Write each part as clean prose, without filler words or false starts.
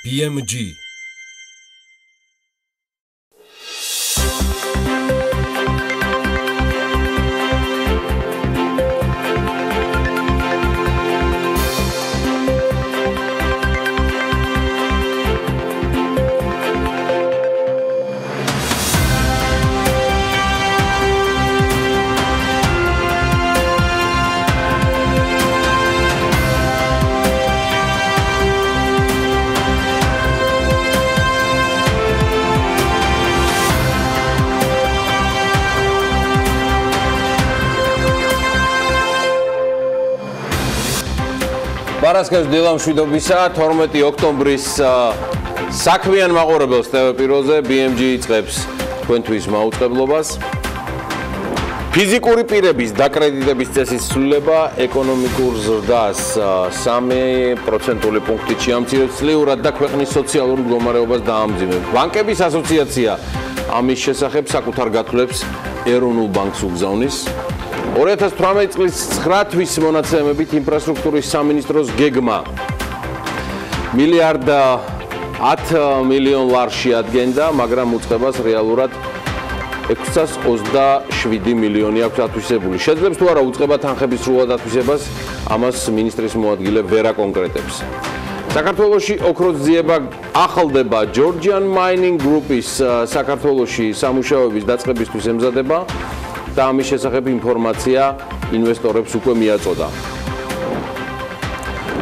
BMG Paraskas დილა მშვიდობისა 12 ოქტომბრის საქმიან მაყურებელს ტელეპიროზე BMG იწყებს თქვენთვის მაუწყებლობას. ფიზიკური პირების დაკრედიტების წესის ცვლილება ეკონომიკურ ზრდას 3% პუნქტით შეამცირებს წლიურად და ქვეყნის სოციალურ მდგომარეობას დაამძიმებს. ბანკების ასოციაცია ამის შესახებ საკუთარ გათვლებს ეროვნულ ბანკს უგზავნის. 2018 წლის 9 თვის მონაცემებით ინფრასტრუქტურის სამინისტროს გეგმა მილიარდ 10 მილიონ ლარში ადგენდა, მაგრამ უწყებას რეალურად 627 მილიონი აქვს ათვისებული. შეძლებს თუ არა უწყება თანხების სრულად ათვისებას, ამას მინისტრის მოადგილე ვერ აკონკრეტებს. საქართველოში ოქროს ძიება ახლდება Georgian Mining Group-ის საქართველოში სამუშაოების დაწყებისთვის ემზადება. და ამის შესახებ ინფორმაცია ინვესტორებს უკვე მიაწოდა.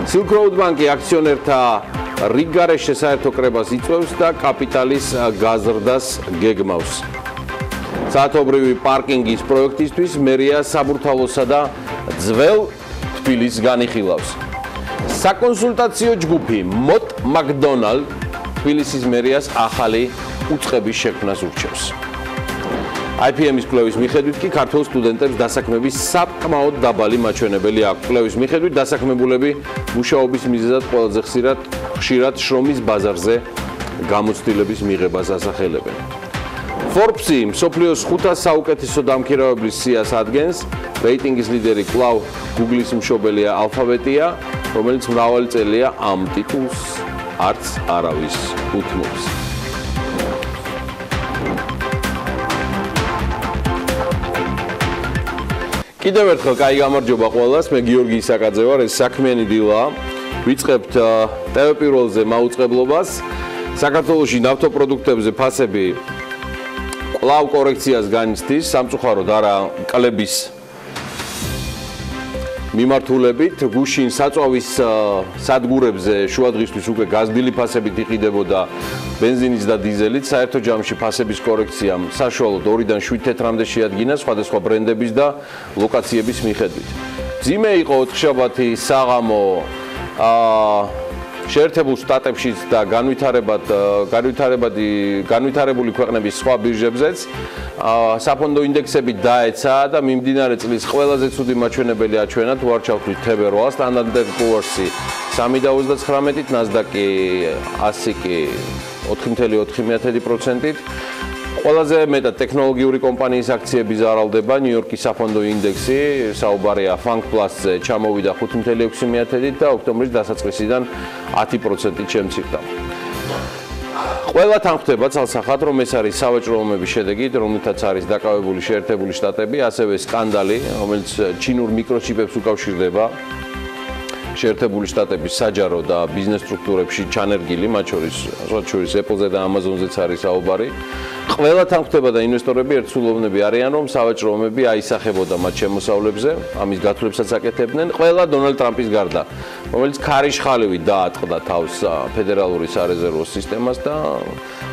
Silk Road Bank-ი აქციონერთა რიგგარეშე საერთო კრებას იწვევს და კაპიტალის გაზრდას გეგმავს. საათობრივი პარკინგის პროექტისთვის მერია საბურთალოსა და ძველ თბილისს განიხილავს. საკონსულტაციო ჯგუფი მოტ მაკდონალდ თბილისის მერიას ახალი უწყების შექმნას ურჩევს. IPM-ის კვლევის მიხედვით კი ქართულ სტუდენტებს დასაქმების საკმაოდ დაბალი მაჩვენებელი აქვს. კვლევის მიხედვით დასაქმებულები მუშაობის მიზეზად ყველაზე ხშირად შრომის ბაზარზე გამოცდილების მიღებას ასახელებენ. Forbes-ი მსოფლიოს 500 საუკეთესო დამქირავებლის სიას ადგენს. რეიტინგის ლიდერი კვლავ Google-ის მშობელია Alphabet-ია, რომელიც მრავალი წელია ამ ტიტულს არც არავის უთმობს. კიდევ ერთხელ კაი გამარჯობა ყველას, მე გიორგი ისაკაძე ვარ, ეს საქმიანი დილა. ვიწყებთ ტელეპიროზე მაუწყებლობას. საქართველოში ნავთობპროდუქტებზე ფასები კვლავ კორექციას განიცდის, სამწუხაროდ არა კლების მიმართულებით. გუშინ საწვავის სადგურებზე შუადღისთვის უკვე გაზრდილი ფასებით იყიდებოდა ბენზინის და დიზელით. საერთო ჯამში ფასების კორექციამ საშუალოდ 2-დან 7 თეთრამდე შეადგინა სხვადასხვა ბრენდების და ლოკაციების მიხედვით. მძიმე იყო ოთხშაბათი საღამო შეერთებულ შტატებშიც და განვითარებული ქვეყნების სხვა ბირჟებზეც. საფონდო ინდექსები დაეცა და მიმდინარე წლის ყველაზე ცუდი მაჩვენებელი აჩვენა თუ არ ჩავთვლით თებერვალს. Standard & Poor's-ი 3.39-ით, Nasdaq-ი 100-კი 4.4%-ით. ყველაზე მეტად ტექნოლოგიური კომპანიის აქციები ზარალდება. ნიუ-იორკის საფონდო ინდექსი საუბარია Fang Plus-ზე ჩამოვიდა 5.6%-ით და ოქტომბრის დასაწყისიდან 10%-ით შემცირდა. ყველა თანხმდება ცალსახად, რომ ეს არის სავაჭრო ომების შედეგი, რომლითაც არის დაკავებული შეერთებული შტატები, ასევე სკანდალი, რომელიც ჩინურ მიკროჩიპებს უკავშირდება. შეერთებული შტატების საჯარო და ბიზნეს სტრუქტურებში ჩანერგილი, მათ შორის Apple-ზე და Amazon-ზეც არის საუბარი. ყველა თანხმდება და ინვესტორები ერთსულოვნები არიან, რომ სავაჭრო ომები აისახებოდა მათ შემოსავლებზე, ამის გათვლებსაც აკეთებდნენ. ყველა დონალდ ტრამპის გარდა, რომელიც ქარიშხალივით დაატყდა თავს ფედერალური სარეზერვო სისტემას და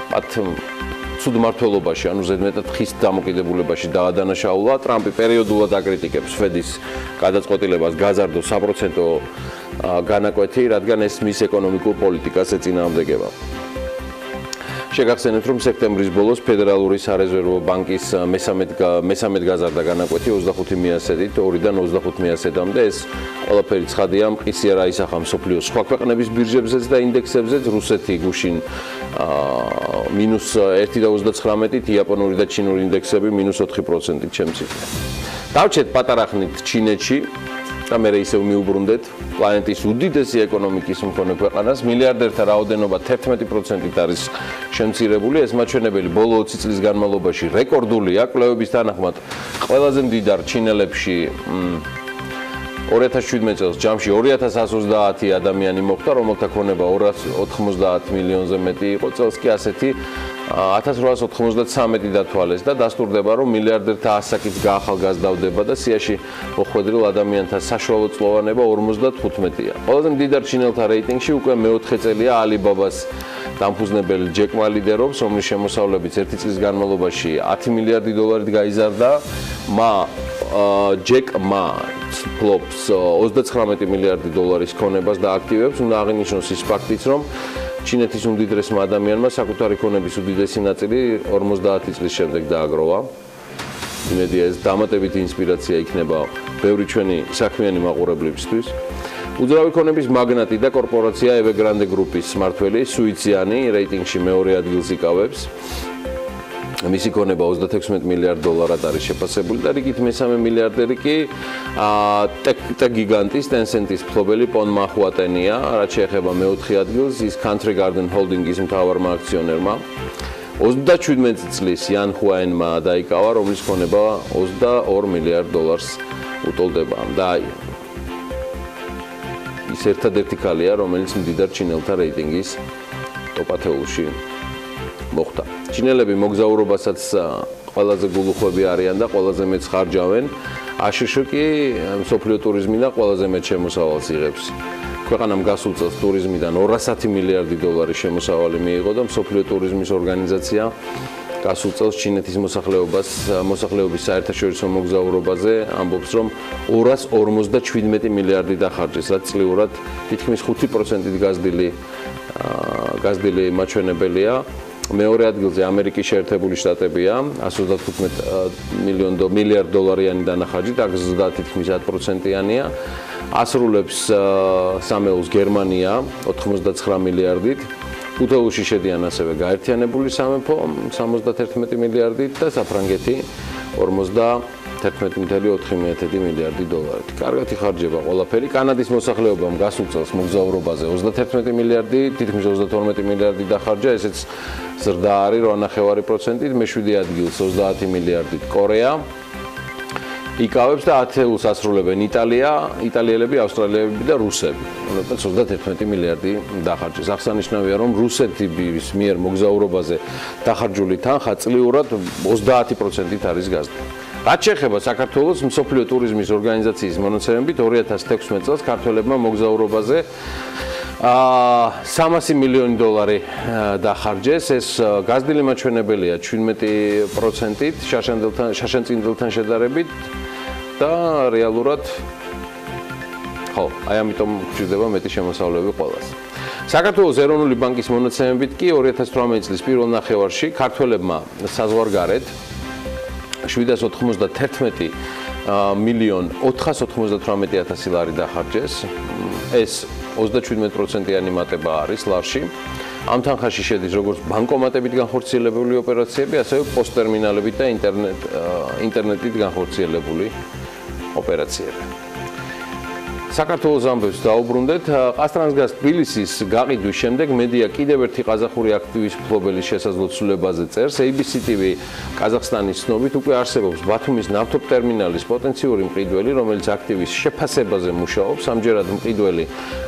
მათ ცუდ მმართველობაში, ანუ ზედმეტად ხის დამოკიდებულებაში დაადანაშაულა. ტრამპი პერიოდულად აკრიტიკებს ფედის გადაწყვეტილებას გაზარდოს 3% განაკვეთი, რადგან ეს მის ეკონომიკურ პოლიტიკას ეწინააღმდეგება. შეგახსენებთ, რომ სექტემბრის ბოლოს ფედერალური სარეზერვო ბანკის მესამედ გაზარდა განაკვეთი 25 მიასედით 2-დან 25 მიასედამდე. ეს ყველაფერი ცხადია, მყისი არ აისახა მსოფლიოს სხვა ქვეყნების ბირჟებზეც და ინდექსებზეც. რუსეთი გუშინ -1.39-ით, იაპონური და ჩინური ინდექსები -4%-ით შემცირდა. დავჩეთ პატარა ხნით ჩინეთში. და მე ისევ მიუბრუნდეთ პლანეტის უდიდესი ეკონომიკის მქონე ქვეყანას, მილიარდერთა რაოდენობა 11%-ით არის შემცირებული, ეს მაჩვენებელი ბოლო 20 წლის განმავლობაში რეკორდულია, კვლევების თანახმად ყველაზე მდიდარ ჩინელებში 2017 წელს ჯამში 2130 ადამიანი მოხვდა, რომელთა ქონება 290 მილიონზე მეტი იყო, წელს კი ასეთი 1893 დათვალეს და დასტურდება, რომ მილიარდერთა ასაკიც გაახალგაზრდავდება და სიაში მოხვედრილ ადამიანთა საშუალო წლოვანება 55-ია. ყველაზე მდიდარ ჩინელთა რეიტინგში უკვე მეოთხე წელია ალიბაბას დამფუძნებელი ჯეკ მა ლიდერობს, რომლის შემოსავლებიც 1 წლის განმავლობაში 10 მილიარდი დოლარით გაიზარდა. ჯეკ მა ფლობს 39 მილიარდი დოლარის ქონებას და აქტივებს, უნდა აღინიშნოს ის ფაქტიც, რომ ჩინეთის უმდიდრესმა ადამიანმა საკუთარი ქონების უდიდესი ნაწილი 50 წლის შემდეგ დააგროვა. იმედია ეს დამატებითი ინსპირაცია იქნება ბევრი ჩვენი საქმიანი მაყურებლისთვის. უძრავი ქონების მაგნატი და კორპორაცია Evergrande Group-ის მმართველი სუიციანი რეიტინგში მეორე ადგილს იკავებს. მისი ქონება 36 მილიარდ დოლარად არის შეფასებული და რიგით მესამე მილიარდერი კი ტექ გიგანტის Tencent-ის მფლობელი პონ მაჰუატენია, რაც შეეხება მეოთხე ადგილს, ის Country Garden Holdings-ის მთავარმა აქციონერმა. 37 წლის იან ჰუაენმა დაიკავა, რომლის ქონება 22 მილიარდ დოლარს უტოლდება და ის ერთადერთი ქალია, რომელიც მდიდარ ჩინელთა რეიტინგის ტოპ-10-ში მოხვდა. ჩინელები მოგზაურობასაც ყველაზე გულუხვები არიან და ყველაზე მეც ხარჯავენ. აშშ კი მსოფლიო ტურიზმიდან ყველაზე მეც შემოსავალს იღებს. ქვეყანამ გასულ წელს ტურიზმიდან 210 მილიარდი დოლარის შემოსავალი მიიღო და მსოფლიო ტურიზმის ორგანიზაცია გასულ წელს ჩინეთის მოსახლეობის საერთაშორისო მოგზაურობაზე ამბობს, რომ 257 მილიარდი დახარჯეს, რაც წლიურად თითქმის 5%-ით გაზრდილი მაჩვენებელია. მეორე ადგილზე ამერიკის შეერთებული შტატებია 125 მილიარდ დოლარიანი დანახარჯით, აქ ზრდა თითქმის 10%-იანია. ასრულებს სამეულს გერმანია 89 მილიარდით. უთეულში შედიან ასევე გაერთიანებული სამეფო 71 მილიარდით და საფრანგეთი 51.4 მილიარდი დოლარით. კარგად იხარჯება ყველაფერი. კანადის მოსახლეობამ გასულ წელს მოგზაურობაზე 31 მილიარდი, თითქმის 32 მილიარდი დახარჯა, ესეც ზრდა არის 8.5%-ით, მე-7 ადგილს 30 მილიარდით კორეა. იკავებს და 10-ს ასრულებენ იტალიელები, ავსტრალიელები და რუსები, რომელთაც 31 მილიარდი დახარჯეს. აღსანიშნავია, რომ რუსეთის მიერ მოგზაურობაზე დახარჯული თანხა წლიურად 30%-ით არის გაზრდა. რაც შეეხება საქართველოს მსოფლიო ტურიზმის ორგანიზაციის მონაცემებით 2016 წელს ქართველებმა მოგზაურობაზე 300 მილიონი დოლარი დახარჯეს. ეს გაზრდილი მაჩვენებელია 17%-ით შაშანწინდელთან შედარებით და რეალურად აი ამიტომ გვჭირდება მეტი შემოსავლები ყველას. საქართველოს ეროვნული ბანკის მონაცემებით კი 2018 წლის პირველ ნახევარში ქართველებმა საზღვარგარეთ 791 მილიონ 498,000 ლარი დახარჯეს. ეს 37%-იანი მატება არის ლარში. ამ თანხაში შედის როგორც ბანკომატებით განხორციელებული ოპერაციები, ასევე პოსტერმინალებით და ინტერნეტით განხორციელებული ოპერაციები. საქართველოს ამბებს დაუბრუნდეთ. ყასტრანგას თბილისის გაყიდვის შემდეგ მედია კიდევ ერთი ყაზახური აქტივის მფლობელის შესაძლო ცვლილებაზე წერს. ABC TV ყაზახსტანის ცნობით უკვე არსებობს ბათუმის ნავთობტერმინალის პოტენციური მყიდველი, რომელიც აქტივის შეფასებაზე მუშაობს. ამჯერად მყიდველი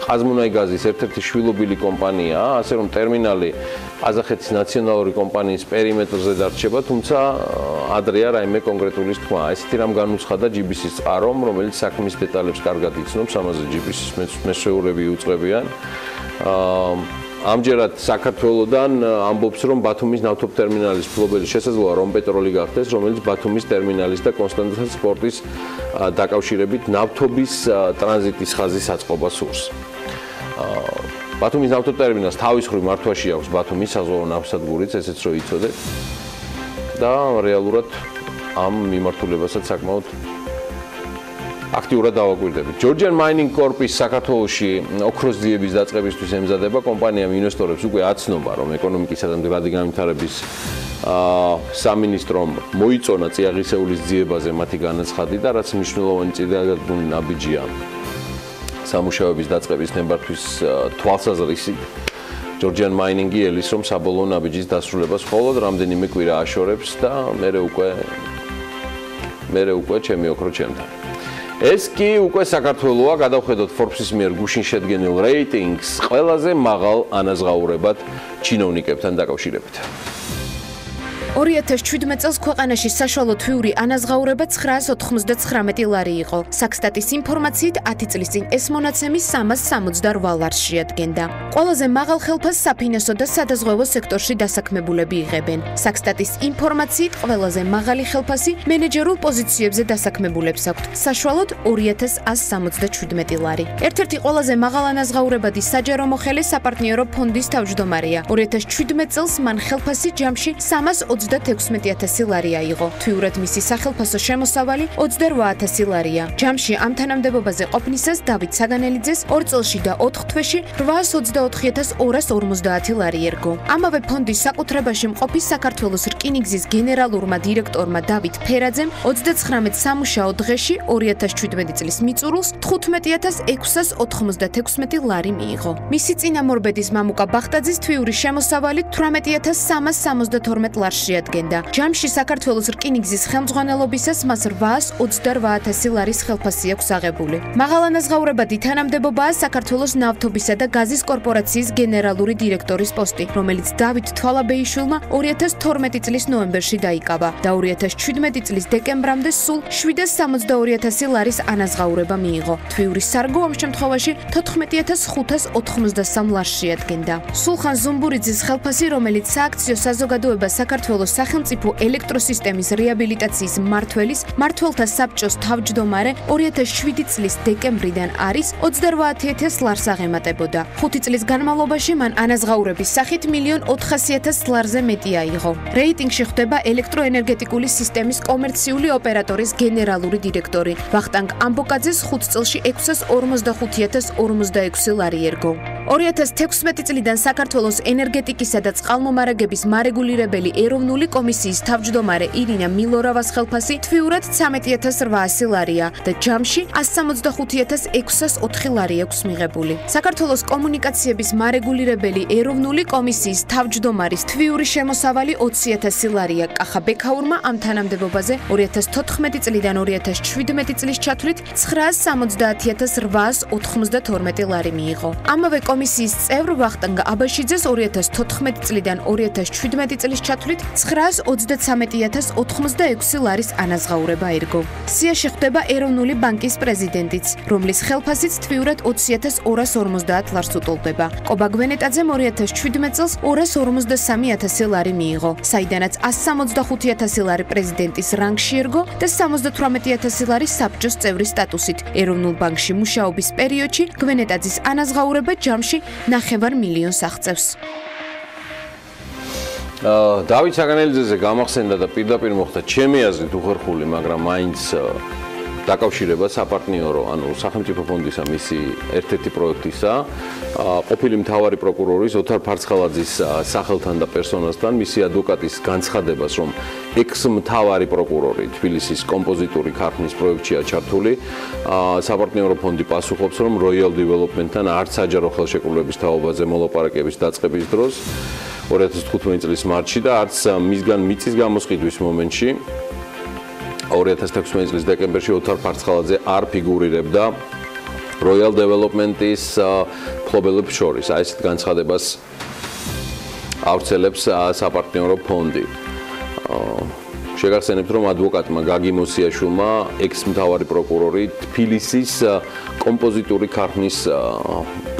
ყაზმუნაიგაზის ერთ-ერთი შვილობილი კომპანიაა, ასე რომ ტერმინალი ყაზახეთის ნაციონალური კომპანიის პერიმეტრზე დარჩება, თუმცა ადრეა რაიმე კონკრეტული თქმა. ესეთი რამ განუცხადა GBC-ის წყარომ, რომელიც საქმის დეტალებს კარგად იცნობს. ამაზე GBC-ის მესვეურები უწყებიან. ამჯერად საქართველოდან ამბობს, რომ ბათუმის ნავთობტერმინალის მფლობელი შესაძლოა რომ პეტროლი გახდეს, რომელიც ბათუმის ტერმინალის და კონსტანტინოს პორტის დაკავშირებით ნავთობის ტრანზიტის ხაზის აწყობას სურს. ბათუმის ნავთობტერმინალს თავის მხრივ მართვაში აქვს ბათუმის საზღვაო ნავსადგურიც, ესეც რო იცოდეთ. და რეალურად ამ მიმართულებასაც საკმაოდ აქტიურად დავაკვირდებით. Georgian Mining Corp-ის საქართველოში ოქროს ძიების დაწყებისთვის ემზადება. კომპანიამ ინვესტორებს უკვე აცნობა, რომ ეკონომიკისა და მდგრადი განვითარების სამინისტრომ მოიწონა წიაღისეულის ძიებაზე მათი განაცხადი და რაც მნიშვნელოვანი წინადადებული ნაბიჯია სამუშაოების დაწყების ნებართვის თვალსაზრისით ჯორჯიან მაინინგი ელის რომ საბოლოო ნაბიჯის დასრულებას მხოლოდ რამდენიმე კვირა აშორებს და მერე უკვე ჩემი ოქრო ჩემთან. ეს კი უკვე საქართველოა გადავხედოთ Forbes-ის მიერ გუშინ შედგენილ რეიტინგს ყველაზე მაღალ ანაზღაურებად ჩინოვნიკებთან დაკავშირებით. 2017 წელს ქვეყანაში საშუალო თვიური ანაზღაურება 999 ლარი იყო. საქსტატის ინფორმაციით 10 წლის წინ ეს მონაცემი 368 ლარს შეადგენდა. ყველაზე მაღალ ხელფასს საფინანსო და სადაზღვევო სექტორში დასაქმებულები იღებენ. საქსტატის ინფორმაციით ყველაზე მაღალი ხელფასი მენეჯერულ პოზიციებზე დასაქმებულებს აქვთ. საშუალოდ 2177 ლარი. ერთ-ერთი ყველაზე მაღალ ანაზღაურებადი საჯარო მოხელე საპარტნიორო ფონდის თავმჯდომარეა. 2017 წელს მან ხელფასი ჯამში 326,000 ლარი აიღო. თვიურად მისი სახელფასო შემოსავალი 28,000 ლარია. ჯამში ამ თანამდებობაზე ყოფნისას დავით საგანელიძეს 2 წელში და 4 თვეში 824,250 ლარი ერგო. ამავე ფონდის საკუთრებაში მყოფი საქართველოს რკინიგზის გენერალურმა დირექტორმა დავით ფერაძემ 39 სამუშაო დღეში 2017 წლის მიწურულს 15,696 ლარი მიიღო. მისი წინამორბედის მამუკა ბახტაძის თვიური შემოსავალი 18,372 ლარს შეადგენდა. ჯამში საქართველოს რკინიგზის ხელმძღვანელობისას მას 828,000 ლარის ხელფასი აქვს აღებული. მაღალ ანაზღაურებადი თანამდებობაა საქართველოს ნავთობისა და გაზის კორპორაციის გენერალური დირექტორის პოსტი, რომელიც დავით თვალაბეიშვილმა 2012 წლის ნოემბერში დაიკავა და 2017 წლის დეკემბრამდე სულ 762,000 ლარის ანაზღაურება მიიღო. თვიური სარგო ამ შემთხვევაში 14,593 ლარს შეადგენდა. სულხან ზუმბურიძის ხელფასი, რომელიც სააქციო საზოგადოება საქართველოს სახელმწიფო ელექტროსისტემის რეაბილიტაციის მმართველთა საბჭოს თავმჯდომარე 2007 წლის დეკემბრიდან არის 28,000 ლარს აღემატებოდა. 5 წლის განმავლობაში მან ანაზღაურების სახით 1,400,000 ლარზე მეტი აიღო. რეიტინგში ხვდება ელექტროენერგეტიკული სისტემის კომერციული ოპერატორის გენერალური დირექტორი. ვახტანგ ამბოკაძეს 5 წელში 645,046 ლარი ერგო. 2016 წლიდან საქართველოს ენერგეტიკისა და წყალმომარაგების მარეგულირებელი ეროვნული კომისიის თავმჯდომარე ირინა მილორავას ხელფასი თვიურად 13,800 ლარია და ჯამში 165,604 ლარი აქვს მიღებული. საქართველოს კომუნიკაციების მარეგულირებელი ეროვნული კომისიის თავმჯდომარის თვიური შემოსავალი 20,000 ლარია. კახა ბექაურმა ამ თანამდებობაზე 2014 წლიდან 2017 წლის ჩათვლით 970,892 ლარი მიიღო. ამავე კომისიის წევრ ვახტანგ აბაშიძეს 2014 წლიდან 2017 წლის ჩათვლით 933,086 ლარის ანაზღაურება ერგო. სიაში ხვდება ეროვნული ბანკის პრეზიდენტიც, რომლის ხელფასიც თვიურად 20,250 ლარს უტოლდება. კობა გვენეტაძემ 2017 წელს 253,000 ლარი მიიღო, საიდანაც 165,000 ლარი პრეზიდენტის რანგში ერგო და 78,000 ლარი საბჭოს წევრის სტატუსით. ეროვნულ ბანკში მუშაობის პერიოდში გვენეტაძის ანაზღაურება ჯამში 9 მილიონს აღწევს. დავით საგანელიძეზე გამახსენდა და პირდაპირ მოხდა ჩემი აზრით უხერხული, მაგრამ მაინც დაკავშირება საპარტნიორო, ანუ სახელმწიფო ფონდისა მისი ერთ-ერთი პროექტისა, ყოფილი მთავარი პროკურორის ოთარ ფარცხალაძის სახელთან და პერსონასთან, მისი ადვოკატის განცხადებას, რომ ექს-მთავარი პროკურორი თბილისის კომპოზიტური ქარხნის პროექტშია ჩართული, საპარტნიორო ფონდი პასუხობს, რომ Royal Development-თან არც საჯარო ხელშეკრულების თაობაზე მოლაპარაკების დაწყების დროს 2015 წლის მარტში და არც მისგან მიწის გამოსყიდვის მომენტში 2016 წლის დეკემბერში ოთარ ფარცხალაძე არ ფიგურირებდა Royal Development-ის მფლობელებს შორის. ესეთ განცხადებას ავრცელებს საპარტნიორო ფონდი. შეგახსენებთ, რომ ადვოკატმა გაგი მოსიაშვილმა ექს-მთავარი პროკურორი თბილისის კომპოზიტური ქარხნის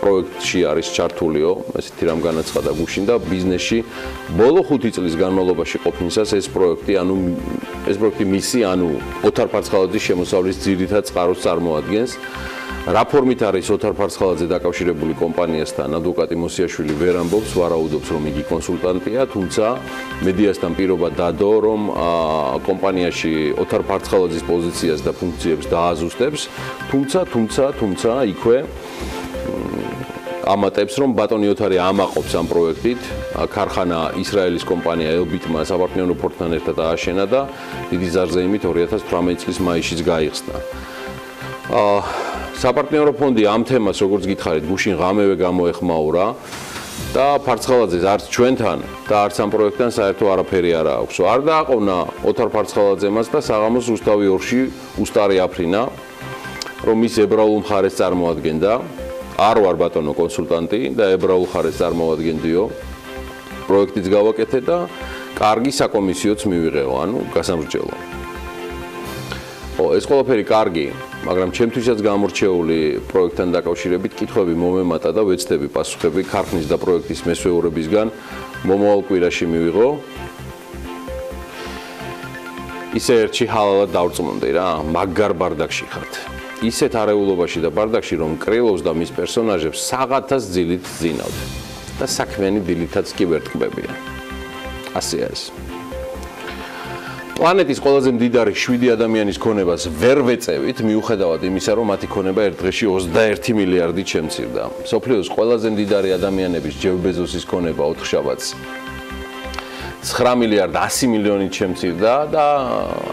პროექტში არის ჩართულიო, ესეთი რამ განაცხადა გუშინ და ბიზნესში ბოლო 5 წლის განმავლობაში ყოფნისას ეს პროექტი მისი, ანუ ოთარ ფარცხალაძის შემოსავლის ძირითად წყაროს წარმოადგენს. რა ფორმით არის ოთარ ფარცხალაძე დაკავშირებული კომპანიასთან, ადვოკატი მოსიაშვილი ვერ ამბობს, ვარაუდობს, რომ იგი კონსულტანტია, თუმცა მედიასთან პირობა დადო, რომ კომპანიაში ოთარ ფარცხალაძის პოზიციას და ფუნქციებს დააზუსტებს, თუმცა იქვე ამატებს, რომ ბატონი ოთარი ამაყობს ამ პროექტით. ქარხანა ისრაელის კომპანია ელბიტმა საპარტნიორო ფორტთან ერთად ააშენა და დიდი ზარზეიმით 2018 წლის მაისშიც გაიხსნა. საპარტნიორო ფონდი ამ თემას, როგორც გითხარით, გუშინ ღამევე გამოეხმაურა და ფარცხალაძეს არც ჩვენთან და არც ამ პროექტთან საერთო არაფერი არ აქვს. არ დააყოვნა ოთარ ფარცხალაძემაც და საღამოს რუსთავი 2-ში უსტარი აფრინა, რომ ის ებრაულ მხარეს წარმოადგენდა. არ ვარ ბატონო კონსულტანტი და ებრაულ მხარეს წარმოადგენდიო. პროექტიც გავაკეთე და კარგი საკომისიოც მივიღეო, ანუ გასამრჯელო. ეს ყველაფერი კარგი, მაგრამ ჩემთვისაც გამორჩეული პროექტთან დაკავშირებით კითხვები მომემატა და ვეცდები პასუხები ქარხნის და პროექტის მესვეურებისგან მომავალ კვირაში მივიღო. ისე ერთში ჰალალად დავწმუნდი რა, მაგარ ბარდაკში ხართ. ისეთ არეულობაში და ბარდაკში, რომ კრილოვს და მის პერსონაჟებს საღათას ძილით ძინავთ და საქმიანი დილითაც კი ვერტყბებიან. ასეა ეს. პლანეტის ყველაზე მდიდარი 7 ადამიანის ქონებას ვერ ვეწევით, მიუხედავად იმისა, რომ მათი ქონება ერთ დღეში 21 მილიარდით შემცირდა. მსოფლიოს ყველაზე მდიდარი ადამიანების ჯეფ ბეზოსის ქონება 4 შაბათს 9 მილიარდ 100 მილიონით შემცირდა და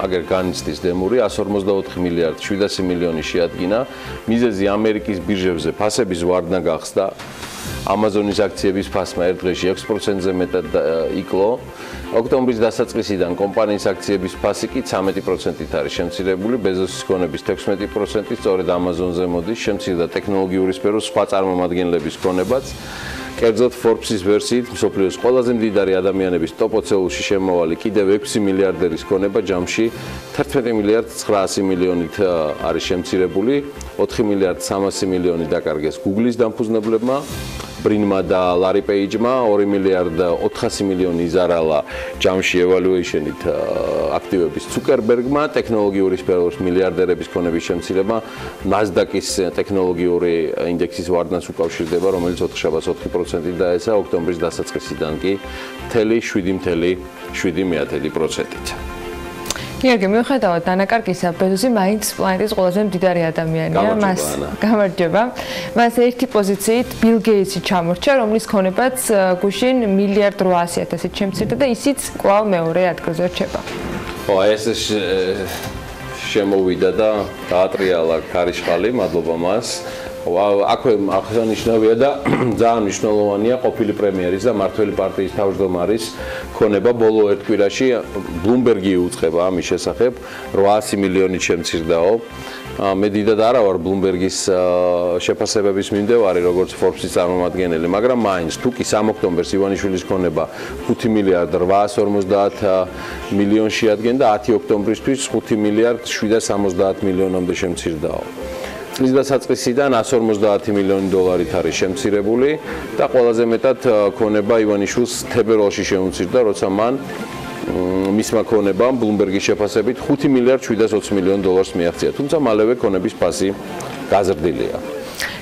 აგერ განიცდის დემური 154 მილიარდ 700 მილიონი შეადგინა. მიზეზი ამერიკის ბირჟებზე ფასების ვარდნა გახსდა. ამაზონის აქციების ფასმა ერთ დღეში 6%-ზე მეტად იკლო. ოქტომბრის დასაწყისიდან კომპანიის აქციების ფასი კი 13%-ით არის შემცირებული. ბეზოსის ქონების 16% სწორედ ამაზონზე მოდის. შემცირდა ტექნოლოგიური სფეროს სხვა წარმომადგენლების ქონებაც. კერძოდ Forbes-ის ვერსიით მსოფლიოს ყველაზე მდიდარი ადამიანების ტოპ 20-ში შემოვალი კიდევ 6 მილიარდერის ქონება ჯამში 11 მილიარდ 900 მილიონით არის შემცირებული. 4 მილიარდ 300 მილიონი დაკარგეს Google-ის დამფუძნებლებმა, ბრინმა და ლარი პეიჯმა, 2 მილიარდ 400 მილიონი იზარალა ჯამში evaluation-ით აქტივების Zuckerberg-მა, ტექნოლოგიური სფეროს მილიარდერების ქონების შემცირება NASDAQ-ის ტექნოლოგიური ინდექსის ვარდნას უკავშირდება, რომელიც 4 შაბათს 4%-ით დაეცა, ოქტომბრის დასაწყისიდან კი 7.7%-ით. გიორგი, მიუხედავად დანაკარგისა, ბეზოსი მაინც პლანეტის ყველაზე მდიდარი ადამიანია. მას გამარჯობა. მას ერთი პოზიციით ბილ გეიტსი ჩამორჩა, რომლის ქონებაც გუშინ 1.8 შემცირდა და ისიც კვლავ მეორე ადგილზე რჩება. ეს შემოვიდა და დაატრიალა ქარიშხალი, მადლობა მას. აქვე აღსანიშნავია და ძალიან მნიშვნელოვანია ყოფილი პრემიერის და მართველი პარტიის თავმჯდომარის ქონება ბოლო ერთ კვირაში ბლუმბერგი უწყება ამის შესახებ 800 მილიონით შემცირდაო. მე დიდად არა ვარ ბლუმბერგის შეფასებების მიმდევარი როგორც Forbes-ის წარმომადგენელი, მაგრამ მაინც თუ კი 3 ოქტომბერს ივანიშვილის ქონება 5 მილიარდ 850 მილიონი შეადგენდა, 10 ოქტომბრისთვის 5 მილიარდ 770 მილიონამდე შემცირდაო. წლის დასაწყისიდან 150 მილიონი დოლარით არის შემცირებული და ყველაზე მეტად ქონება ივანიშვილს თებერვალში შემცირდა, როცა მან მისმა ქონებამ ბლუმბერგის შეფასებით 5 მილიარდ 720 მილიონი დოლარს მიაღწია, თუმცა მალევე ქონების ფასი გაზრდილია.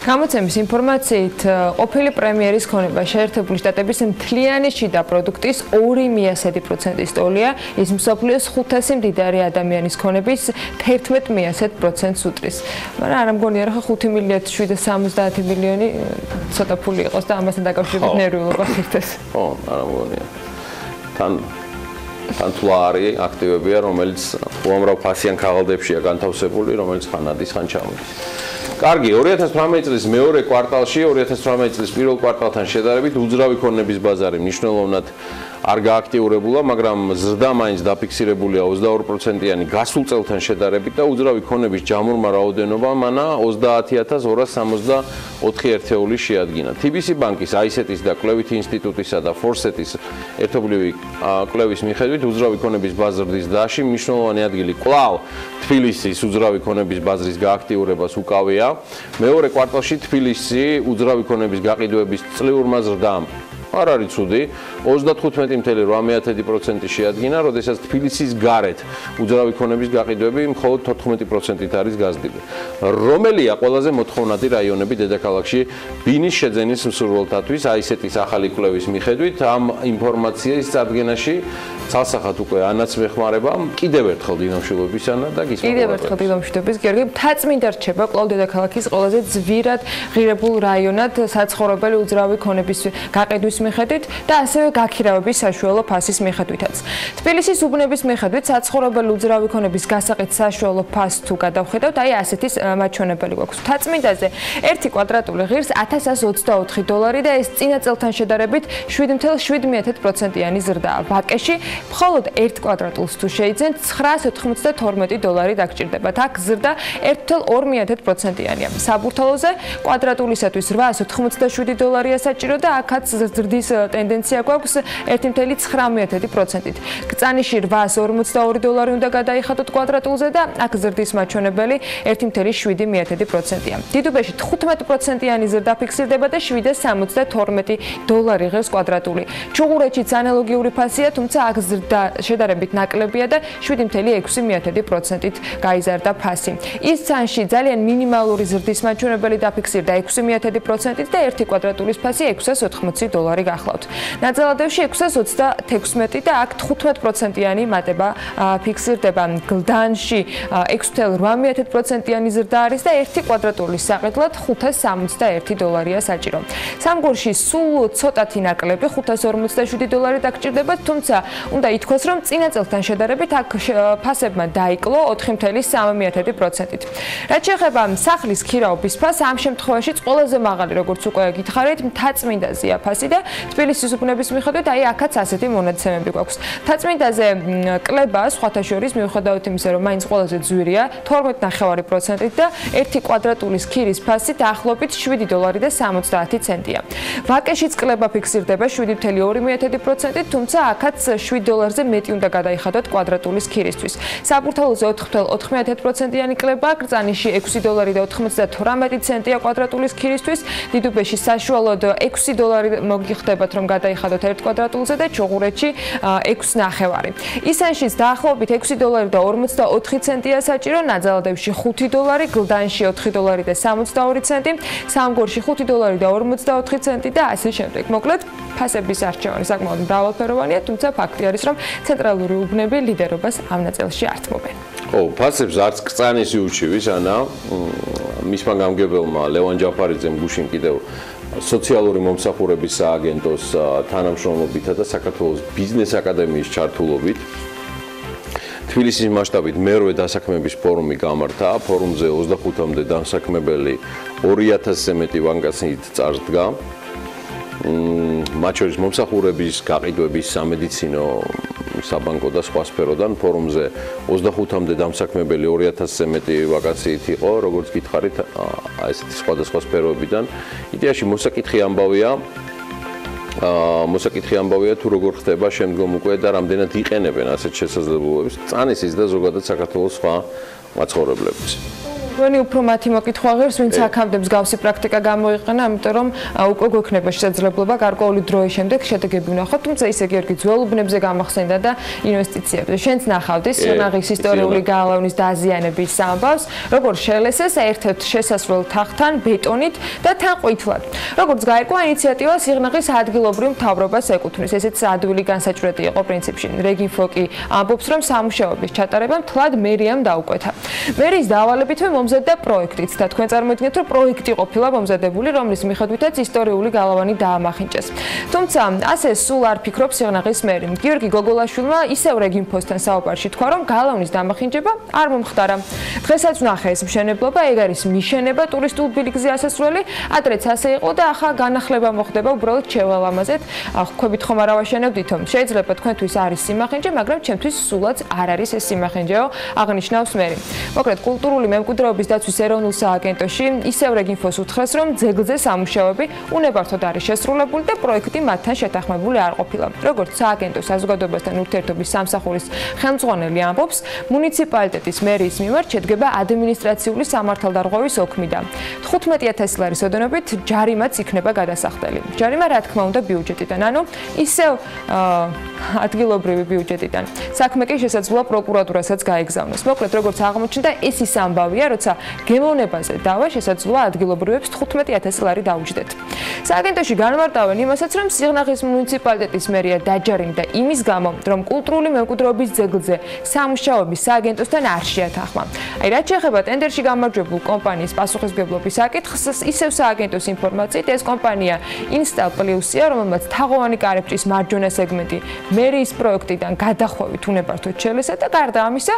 გამოცემის ინფორმაციით, ყოფილი პრემიერის ქონება შეერთებული შტატების მთლიანი შიდა პროდუქტის 2,1%-ის ტოლია, ის მსოფლიოს 500 მდიდარი ადამიანის ქონების 11,1%-ს უდრის. მაგრამ არ მგონია რა 5 მილიარდ 770 მილიონი ცოტა ფული იყოს და ამასთან დაკავშირებით ნერვიულობა ხდეს. ხო, არ მგონია. თან თვლარი აქტივებია, რომელიც უამრავ ფასიან ქაღალდებშია განთავსებული, რომელიც ხან ადის, ხან ჩამოდის. კარგი, 2018 წლის მეორე კვარტალში 2018 წლის პირველ კვარტალთან შედარებით უძრავი ქონების ბაზარი მნიშვნელოვნად არ გააქტიურებულა, მაგრამ ზრდა მაინც დაფიქსირებულია 22%-იანი გასულ წელთან შედარებით და უძრავი ქონების ჯამურმა რაოდენობა მანა 30064 ერთეული შეადგინა. TBC ბანკის ICT-ის და კვლევითი ინსტიტუტისა და Forset-ის ერთობლივი კვლევის მიხედვით უძრავი ქონების ბაზრის ზრდაში მნიშვნელოვანი ადგილი კვლავ თბილისის უძრავი ქონების ბაზრის გააქტიურებას უკავია. მეორე კვარტალში თბილისი უძრავი ქონების გაყიდვების წლიურმა ზრდამ არ არის ცუდი. 35.8% შეადგინა, როდესაც თბილისის გარეთ უძრავი ქონების გაყიდვები მხოლოდ 14%-ით არის გაზრდილი. რომელია ყველაზე მოთხოვნადი რაიონები დედაქალაქში ბინის შეძენის მსურველთათვის? აი ესეთის ახალი კვლევის მიხედვით ამ ინფორმაციის წარდგენაში ცალსახად უკვე ანაც მეხმარება. კიდევ ერთხელ დინამშილობის ანა და გისმენთ. კიდევ ერთხელ დილომშვიდობის გიორგი, მთაწმინდა რჩება კვლავ დედაქალაქის ყველაზე ძვირად ღირებულ რაიონად საცხოვრებელი უძრავი ქონების გაყიდვის მიხედვით და ასევე გაქირავების საშუალო ფასის მიხედვითაც. თბილისის უბნების მიხედვით საცხოვრებელი უძრავი ქონების გასაყიდ საშუალო ფასს თუ გადავხედავთ, აი ასეთის მაჩვენებელი გვაქვს. მთაწმინდაზე 1 კვადრატული ღირს $1024 და ეს წინა წელთან შედარებით 7.7%-იანი ზრდაა. ვაკეში მხოლოდ 1 კვადრატულს თუ შეიძენთ $992 დაგჭირდებათ. აქ ზრდა 1.2%-იანია. საბურთალოზე კვადრატულისათვის $887 საჭირო და აქაც ზრდის ტენდენცია გვაქვს 1.9%-ით. კწანიში $842 უნდა გადაიხადოთ კვადრატულზე და აქ ზრდის მაჩვენებელი 1.7%-ია. დიდუბეში 15%-იანი ზრდა ფიქსირდება და $772 ღირს კვადრატული. ჩუღურეთშიც ანალოგიური ფასია, თუმცა აქ ზრდა შედარებით ნაკლებია და 7.6%-ით გაიზარდა ფასი. ისცანში ძალიან მინიმალური ზრდის მაჩვენებელი დაფიქსირდა 6%-ით და 1 კვადრატულის ფასი $680 გახლავთ. ნაძალადევში 636 და აქ 15%-იანი მატება ფიქსირდება. გლდანში 6.8%-იანი ზრდა არის და 1 კვადრატულის საყიდლად $561 საჭირო. სამგორში სულ ცოტათი ნაკლები $557 დაგჭირდება, თუმცა უნდა ითქვას, რომ წინა წელთან შედარებით აქ ფასებმა დაიკლო 4.3%-ით. რაც შეეხება სახლის ქირაობის ფასს, ამ შემთხვევაში ყველაზე მაღალი, როგორც უკვე გითხარით, მთაწმინდაზეა ფასი და თბილისის უბნების მიხედვით, აი აქაც ასეთი მონაცემები გვაქვს. მთაწმინდაზე კლება სხვათა შორის მიუხედავად იმისა, რომ მაინც ყველაზე ძვირია, 12.9%-ით და 1 კვადრატულის ქირის ფასი დაახლოებით $7.70-ია. ვაკეშიც კლება ფიქსირდება 7.2%-ით, თუმცა აქაც $7-ზე მეტი უნდა გადაიხადოთ კვადრატულის ქირისთვის. საბურთალოზე 4.4%-იანი კლება, კრწანიში $6.98 კვადრატულის ქირისთვის, დიდუბეში საშუალოდ $6 მოგიხდებათ, რომ გადაიხადოთ 1 კვადრატულზე და ჩუღურეთში 6.9. ისანშიც დაახლოებით $6.44 საჭირო, ნაძალადევში $5, გლდანში $4.72, სამგორში $5.54 და ასე შემდეგ. მოკლედ, ფასების არჩევანი საკმაოდ მრავალფეროვანია, თუმცა ფაქტი არის, რომ ცენტრალური უბნები ლიდერობას ამ ნაწილში არ თმობენ. ფასებს არც კწანის იუჩივის, ანა მისმა გამგებელმა ლევან ჯაფარიძემ გუშინ კიდევ სოციალური მომსახურების სააგენტოს თანამშრომლობითა და საქართველოს ბიზნეს აკადემიის ჩართულობით თბილისის მასშტაბით მერვე დასაქმების ფორუმი გამართა. ფორუმზე 25-მდე დასაქმებელი 2000-ზე მეტი ვაკანსიით წარსდგა. მათ შორის მომსახურების, გაყიდვების, სამედიცინო, საბანკო და სხვა სფეროდან. ფორუმზე 25-მდე დამსაქმებელი 2000-ზე მეტი ვაკანსიით იყო, როგორც გითხარით, ესეთი სხვადასხვა სფეროებიდან. იდეაში მოსაკითხი ამბავია თუ როგორ ხდება შემდგომ უკვე და რამდენად იყენებენ ასეთ შესაძლებლობებს წანისის და ზოგადად საქართველოს სხვა მაცხოვრებლებიც. თქვენი უფრო მათი მოკითხვა ღირს, ვინც აქამდე მსგავსი პრაქტიკა გამოიყენა, ამიტომ რომ უკვე გვექნება შესაძლებლობა გარკვეული დროის შემდეგ შედეგები ვნახოთ, თუმცა ისე გიორგი ძველ უბნებზე გამახსენდა და ინვესტიციებზე. შენც ნახავდი სიღნაღის ისტორიული გალავნის დაზიანების ამბავს, როგორ შელესეს ერთ-ერთ შესასვლელ თაღთან ბეტონით და თან ყვითლად. როგორც გაირკვა, ინიციატივა სიღნაღის ადგილობრივ მთავრობას ეკუთვნის. ესეც ადვილი განსაჭრელი იყო პრინციპში. რეგინფო კი ამბობს, რომ სამუშაოების ჩატარება მთლად მერიამ დაუკვეთა. მერის დავალებითვე მომზადდა პროექტიც და თქვენ წარმოიდგინეთ, რომ პროექტი ყოფილა მომზადებული, რომლის მიხედვითაც ისტორიული გალავანი დაამახინჭეს. თუმცა ასე სულ არ ფიქრობს სიღნაღის მერი. გიორგი გოგოლაშვილმა ისევ რეგინფოსთან საუბარში თქვა, რომ გალავნის დამახინჯება არ მომხდარა. დღესაც ვნახე ეს მშენებლობა, ეგ არის მიშენება ტურისტულ ბილიკზე ასასვლელი, ადრეც ასე იყო და ახლა განახლება მოხდება, უბრალოდ შეველამაზეთ. ხვქვებით ხომ არ ავაშენებდითო? შეიძლება თქვენთვის არის სიმახინჯე, მაგრამ ჩემთვის სულაც არ არის ეს სიმახინჯეო, აღნიშნავს მერი. მოკლედ კულტურული მემკვიდრეობა სამუშაოების დაცვის ეროვნულ სააგენტოში ისევ რეგინფოს უთხრეს, რომ ძეგლზე სამუშაოები უნებართოდ არის შესრულებული და პროექტი მათთან შეთანხმებული არ ყოფილა. როგორც სააგენტოს საზოგადოებასთან ურთიერთობის სამსახურის ხელმძღვანელი ამბობს, მუნიციპალიტეტის მერიის მიმართ შედგება ადმინისტრაციული სამართალდარღვევის ოქმი და 15,000 ლარის ოდენობით ჯარიმაც იქნება გადასახდელი. ჯარიმა რა თქმა უნდა ბიუჯეტიდან, ანუ ისევ ადგილობრივი ბიუჯეტიდან. საქმე კი შესაძლოა პროკურატურასაც გაეგზავნოს. მოკლედ, როგორც აღმოჩნდა, ეს ის ამბავია, როცა გემოვნებაზე დავა შესაძლოა ადგილობრივებს 15,000 ლარი დაუჯდეთ. სააგენტოში განმარტავენ იმასაც, რომ სიღნაღის მუნიციპალიტეტის მერია დაჯარიმდა იმის გამო, რომ კულტურული მემკვიდრეობის ძეგლზე სამუშაოები სააგენტოსთან არ შეათანხმა. აი, რაც შეეხება ტენდერში გამარჯვებულ კომპანიის პასუხისმგებლობის საკითხს, ისევ სააგენტოს ინფორმაციით, ეს კომპანია Install Plus-ია, რომელმაც თაღოვანი კარიბჭის მარჯვენა სეგმენტი მერიის პროექტიდან გადახვევით უნებართოდ შეელესა და გარდა ამისა,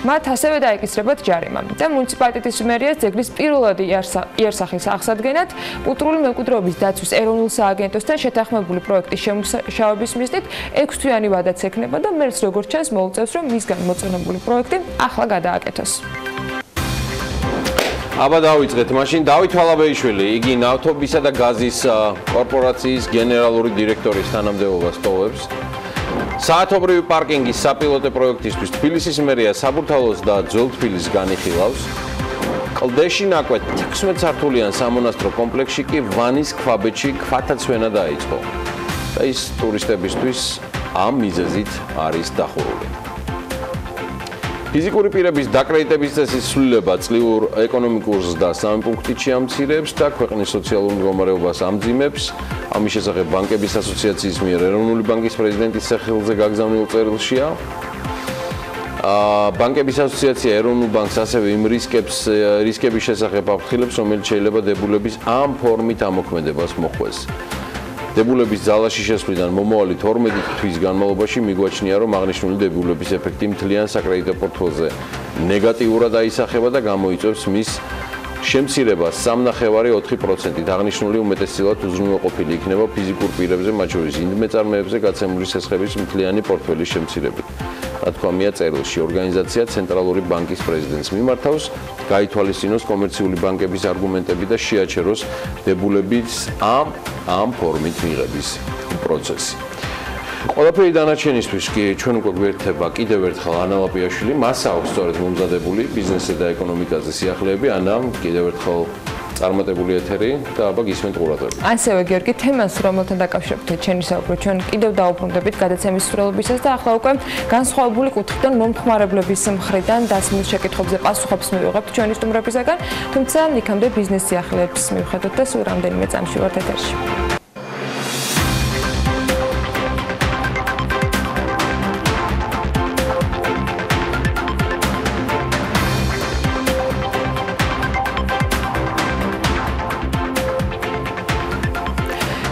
მათ ასევე დაეკისრებათ ჯარიმა. და მუნიციპალიტეტის მერიას ძეგლის პირველად იერსახის აღსადგენად კულტურული მემკვიდრეობის დაცვის ეროვნულ სააგენტოსთან შეთანხმებული პროექტის შემუშავების მიზნით 6 თვიანი ვადაც ექნება და მერს როგორც ჩანს მოუწევს, რომ მისგან მოწონებული პროექტი ახლა გადააკეთოს. აბა დავიწყეთ. მაშინ დავით ვალაბეიშვილი, იგი ნავთობისა და გაზის კორპორაციის გენერალური დირექტორის თანამდებობას ტოვებს. საათობრივი პარკინგის საპილოტო პროექტისთვის თბილისის მერია საბურთალოს და ძველთბილის განიხილავს. კლდეში ნაკვეთ 16 სართულიან სამონასტრო კომპლექსში კი ვანის ქვაბეთში ქვათაცვენა დაიწყო. და ის ტურისტებისთვის ამ მიზეზით არის დახურული. ფიზიკური პირების დაკრედიტების წესის ცვლილება წლიურ ეკონომიკურ ზრდას 3 პუნქტით შეამცირებს და ქვეყნის სოციალურ მდგომარეობას ამძიმებს. ამის შესახებ ბანკების ასოციაციის მიერ ეროვნული ბანკის პრეზიდენტის სახელზე გაგზავნილ წერილშია. ბანკების ასოციაცია ეროვნულ ბანკს ასევე იმ რისკების შესახებ აფრთხილებს, რომელიც შეიძლება დებულების ამ ფორმით ამოქმედებას მოხვდეს. დებულების ძალაში შესვლიდან მომავალი 12 თვის განმავლობაში მიგვაჩნია, რომ აღნიშნული დებულების ეფექტი მთლიან საკრედიტო პორტფელიოზე ნეგატიურად აისახება და გამოიწვევს მის შემცირებას 3.4%-ით. აღნიშნული უმეტესწილად უზრუნველყოფილი იქნება ფიზიკურ პირებზე, მათ შორის ინდმეწარმეებზე გაცემული სესხების მთლიანი პორტფელის შემცირებით. თქვამია წერილში, ორგანიზაცია ცენტრალური ბანკის პრეზიდენტს მიმართავს, გაითვალისწინოს კომერციული ბანკების არგუმენტები და შეაჩეროს დებულების ამ ფორმით მიღების პროცესი. ყველაფერი დანარჩენისთვის კი ჩვენ უკვე გვერდება კიდევ ერთხელ ანა ლაპიაშვილი, მას აქვს სწორედ მომზადებული ბიზნესზე და ეკონომიკაზე სიახლეები. ანა, კიდევ ერთხელ წარმატებული ეთერი და აბა გისმენთ ყურადღებით. ასევე გიორგი, თემას რომელთან დაკავშირებით ჩვენი საუბრო, ჩვენ კიდევ დაუბრუნდებით გადაცემის სრულობისას და ახლა უკვე განსხვავებული კუთხიდან მომხმარებლების მხრიდან დასმულ შეკითხვებზე პასუხებს მივიღებთ ჩვენი სტუმრებისაგან, თუმცა იქამდე ბიზნეს სიახლეებს მივხედოთ და სულ რამდენიმე წამში ვართ ეთერში.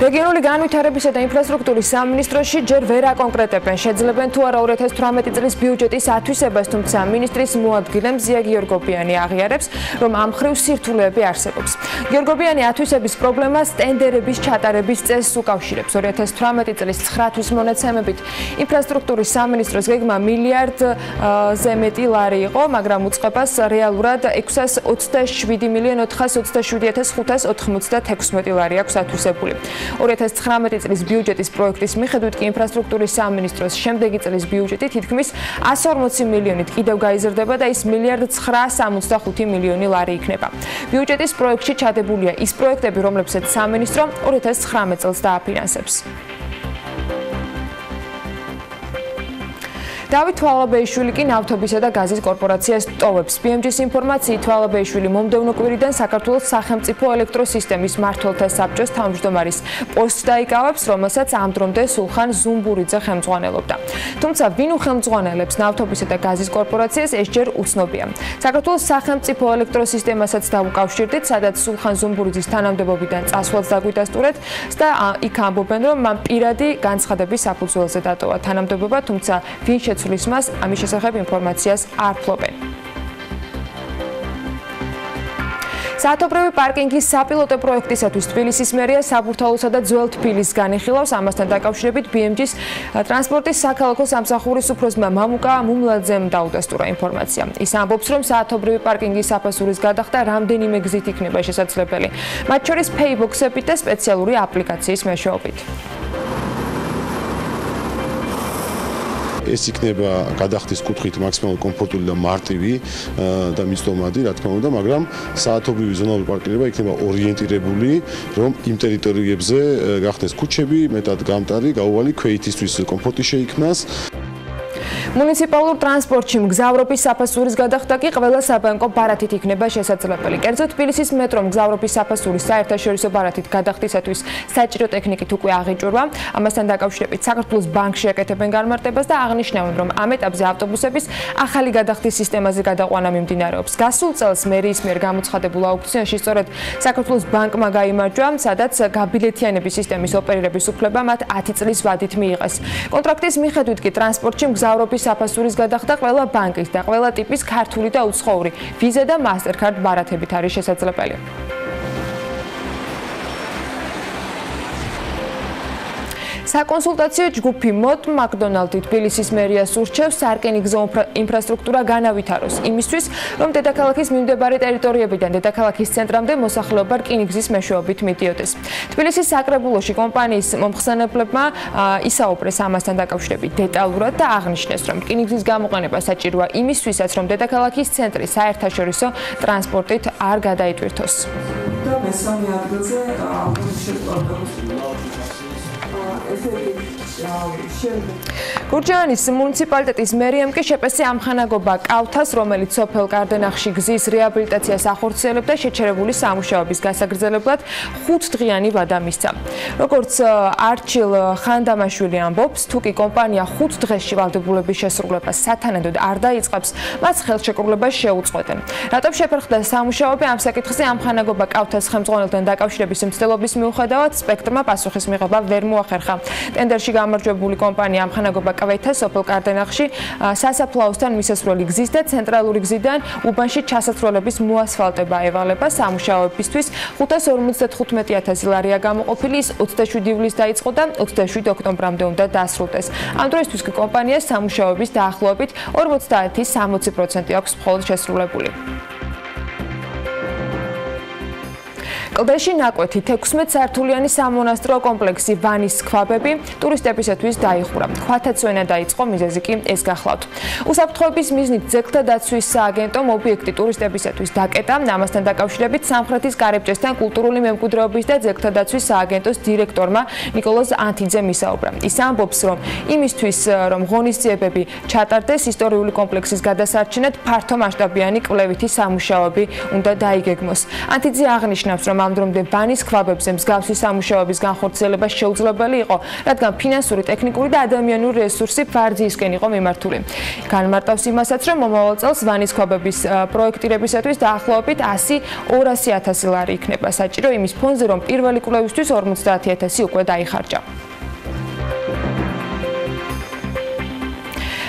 რეგიონული განვითარებისა და ინფრასტრუქტურის სამინისტროში ჯერ ვერ აკონკრეტებენ, შეძლებენ თუ არა 2018 წლის ბიუჯეტის ათვისებას, თუმცა მინისტრის მოადგილე მზია გიორგობიანი აღიარებს, რომ ამ მხრივ სირთულეები არსებობს. გიორგობიანი ათვისების პრობლემას ტენდერების ჩატარების წესს უკავშირებს. 2018 წლის 9 თვის მონაცემებით ინფრასტრუქტურის სამინისტროს გეგმა მილიარდზე მეტი ლარი იყო, მაგრამ უწყებას რეალურად 627,427,596 ლარი აქვს ათვისებული. 2019 წლის ბიუჯეტის პროექტის მიხედვით კი ინფრასტრუქტურის სამინისტროს შემდეგი წლის ბიუჯეტი თითქმის 140 მილიონით კიდევ გაიზრდება და ის მილიარდ965 მილიონი ლარი იქნება. ბიუჯეტის პროექტში ჩადებულია ის პროექტები, რომლებსაც სამინისტრო 2019 წელს დააფინანსებს. დავით ვალაბეიშვილი კი ნავთობისა და გაზის კორპორაციას ტოვებს. BMG-ის ინფორმაციით ვალაბეიშვილი მომდევნო კვირიდან საქართველოს სახელმწიფო ელექტროსისტემის მმართველთა საბჭოს თავმჯდომარის პოსტს დაიკავებს, რომელსაც ამ დრომდე სულხან ზუმბურიძე ხელმძღვანელობდა. თუმცა ვინ უხელმძღვანელებს ნავთობისა და გაზის კორპორაციას, ეს ჯერ უცნობია. საქართველოს სახელმწიფო ელექტროსისტემასაც დაუკავშირდით, სადაც სულხან ზუმბურიძის თანამდებობიდან წასვლაც დაგვიდასტურეთ და იქ ამბობენ, რომ მან პირადი განცხადების საფუძველზე დატოვა თანამდებობა, თუმცა ვინ შეცვლის მას, ამის შესახებ ინფორმაციას არ ფლობენ. საათობრივი პარკინგის საპილოტო პროექტისათვის თბილისის მერია საბურთალოსა და ძველ თბილისს განიხილავს. ამასთან დაკავშირებით BMG-ს ტრანსპორტის საქალაქო სამსახურის უფროსმა მამუკა მუმლაძემ დაუდასტურა ინფორმაცია. ის ამბობს, რომ საათობრივი პარკინგის საფასურის გადახდა რამდენიმე გზით იქნება შესაძლებელი, მათ შორის paybox-ებით და სპეციალური აპლიკაციის მეშვეობით. ეს იქნება გადახდის კუთხით მაქსიმალურად კომფორტული და მარტივი და მისდომადი, რა თქმა უნდა, მაგრამ საათობრივი ზონალური პარკირება იქნება ორიენტირებული, რომ იმ ტერიტორიებზე გახდეს ქუჩები, მეტად გამტარი, გაუვალი ქვეითისთვის კომფორტი შეიქმნას. მუნიციპალურ ტრანსპორტში მგზავრობის საფასურის გადახდა კი ყველა საბანკო ბარათით იქნება შესაძლებელი. კერძოდ თბილისის მეტრომ მგზავრობის საფასურის საერთაშორისო ბარათით გადახდისათვის საჭირო ტექნიკით უკვე აღიჭურვა. ამასთან დაკავშირებით საქართველოს ბანკში აკეთებენ განმარტებას და აღნიშნავენ, რომ ამ ეტაპზე ავტობუსების ახალი გადახდის სისტემაზე გადაყვანა მიმდინარეობს. გასულ წელს მერიის მიერ გამოცხადებულ აუქციონში სწორედ საქართველოს ბანკმა გაიმარჯვა, სადაც გაბილეთიანების სისტემის ოპერირების უფლება მათ 10 წლის ვადით მიიღეს. კონტრაქტის მიხედვით კი ტრანსპორტში მგზავრობის საფასურის გადახდა ყველა ბანკის და ყველა ტიპის ქართული და უცხოური ვიზა და მასტერკარდ ბარათებით არის შესაძლებელი. საკონსულტაციო ჯგუფი მოდ მაკდონალდი თბილისის მერიას ურჩევს სარკინიგზო ინფრასტრუქტურა განავითაროს იმისთვის, რომ დედაქალაქის მიმდებარე ტერიტორიებიდან დედაქალაქის ცენტრამდე მოსახლეობა რკინიგზის მეშვეობით მიდიოდეს. თბილისის საკრებულოში კომპანიის მომხსენებლებმა ისაუბრეს ამასთან დაკავშირებით დეტალურად და აღნიშნეს, რომ რკინიგზის გამოყენება საჭიროა იმისთვისაც, რომ დედაქალაქის ცენტრი საერთაშორისო ტრანსპორტით არ გადაიტვირთოს. და მესამე ადგილზე გურჯაანის მუნიციპალიტეტის მერიამ კი შეპესე ამხანაგობა კავთას, რომელიც სოფელ კარდენახში გზის რეაბილიტაციას ახორციელებდა, შეჩერებული სამუშაოების გასაგრძელებლად 5 დღიანი ვადა მისცა. როგორც არჩილ ხანდამაშვილი ამბობს, თუ კი კომპანია 5 დღეში ვალდებულების შესრულებას სათანადოდ არ დაიწყებს, მას ხელშეკრულებას შეუწყვეტენ. რატომ შეფერხდა სამუშაოები ამ საკითხზე ამხანაგობა კავთას ხელმძღვანელთან დაკავშირების მცდელობის მიუხედავად სპექტრმა პასუხის მიღება ვერ მოახერხა. ტენდერში გამარჯვებული კომპანია ამხანაგობა კვეთა სოფელ კარდენახში სასაფლაოსთან მისასვლელი გზის და ცენტრალური გზიდან უბანში ჩასასვლელების მოასფალტება ევალება. სამუშაოებისთვის 555,000 ლარია გამოყოფილი, ის 27 ივლისს დაიწყო და 27 ოქტომბრამდე უნდა დასრულდეს. ამ დროისთვის კი კომპანიას სამუშაოების დაახლოებით 50-60% აქვს მხოლოდ შესრულებული. კლდეში ნაკვეთი 16 სართულიანი სამონასტრო კომპლექსი ვანის ქვაბები ტურისტებისათვის დაიხურა. ქვათაცვენა დაიწყო, მიზეზი კი ეს გახლავთ. უსაფრთხოების მიზნით ძეგლთა დაცვის სააგენტომ ობიექტი ტურისტებისათვის დაკეტა. ამასთან დაკავშირებით სამხრეთის კარიბჭესთან კულტურული მემკვიდრეობის და ძეგლთა დაცვის სააგენტოს დირექტორმა ნიკოლოზ ანთიძემ ისაუბრა. ის ამბობს, რომ იმისთვის, რომ ღონისძიებები ჩატარდეს, ისტორიული კომპლექსის გადასარჩენად ფართო მასშტაბიანი კვლევითი სამუშაოები უნდა დაიგეგმოს. ანთიძე აღნიშნავს, რომ ამ დრომდე ვანის ქვაბებზე მსგავსი სამუშაოების განხორციელება შეუძლებელი იყო, რადგან ფინანსური, ტექნიკური და ადამიანური რესურსი ვარძიისკენ იყო მიმართული. განმარტავს იმასაც, რომ მომავალ წელს ვანის ქვაბების პროექტირებისათვის დაახლოებით 100-200,000 ლარი იქნება საჭირო, იმის ფონზე, რომ პირველი კვლევისთვის 50,000 უკვე დაიხარჯა.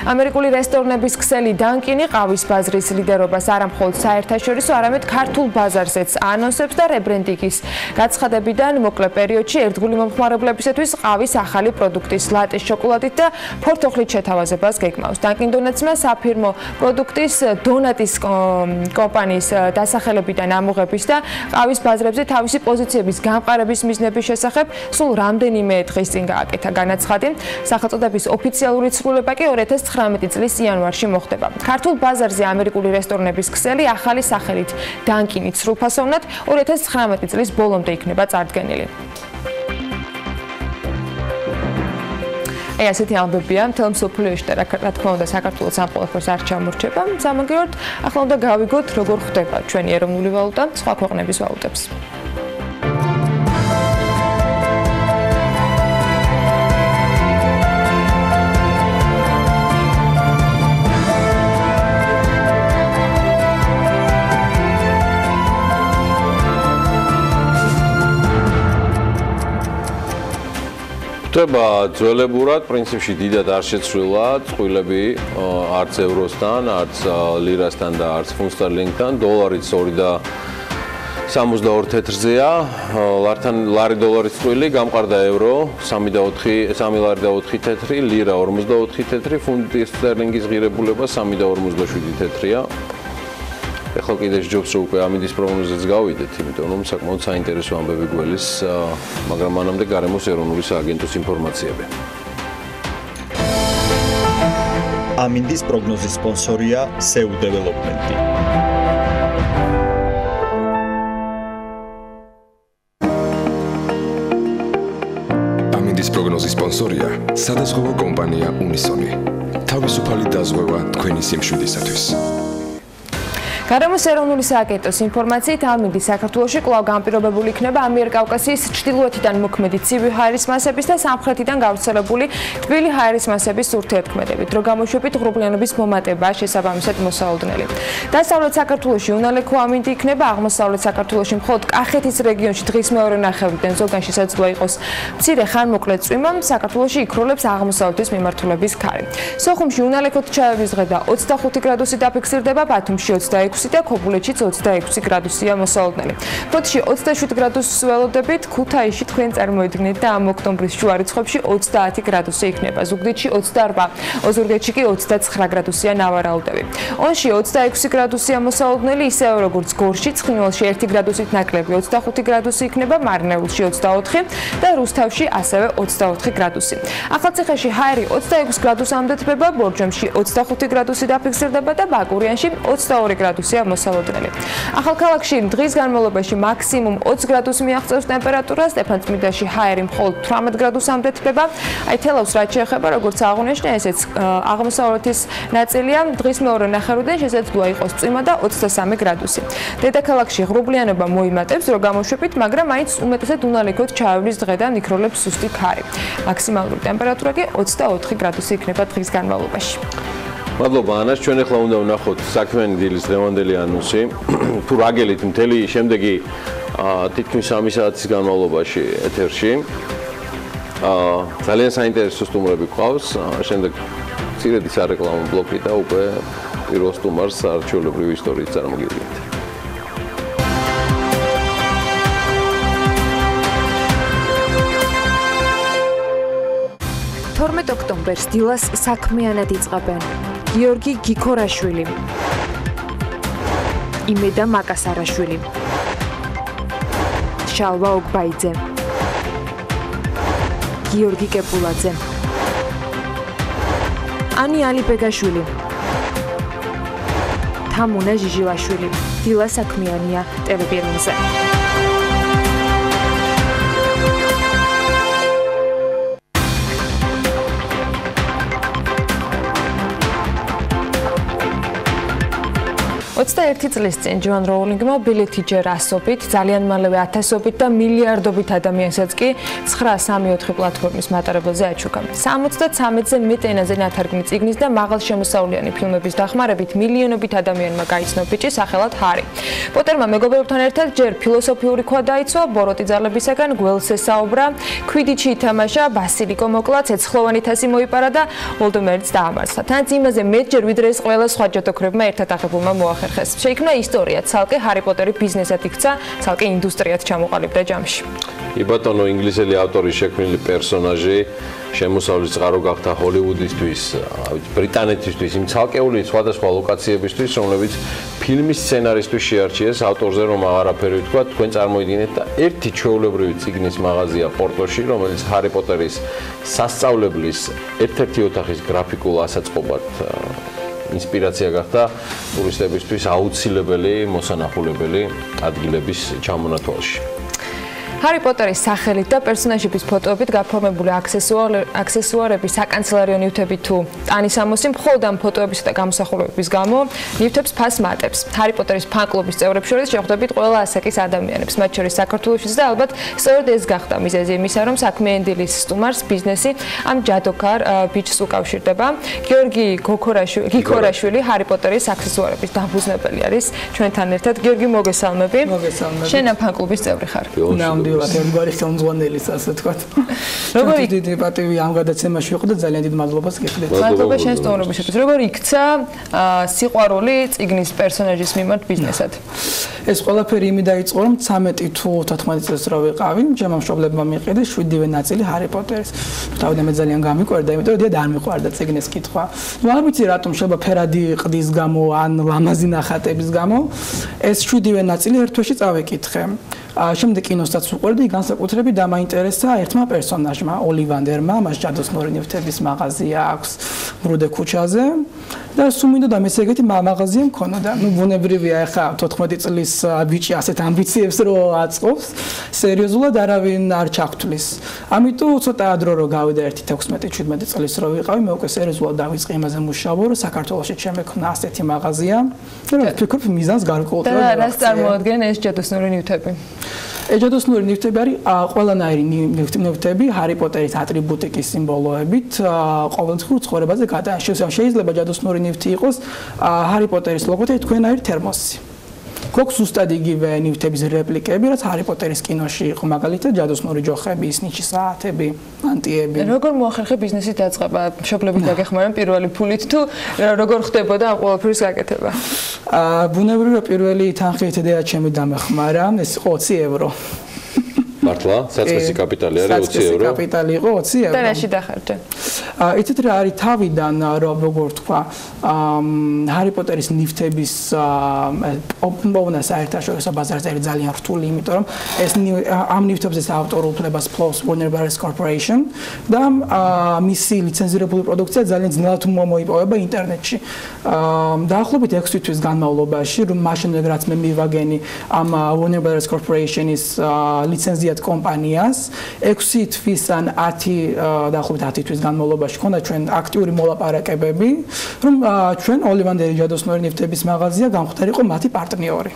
ამერიკული რესტორნების ქსელი დანკინი ყავის ბაზრის ლიდერობას არა მხოლოდ საერთაშორისო, არამედ ქართულ ბაზარზეც ანონსებს და რებრენდინგის გაცხადებიდან მოკლე პერიოდში ერთგული მომხმარებლებისათვის ყავის ახალი პროდუქტის ლატეს შოკოლადით და ფორთოხლით შეთავაზებას გეგმავს. დანკინ დონატსმა საფირმო პროდუქტის დონატის კომპანიის დასახელებიდან ამოღების და ყავის ბაზრებზე თავისი პოზიციების გამყარების მიზნების შესახებ სულ რამდენიმე დღის წინ გააკეთა განაცხადი. სახელწოდების ოფიციალური ცვლილება კი 2019 წლის იანვარში მოხდება. ქართულ ბაზარზე ამერიკული რესტორნების ქსელი ახალი სახელით დანკინით სრულფასოვნად 2019 წლის ბოლომდე იქნება წარდგენილი. ასეთი ამბებია მთელ მსოფლიოში და რა თქმა უნდა საქართველოს ამ ყველაფერს არ ჩამორჩება. სამაგიეროდ ახლა უნდა გავიგოთ როგორ ხდება ჩვენი ეროვნული ვალუტა სხვა ქვეყნების ვალუტებს. ხდება ძველებურად, პრინციპში დიდად არ შეცვლილა წყვილები არც ევროსთან, არც ლირასთან და არც ფუნტ სტერლინგთან, დოლარიც 2 62 თეთრზეა, ლარი დოლარის წყვილი, გამყარდა ევრო, 3 ლარი და 4 თეთრი, ლირა 44 თეთრი, ფუნტი სტერლინგის ღირებულება 3 და 57 თეთრია. ეხლა კიდე ჯობს რომ უკვე ამინდის პროგნოზებს გავიდეთ, იმიტომ რომ საკმაოდ საინტერესო ამბები გველის, მაგრამ მანამდე გარემოს ეროვნული სააგენტოს ინფორმაციები. ამინდის პროგნოზის სპონსორია SEU Development. ამინდის პროგნოზის სპონსორია სადაზღვევო კომპანია უნისონი. თავისუფალი დაზღვევა თქვენი სიმშვიდისათვის. გარემოს ეროვნული სააგენტოს ინფორმაციით ამინდი საქართველოში კვლავ განპირობებული იქნება ამიერკავკასიის ჩრდილოეთიდან მოქმედი ცივი ჰაერის მასების და სამხრეთიდან გავრცელებული თბილი ჰაერის მასების ურთიერთქმედებით, დრო გამოშვებით ღრუბლიანობის მომატება შესაბამისად მოსალოდნელი. დასავლეთ საქართველოში უნალექო ამინდი იქნება, აღმოსავლეთ საქართველოში მხოლოდ კახეთის რეგიონში დღის მეორე ნახევრიდან ზოგან შესაძლოა იყოს მცირე ხანმოკლე წვიმა, საქართველოში იქროლებს აღმოსავლეთის მიმართულების ქარი. სოხუმში უნალექოდ ჩაევის დღე და 25 გრადუსი დაფიქსირდება, ბათუმში 26 და ქობულეთშიც 26 გრადუსია მოსალოდნელი. ფოთში 27 გრადუსს ველოდებით, ქუთაისში თქვენ წარმოიდგინეთ და ამ ოქტომბრის შუა რიცხვებში 30 გრადუსი იქნება, ზუგდიდში 28, ოზურგეთში კი 29 გრადუსია ნავარაუდები. ონში 26 გრადუსია მოსალოდნელი, ისევე როგორც გორში, ცხინვალში 1 გრადუსით ნაკლები 25 გრადუსი იქნება, მარნეულში 24 და რუსთავში ასევე 24 გრადუსი. ახალციხეში ჰაერი 26 გრადუსამდე თბება, ბორჯომში 25 გრადუსი დაფიქსირდება და ბაკურიანში 22 გრადუსი მოსალოდნელი. ახალქალაქში დღის განმავლობაში მაქსიმუმ 20 გრადუსს მიაღწევს ტემპერატურა, სტეფანწმინდაში ჰაერი მხოლოდ 18 გრადუსამდე თბება. აი თელავს რაც შეეხება, როგორც აღნიშნე, ესეც აღმოსავლეთის ნაწილია, დღის მეორე ნახევრიდან შესაძლოა იყოს წვიმა და 23 გრადუსი. დედაქალაქში ღრუბლიანობა მოიმატებს, რო გამოშვებით, მაგრამ მაინც უმეტესად უნალექოდ ჩაევლის დღე და იქროლებს სუსტი ქარი. მაქსიმალური ტემპერატურა კი 24 გრადუსი იქნება დღის განმავლობაში. მადლობა ანას, ჩვენ ახლა უნდა ვნახოთ საქმიანი დილის დღევანდელი ანონსი. თუ რაგელით მთელი შემდეგი თითქმის 3 საათის განმავლობაში ეთერში. ძალიან საინტერესო სტუმრები გვყავს. შემდეგ მცირედი სარეკლამო ბლოკი და უკვე პირველ სტუმარს არჩეულებრივი ისტორიის წარმოგიდგენთ. 12 ოქტომბერს დილას საქმიანად იწყებენ გიორგი გიქორაშვილი, იმედა მაკასარაშვილი, შალვა ოგბაიძე, გიორგი კეპულაძე, ანი ალიბეგაშვილი, თამუნა ჟიჟილაშვილი. დილა საქმიანია ტელეპირონზე. ერთი წლის წინ ჯონ როულინგმა ბილეთი ჯერ 100-ით, ძალიან მალევე 1000-ობით და მილიარდობით ადამიანსაც კი 934 პლატფორმის მატარებელზე აჩუქა. 73-ზე მეტ ენაზე ნათარგმნი წიგნის და მაღალშემოსავლიანი ფილმების დახმარებით მილიონობით ადამიანმა გაიცნო ბიჭი სახელად ჰარი. პოტერმა მეგობრებთან ერთად ჯერ ფილოსოფიური ქვა დაიცვა, ბოროტი ძალებისაგან გველს ესაუბრა, ქვიდიჩი ითამაშა, ბასილიკო მოკლა, ცეცხლოვანი თასი მოიპარა და ვოლდემორტს დაამარცხა. თანაც იმაზე მეტჯერ ვიდრე ეს ყველა სხვა ჯადოქრებმა ერთად აღებულმა მოახერხეს. შეიქმნა ისტორია, ცალკე ჰარი პოტერი ბიზნესად იქცა, ცალკე ინდუსტრიად ჩამოყალიბდა ჯამში. იბატონო ინგლისელი ავტორის შექმნილი პერსონაჟი შემოსავლის წყარო გახდა ჰოლივუდისთვის, ბრიტანეთისთვის, იმ ცალკეული სხვადასხვა ლოკაციებისთვის, რომლებიც ფილმის სცენარისთვის შეარჩიეს ავტორზე, რომ აღარაფერი ვთქვა, თქვენ წარმოიდგინეთ და ერთი ჩვეულებრივი წიგნის მაღაზია პორტოში, რომელიც ჰარი პოტერის სასწავლებლის ერთ-ერთი ოთახის გრაფიკულ ასაწყობად ინსპირაცია გახდა ტურისტებისთვის აუცილებელი მოსანახულებელი ადგილების ჩამონათვალში. ჰარი პოტერის სახელით და პერსონაჟების ფოტოებით გაფორმებული აქსესუარები, საკანცელარიო ნივთები თუ ტანის ამოსი მხოლოდ ამ ფოტოებისა და გამოსახულებების გამო ნივთებს ფასს მატებს. ჰარი პოტერის ფან-კლუბის წევრებს შორის შეხვდებით ყველა ასაკის ადამიანებს, მათ შორის საქართველოშიც და ალბათ სწორედ ეს გახდა მიზეზი იმისა, რომ საქმიანი დილის სტუმარს ბიზნესი ამ ჯადოქარ ბიჭს უკავშირდება. გიორგი გიქორაშვილი ჰარი პოტერის აქსესუარების დამფუძნებელი არის ჩვენთან ერთად. გიორგი, მოგესალმები. შენ ამ ფან-კლუბის წევრი ხარ. პატივილად ერთგვარი ხელმძღვანელის ასე თქვა. როგორი დიდი პატივი ამ გადაცემაში იყო და ძალიან დიდ მადლობას გიხდით. მადლობა შენ სტუმრობისთვის. როგორი იქცა სიყვარული წიგნის პერსონაჟის მიმართ ბიზნესად? ეს ყველაფერი იმით დაიწყო, რომ 13 თუ 14 წელს რა ვიყავი, ჩემმა მშობლებმა მიიყიდეს 7-ვე ნაწილი ჰარი პოტერის. თავიდან მე ძალიან გამიკვირდა, იმიტომ რომ არ მიყვარდა წიგნის კითხვა. ნუ არ ვიცი რატომ შეიძლება ფერადი ყდის გამო ან ლამაზი ნახატების გამო ეს 7-ვე ნაწილი ერთ თვეში წავეკითხე. შემდეგ კინოსაც უყვარდი, განსაკუთრებით დამაინტერესა ერთმა პერსონაჟმა, ოლივანდერმა, მას ჯადოსნური ნივთების მაღაზია აქვს ბრუდე ქუჩაზე და სულ მინდოდა მეც ეგეთი მაღაზია მქონოდა. ნუ ბუნებრივია ახლა 14 წლის ბიჭი ასეთ ამბიციებს რო აწყობს, სერიოზულად არავინ არ ჩაგთვლის. ამიტომ ცოტა ადრო რო გავიდა 16-17 წლის რო ვიყავი, მე უკვე სერიოზულად დავიწყე იმაზე მუშაობა, რომ საქართველოში შემექნა ასეთი მაღაზია. და ვფიქრობ მიზანს გარკვეულწილად. და რას წარმოადგენენ ეს ჯადოსნური ნივთები? ჯადოსნური ნივთები არის ყველანაირი ნივთები ჰარი პოტერის ატრიბუტიკის სიმბოლოებით ყოველდღიურ ცხოვრებაზე გადააშენს. შეიძლება ჯადოსნური ნივთი იყოს ჰარი პოტერის ლოგოთი თქვენაირი თერმოსი. გვაქვს ზუსტად იგივე ნივთების რეპლიკები, რაც ჰარი პოტერის კინოში იყო, მაგალითად ჯადოსნური ჯოხები, სნიჩის საათები, მანტიები. როგორ მოახერხე ბიზნესის დაწყება? მშობლები დაგეხმარნენ პირველი ფულით თუ როგორ ხდებოდა ამ ყველაფრის გაკეთება? ბუნებრივია პირველი თანხით დედა ჩემი დამეხმარა, ეს იყო 20 евро. მართლა? საწყისი კაპიტალი არის 20 евро? საწყისი კაპიტალი იყო 20 евро. და რაში დახარჯა? იცით რა არის თავიდან როგორ თქვა ჰარი პოტერის ნივთების პოპულარობა საერთაშორისო ბაზარზე არის ძალიან რთული, იმიტომ რომ ეს ამ ნივთებზე ავტორულ უფლებას ფლობს Warner Bros. Corporation და მისი ლიცენზირებული პროდუქცია ძალიან ძნელად მოიპოვება ინტერნეტში. დაახლოებით 6 თვის განმავლობაში, რომ მაშინ რაც მე მივაგენი ამ Warner Bros. Corporation-ის ლიცენზიად კომპანიას 6 თვის ან 10 დაახლოებით 10 თვის განმავლობაში ქონდა ჩვენ აქტიური მოლაპარაკებები, რომ ჩვენ ოლივანდერის ჯადოსნური ნივთების მაღაზია გამختارიყო მათი პარტნიორი.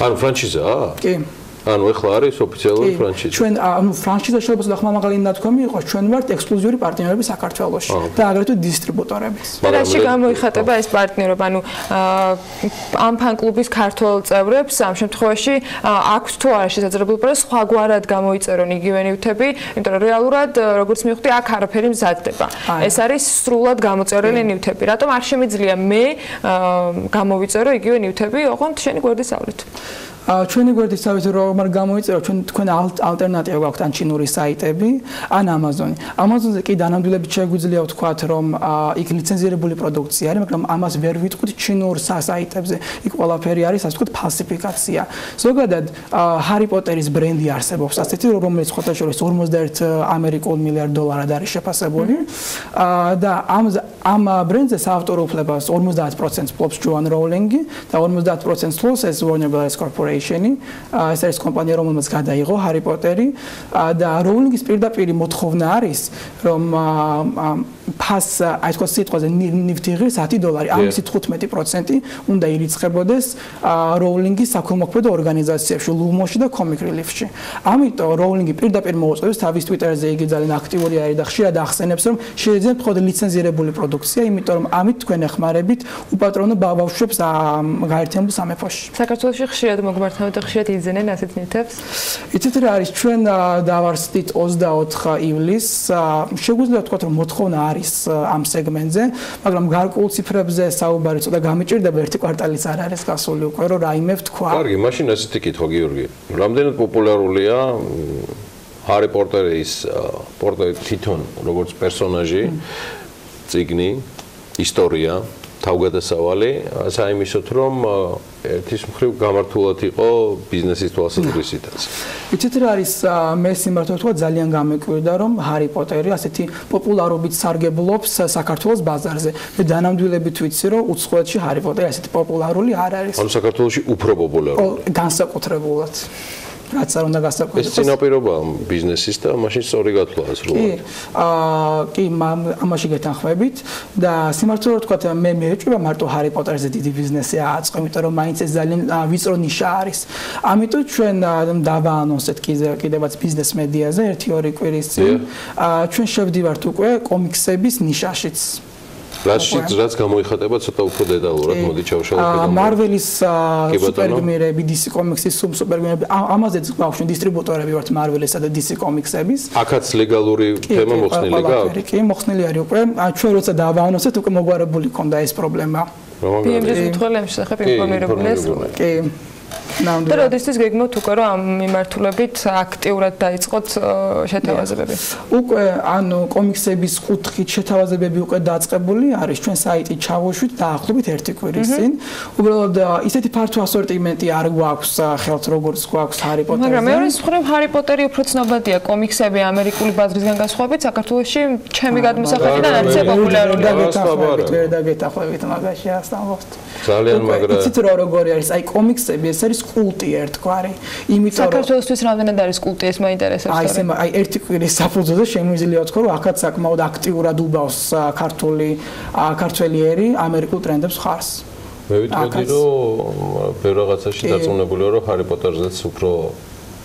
ანუ ფრანჩიზაა? კი. ანუ ეხლა არის ოფიციალური ფრანჩიზა. ჩვენ ფრანჩიზა შეიძლება დახმამაღალი ნათქვამი იყოს, ჩვენ ვართ ექსკლუზიური პარტნიორები საქართველოში და აგრეთვე დისტრიბუტორებიც. რაში გამოიხატება ეს პარტნიორობა? ანუ ამ ფან-კლუბის ქართველ წევრებს ამ შემთხვევაში აქვს თუ არა შესაძლებლობა რომ სხვაგვარად გამოიწერონ იგივე ნივთები, იმიტომ რომ რეალურად როგორც მივხვდი, აქ არაფერი მზადდება. ეს არის სრულად გამოწერილი ნივთები. რატომ არ შემიძლია მე გამოვიწერო იგივე ნივთები, ოღონდ შენი გვერდისავლით? ჩვენი გვერდისავით რომ არ გამოიწერო, თქვენ ალტერნატივა გაქვთ ან ჩინური საიტები, ან Amazon-ი. Amazon-ზე კი დანამდვილებით შეგვიძლია ვთქვათ, რომ იქ ლიცენზირებული პროდუქცია არის, მაგრამ ამას ვერ ვიტყვით ჩინურ საიტებზე. იქ ყველაფერი არის, ასე ვთქვათ, ფალსიფიკაცია. ზოგადად ჰარი პოტერის ბრენდი არსებობს, ასეთი, რომელიც ხოთა შორის 41 ამერიკულ მილიარდ დოლარად არის შეფასებული. და ამ ბრენდზე საავტორო უფლებას 50% ფლობს ჯოან როულინგი და 50% ფლობს ეს Warner Bros. Corporation. ეს არის კომპანია, რომელმაც გადაიღო ჰარი პოტერი და როულინგის პირდაპირ მოთხოვნა არის, რომ ფას, აი თქვა სიტყვაზე ნივთი ღირს $10, ამისი 15% უნდა ირიცხებოდეს როულინგის საქველმოქმედო ორგანიზაციებში, ლუმოში და Comic Relief-ში. ამიტომ როულინგი პირდაპირ მოუწევს თავის Twitter-ზე, იგი ძალიან აქტიური არის და ხშირად ახსენებს, რომ შეიძლება თქვა ლიცენზირებული პროდუქცია, იმიტომ რომ ამით თქვენ ეხმარებით უპატრონო ბავშვებს გაერთიანებულ სამეფოში. საქართველოში ხშირად მოგმართავთ და ხშირად იძენენ ასეთ ნივთებს? იცით რა არის, ჩვენ დავარსდით 24 ივლისს, შეგვიძლია ვთქვათ, რომ მოთხოვნა არის ამ სეგმენტზე, მაგრამ გარკვეულ ციფრებზე საუბარი ცოტა გამიჭირდება, ერთი კვარტალის არ არის გასული უკვე, რომ რაიმე ვთქვა. კარგი, მაშინ ასეთი კითხვა, გიორგი. რამდენად პოპულარულია ჰარი პოტერის თვითონ როგორც პერსონაჟი, წიგნი, ისტორია, თავგადასავალი, საიმისოთ, რომ ერთის მხრივ გამართულად იყო ბიზნესის თვალსაზრისითაც. იცით რა არის, მე სიმართლე ვთქვა, ძალიან გამეკვირდა, რომ ჰარი პოტერი ასეთი პოპულარობით სარგებლობს საქართველოს ბაზარზე. მე დანამდვილებით ვიცი, რომ უცხოეთში ჰარი პოტერი ასეთი პოპულარული არ არის. ანუ საქართველოში უფრო პოპულარულია. განსაკუთრებულად. რაც არ უნდა გასაკუთრებოს. ეს წინაპირობა ბიზნესის და მაშინ სწორი გათვლა სრულად. კი, ამაში გეთანხმებით და სიმართლე ვთქვათ, მე მეეჭვება მარტო ჰარი პოტერზე დიდი ბიზნესი აწყო, იმიტომ რომ მაინც ეს ძალიან ვიწრო ნიშა არის. ამიტომ ჩვენ დავაანონსეთ კიდევაც ბიზნეს მედიაზე 1-2 კვირის წინ. ჩვენ შევდივართ უკვე კომიქსების ნიშაშიც. რაც გამოიხატება ცოტა უფრო დეტალურად, მოდი ჩავშალოთ. მარველის სუპერგმირები, DC Comics-ის სუპერგმირები, ამაზეც გვაქვს დისტრიბუტორები ვართ მარველისა და DC Comics-ების. აქაც ლეგალური თემა მოხსნილი გაქვს? კი, მოხსნილი არის უკვე. ჩვენ როცა დავაანონსეთ, უკვე მოგვარებული ქონდა ეს პრობლემა. BMJ-ის მითხრელებში სახებ ინფორმირებულიეს. კი. და როდესაც გეგმოთ უკვე რომ ამ მიმართულებით აქტიურად დაიწყოთ შეთავაზებები? უკვე ანუ კომიქსების კუთხით შეთავაზებები უკვე დაწყებული არის ჩვენ საიტით ჩავუშვით დაახლოებით 1 კვირის წინ. უბრალოდ ისეთი ფართო ასორტიმენტი არ გვაქვს ხელთ როგორც გვაქვს ჰარი პოტერზე. მაგრამ მეორის მხრივ ჰარი პოტერი უფრო ცნობადია კომიქსები ამერიკული ბაზრისგან განსხვავებით საქართველოში ჩემი გადმოსახედიდან არც პოპულარული. ვერ დაგეთახვევით მაგაში ასწავლოთ. ძალიან მაგრა. იცით როგორი არის აი კომიქსები ეს არის კულტი ერთგვარი. იმიტომ რომ საქართველოსთვის რამდენად არის კულტი ეს მაინტერესებს. აი ერთი კვირის საფუძველზე შემიძლია ვთქვა რომ აქაც საკმაოდ აქტიურად უბავს ქართველიერი ამერიკულ ტრენდებს ხარს. მე ვიტყოდი რომ ბევრ რაღაცაში დარწმუნებულია რომ ჰარი პოტერზეც უფრო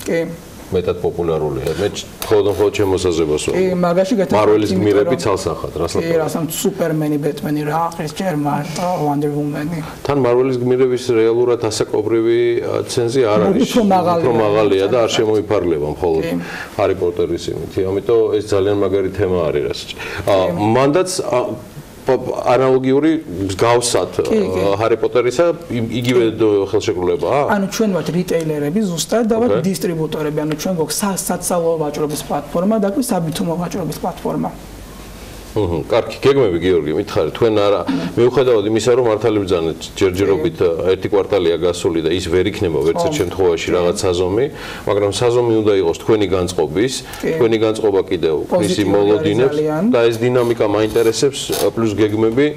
კი მეტად პოპულარულია. მე მხოლოდ შემოსაზრებას ვარ. კი, მაგაში გეთახმებით. მარველის გმირები ცალსახად, რას ლაპარაკობ? კი, რასამ სუპერმენი, ბეტმენი რა ახრის ჯერ მარტო Wonder Woman-ი. თან მარველის გმირების რეალურად ასაკობრივი ცენზი არ არის. უფრო მაღალია და არ შემოიფარგლება მხოლოდ ჰარი პოტერის იმითი. ამიტომ ეს ძალიან მაგარი თემა არის რასაც. მანდაც ანალოგიური მსგავსად ჰარი პოტერისა იგივე ხელშეკრულებაა? ანუ ჩვენ ვართ რიტეილერები ზუსტად და ვართ დისტრიბუტორები, ანუ ჩვენ გვაქვს საცალო ვაჭრობის პლატფორმა და გვაქვს საბითუმო ვაჭრობის პლატფორმა. კარგი, გეგმები გიორგი, მითხარი, თქვენ არა მიუხედავად იმისა, რომ მართალი ბრძანეთ ჯერჯერობით ერთი კვარტალია გასული და ის ვერ იქნება ვერცერთ შემთხვევაში რაღაც საზომი, მაგრამ საზომი უნდა იყოს თქვენი განწყობის, თქვენი განწყობა კიდევ ისი მოლოდინებს და ეს დინამიკა მაინტერესებს, პლუს გეგმები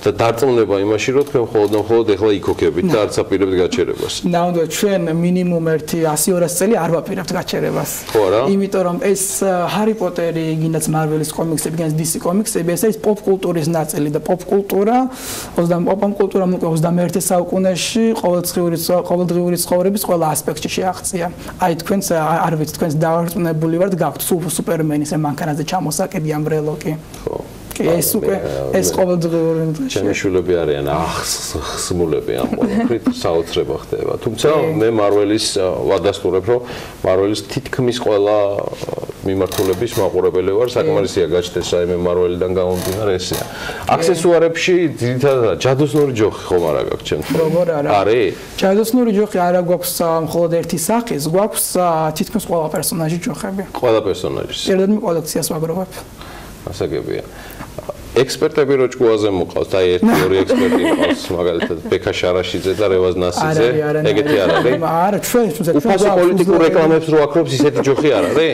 და დარწმუნება იმაში, რომ თქვენ მხოლოდ ეხლა იქოქებით და არც აპირებთ გაჩერებას. ნამდვილად ჩვენ მინიმუმ 100-200 წელი არ ვაპირებთ გაჩერებას. ხო არა? იმიტომ რომ ეს ჰარი პოტერი, გინდაც მარველის კომიქსები, გინდაც DC კომიქსები ეს არის პოპ კულტურის ნაწილი და პოპ კულტურა 21 საუკუნეში ყოველდღიური ცხოვრების ყველა ასპექტში შეაღწია. აი თქვენს არ ვიცი თქვენს დავარწმუნებული ვართ გაქვთ სუპერმენის მანქანაზე ჩამოსაკები ამბრელოკი. ხო. ეს უკვე ეს ყოველდღიური ჩემი შვილები არიან ახსმულები ამ ყველაფრით საოცრება ხდება. თუმცა მე მარველის ვადასტურებ რომ მარველის თითქმის ყველა მიმართულების მაყურებელი ვარ, საკმარისია გაჩნდეს რაიმე მარველიდან გამომდინარე ესეა. აქსესუარებში ძირითადად ჯადოსნური ჯოხი ხომ არა გაქვს ჩემთვის? როგორ არა? არის? ჯადოსნური ჯოხი არა გვაქვს მხოლოდ ერთი სახის, გვაქვს თითქმის ყველა პერსონაჟი ჯოხები. ყველა პერსონაჟის. ერთადმი კოლექციას ვაგროვებ. ასაგებია. ექსპერტები რო ჭკუაზე მოყავს, აი ერთი-ორი ექსპერტი მოყავს, მაგალითად ბექა შარაშიძე და რევაზ ნასიძე, ეგეთი არ არის? არა, ჩვენ უფასო პოლიტიკურ რეკლამებს რო აქრობს, ისეთი ჯოხი არ არის?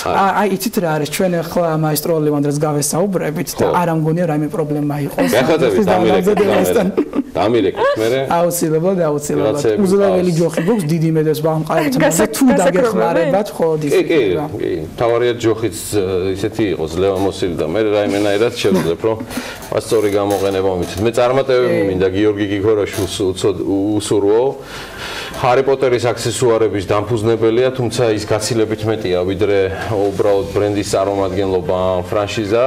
აი იცით რა არის, ჩვენ ახლა მაესტრო ლევანდრას გავესაუბრებით და არ ამგონია რაიმე პრობლემა იყოს. დამირეკეთ მერე? აუცილებლად. უზრუნველი ჯოხი გვაქვს, დიდი მედეს ვამყარებთ, მაგრამ თუ დაგეხმარებათ, ხო დისკრეტია. კი, თავარია ჯოხიც ისეთი იყოს, ლევამოსილი და მე რაიმენაირად შევძლებ, რომ სწორი გამოყენება მიცეთ. მე წარმატებები მინდა გიორგი გიგორაშვილს უსურვო. ჰარი პოტერის აქსესუარების დამფუძნებელია, თუმცა ის გაცილებით მეტია, ვიდრე უბრალოდ ბრენდის წარმომადგენლობა ან ფრანშიზა.